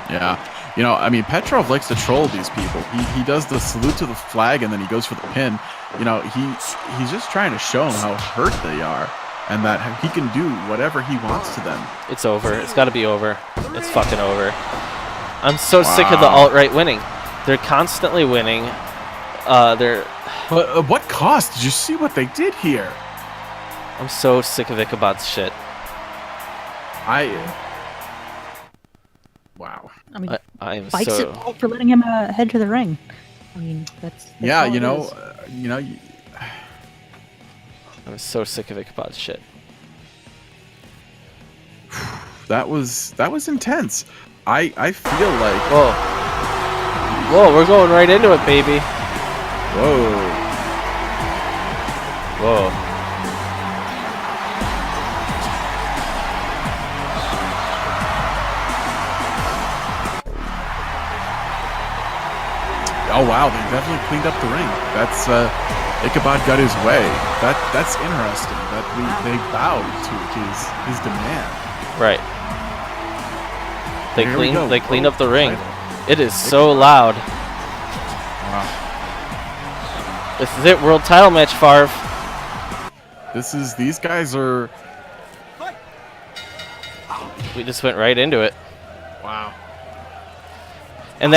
Yeah, You know, I mean, Petrov likes to troll these people. He does the salute to the flag and then he goes for the pin. You know, he's just trying to show them how hurt they are and that he can do whatever he wants to them. It's over. It's got to be over. It's fucking over. I'm so sick of the alt-right winning. They're constantly winning. They're. But at what cost? Did you see what they did here? I'm so sick of Ichabod's shit. Wow. I mean, I am bites so. it for letting him head to the ring. I mean, that's Yeah, all you it know, is. I'm so sick of Ichabod's shit. that was intense. I feel like Whoa, we're going right into it, baby. Whoa. oh wow, they definitely cleaned up the ring. That's Ichabod got his way. That's interesting. That they bowed to his demand. Right. They Here we go. cleaned up the ring. Title. It is so loud. Wow. This is it, world title match, Favre. These guys are. We just went right into it. Wow. And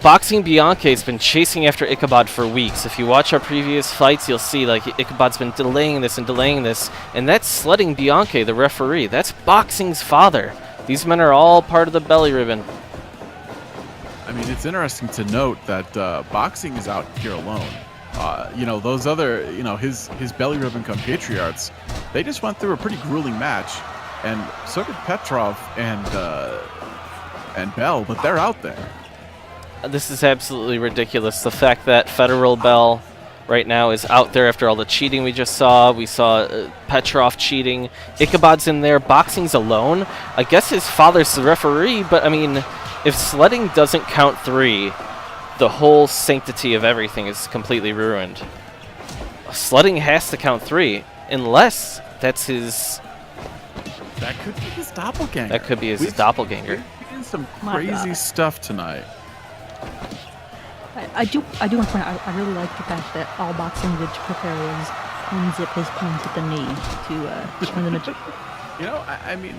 Boxing Bianchi has been chasing after Ichabod for weeks. If you watch our previous fights, you'll see like Ichabod's been delaying this, and that's sledding Bianchi, the referee. That's Boxing's father. These men are all part of the belly ribbon. I mean, it's interesting to note that Boxing is out here alone. You know, those other, his belly ribbon compatriots, they just went through a pretty grueling match, and so did Petrov and Bell, but they're out there. This is absolutely ridiculous. The fact that Federal Bell right now is out there after all the cheating we just saw. We saw Petrov cheating. Ichabod's in there. Boxing's alone. I guess his father's the referee, but I mean, if sledding doesn't count 3, the whole sanctity of everything is completely ruined. Sledding has to count 3, unless that's his... That could be his doppelganger. That could be his doppelganger. We've seen some My crazy God. stuff tonight. I do want to point out, I really like the fact that all Boxing did to prepare was unzip his pants at the knee to turn them into... You know, I mean,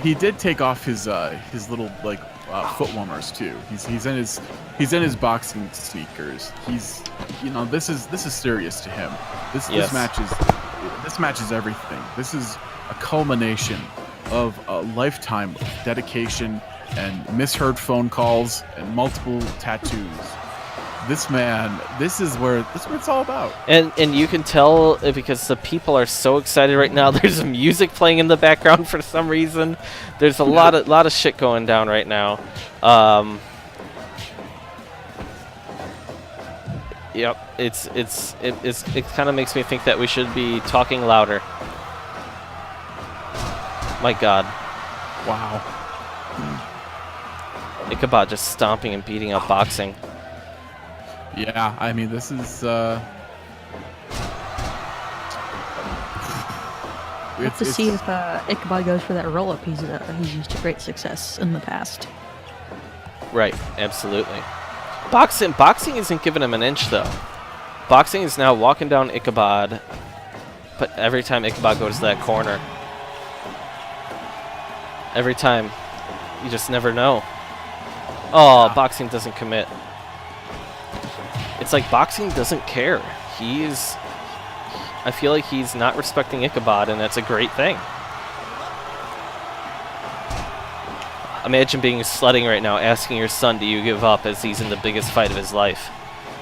he did take off his little foot warmers too. He's in his boxing sneakers. He's, this is serious to him. This match is everything. This is a culmination of a lifetime of dedication and misheard phone calls and multiple tattoos. This man, this is what it's all about. And you can tell because the people are so excited right now. There's music playing in the background for some reason. There's a lot of shit going down right now. Yep, it kind of makes me think that we should be talking louder. My God. Wow. Ichabod just stomping and beating up Boxing. Yeah, I mean, this is We'll have to see if Ichabod goes for that roll-up. He's used to great success in the past. Right, absolutely. Boxing isn't giving him an inch, though. Boxing is now walking down Ichabod, but every time Ichabod goes to that corner, every time, you just never know. Oh, Boxing doesn't commit. It's like Boxing doesn't care. I feel like he's not respecting Ichabod, and that's a great thing. Imagine being sledding right now, asking your son, do you give up, as he's in the biggest fight of his life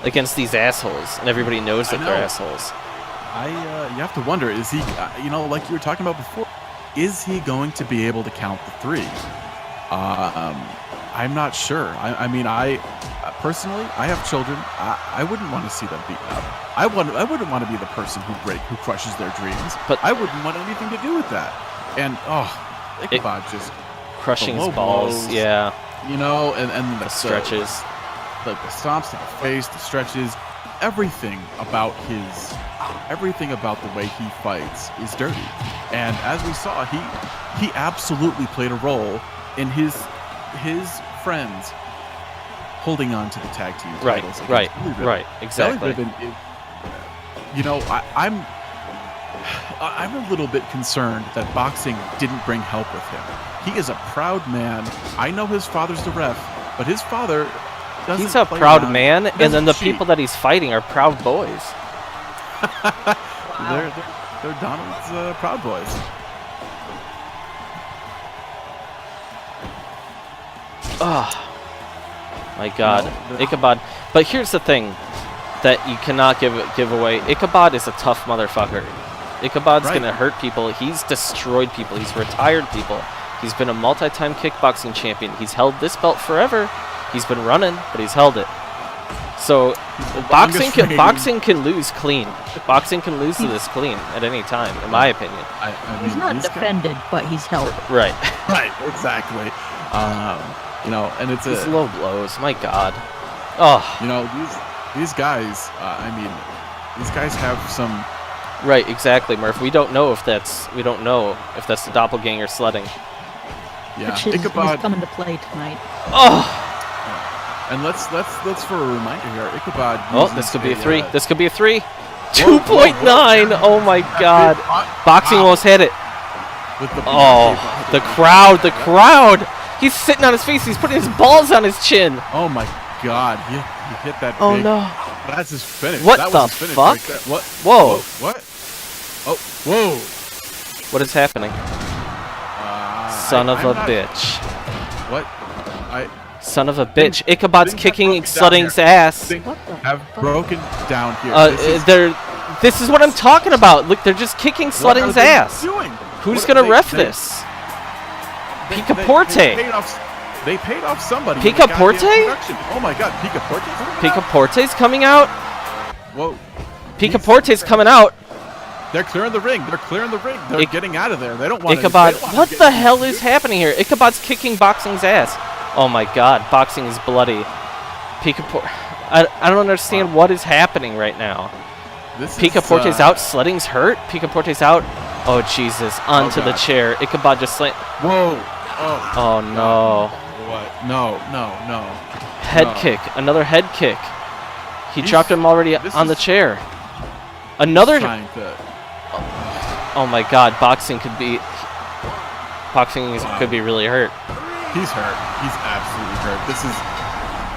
against these assholes, and everybody knows that they're assholes. You have to wonder, is he, like you were talking about before, is he going to be able to count the 3? I'm not sure. I mean, personally, I have children. I wouldn't want to see them beaten up. I wouldn't want to be the person who crushes their dreams. But I wouldn't want anything to do with that. And Ichabod just crushing his low balls, blows, yeah. And The stretches, the stomps to the face, the stretches, everything about the way he fights is dirty. And as we saw, he absolutely played a role in his friends holding on to the tag team Right, titles. right, against Belly Ribbon. right, exactly. Belly Ribbon I'm a little bit concerned that boxing didn't bring help with him. He is a proud man. I know his father's the ref, but his father doesn't. He's a play proud around. man, He and then doesn't the cheat. people that he's fighting are proud boys. They're Donald's proud boys. Oh, my God. No, the- Ichabod. But here's the thing that you cannot give away. Ichabod is a tough motherfucker. Ichabod's Right. going to hurt people. He's destroyed people. He's retired people. He's been a multi-time kickboxing champion. He's held this belt forever. He's been running, but he's held it. So longest reigning- boxing can lose clean. Boxing can lose to this clean at any time, in my opinion. I He's mean, not these guys- defended, but he's held. Right. Right, exactly. And it's These a low blows. My God. Oh, these guys. These guys have some. right. Exactly, Murph. We don't know if that's the doppelganger sledding. Yeah, Which is Ichabod. coming to play tonight. Oh. And let's for a reminder here, Ichabod. Oh, uses this could be a 3. uh, This could be a 3. whoa, 2.9. Oh my God. Boxing wow. almost hit it. with the Oh, the crowd. He's sitting on his face. He's putting his balls on his chin. Oh my God, he hit that. Oh big, no. That's his finish. What that the was his finish fuck? Right there. What? Whoa. What? Oh, whoa. What is happening? Son of a bitch. What? Son of a bitch. Ichabod's things have kicking broken down Sludding's here. ass. Things What the have fuck? broken down here. This is what I'm talking about. Look, they're just kicking What are Sludding's they ass. doing? Who's What- gonna they- ref they- this? They Picaporte. paid off somebody. in the Picaporte? goddamn production. Oh my God, Picaporte. Picaporte's coming out. Whoa. Picaporte's coming out. They're clearing the ring. They're getting out of there. They don't want Ichabod. What the hell is happening here? Ichabod's kicking Boxing's ass. Oh my God, Boxing is bloody. Picaporte. I don't understand what is happening right now. Picaporte's out. Sledding's hurt. Picaporte's out. Oh Jesus! Onto the God. chair. Ichabod just slammed. Whoa. Oh. Oh no! What? No. Head No. kick. Another head kick. He He's- dropped him already this on the is- chair. Another. Trying to. Oh my God! Boxing could be really hurt. He's hurt. He's absolutely hurt. This is.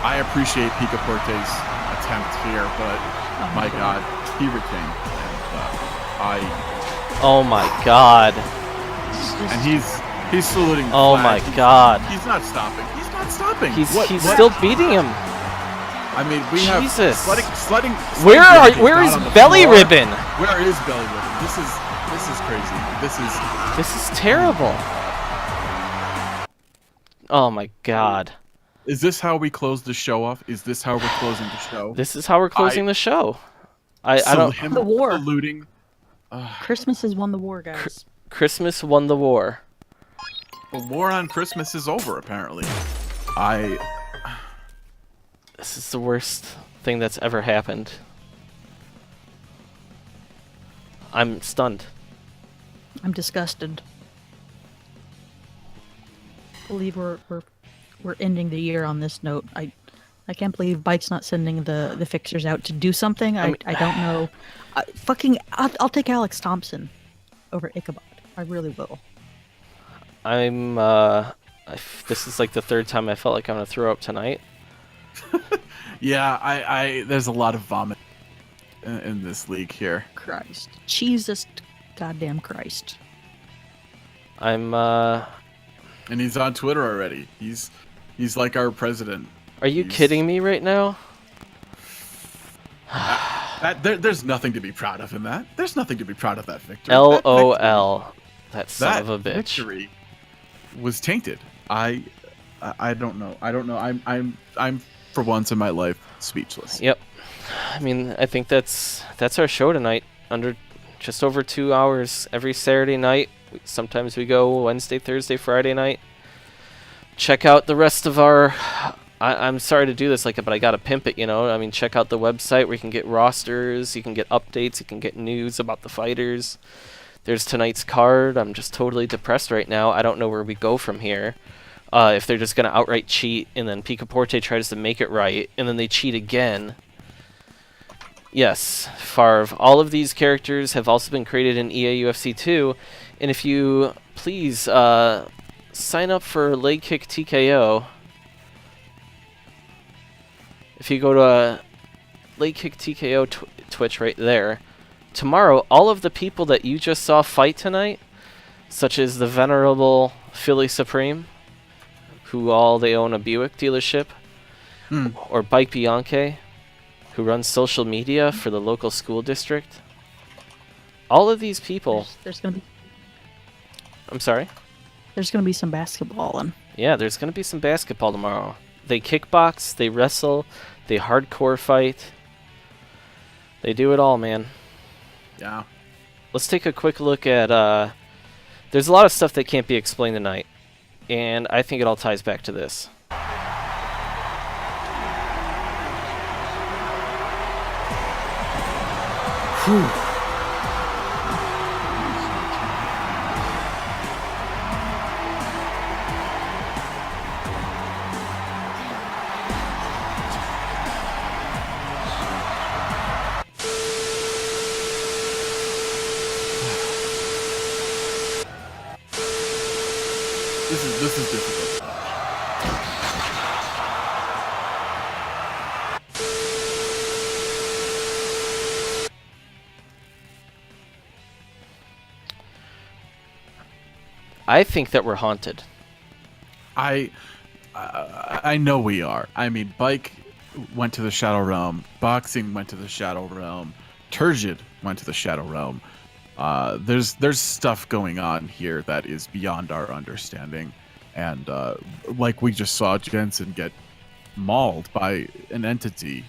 I appreciate Picaporte's attempt here, but my God, he retained. And Oh my God! and he's saluting. the Oh flag. my God! He's not stopping. He's What- still beating him. I mean, we have Jesus. sledding. Where Sledding is down on the Belly floor. Ribbon? Where is Belly Ribbon? This is crazy. This is terrible. Oh my God! Is this how we close the show off? Is this how we're closing the show? This is how we're closing the show. I don't. Him The war. saluting. Christmas has won the war, guys. Christmas won the war. The war on Christmas is over, apparently. This is the worst thing that's ever happened. I'm stunned. I'm disgusted. I believe we're ending the year on this note. I can't believe Bike's not sending the fixers out to do something. I don't know. I'll take Alex Thompson over Ichabod. I really will. This is like the third time I felt like I'm gonna throw up tonight. Yeah, there's a lot of vomit in this league here. Christ. Jesus goddamn Christ. And he's on Twitter already. He's like our president. Are you He's- kidding me right now? There's nothing to be proud of in that. There's nothing to be proud of that victory. That victory- LOL. That son That of a bitch. victory was tainted. I don't know. I'm for once in my life speechless. Yep. I mean, I think that's our show tonight. Under just over 2 hours every Saturday night. Sometimes we go Wednesday, Thursday, Friday night. Check out the rest of our. I'm sorry to do this but I gotta pimp it, I mean, check out the website where you can get rosters, you can get updates, you can get news about the fighters. There's tonight's card. I'm just totally depressed right now. I don't know where we go from here. If they're just going to outright cheat, and then Picaporte tries to make it right, and then they cheat again. Yes, Favre. All of these characters have also been created in EA UFC 2, and if you please sign up for Leg Kick TKO. If you go to Leg Kick TKO Twitch right there, tomorrow all of the people that you just saw fight tonight, such as the venerable Philly Supreme, who they own a Buick dealership, or Bike Bianche, who runs social media for the local school district. All of these people. There's gonna be. I'm sorry? There's gonna be some basketball and. Yeah, there's gonna be some basketball tomorrow. They kickbox, they wrestle, they hardcore fight. They do it all, man. Yeah. Let's take a quick look at, there's a lot of stuff that can't be explained tonight, and I think it all ties back to this. Whew. This is difficult. I think that we're haunted. I know we are. I mean, Bike went to the Shadow Realm. Boxing went to the Shadow Realm. Turgid went to the Shadow Realm. There's stuff going on here that is beyond our understanding. And like we just saw Jensen get mauled by an entity.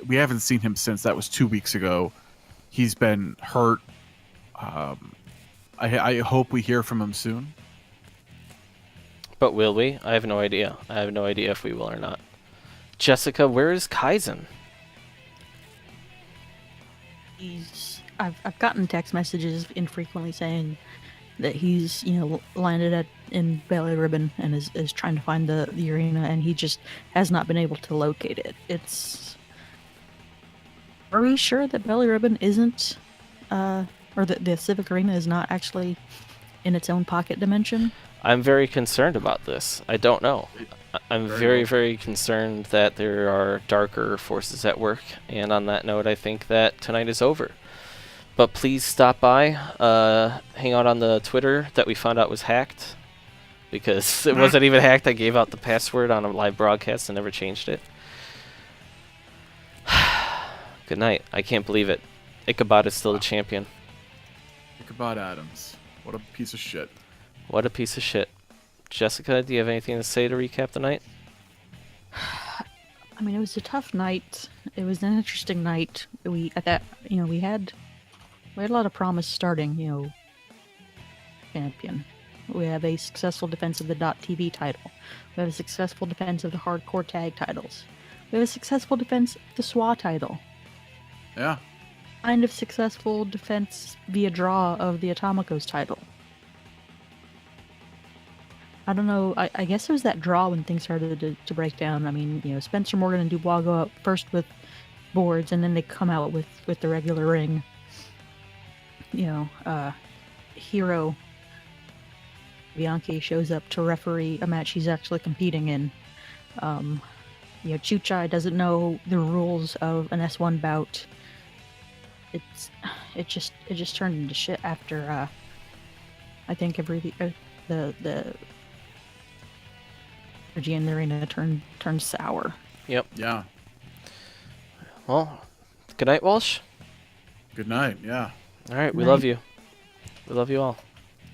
We haven't seen him since. That was 2 weeks ago. He's been hurt. I hope we hear from him soon. But will we? I have no idea. I have no idea if we will or not. Jessica, where is Kaizen? I've gotten text messages infrequently saying that he's landed in Belly Ribbon and is trying to find the arena, and he just has not been able to locate it. Are we sure that Belly Ribbon isn't or that the Civic Arena is not actually in its own pocket dimension? I'm very concerned about this. I don't know. I'm very, very concerned that there are darker forces at work. And on that note, I think that tonight is over. But please stop by. Hang out on the Twitter that we found out was hacked. Because it wasn't even hacked. I gave out the password on a live broadcast and never changed it. Good night. I can't believe it. Ichabod is still the champion. Ichabod Adams. What a piece of shit. What a piece of shit. Jessica, do you have anything to say to recap the night? I mean, it was a tough night. It was an interesting night. We had a lot of promise starting, champion. We have a successful defense of the .TV title. We have a successful defense of the hardcore tag titles. We have a successful defense of the SWA title. Yeah. Kind of successful defense via draw of the Atomicos title. I don't know. I guess it was that draw when things started to break down. I mean, Spencer Morgan and Dubois go out first with boards, and then they come out with the regular ring. Hero Bianchi shows up to referee a match he's actually competing in. Chuchai doesn't know the rules of an S1 bout. It just turned into shit after I think the energy in the arena turned sour. Yep. Yeah. Well, good night, Walsh. Good night. Yeah. All right, we Night. love you. We love you all.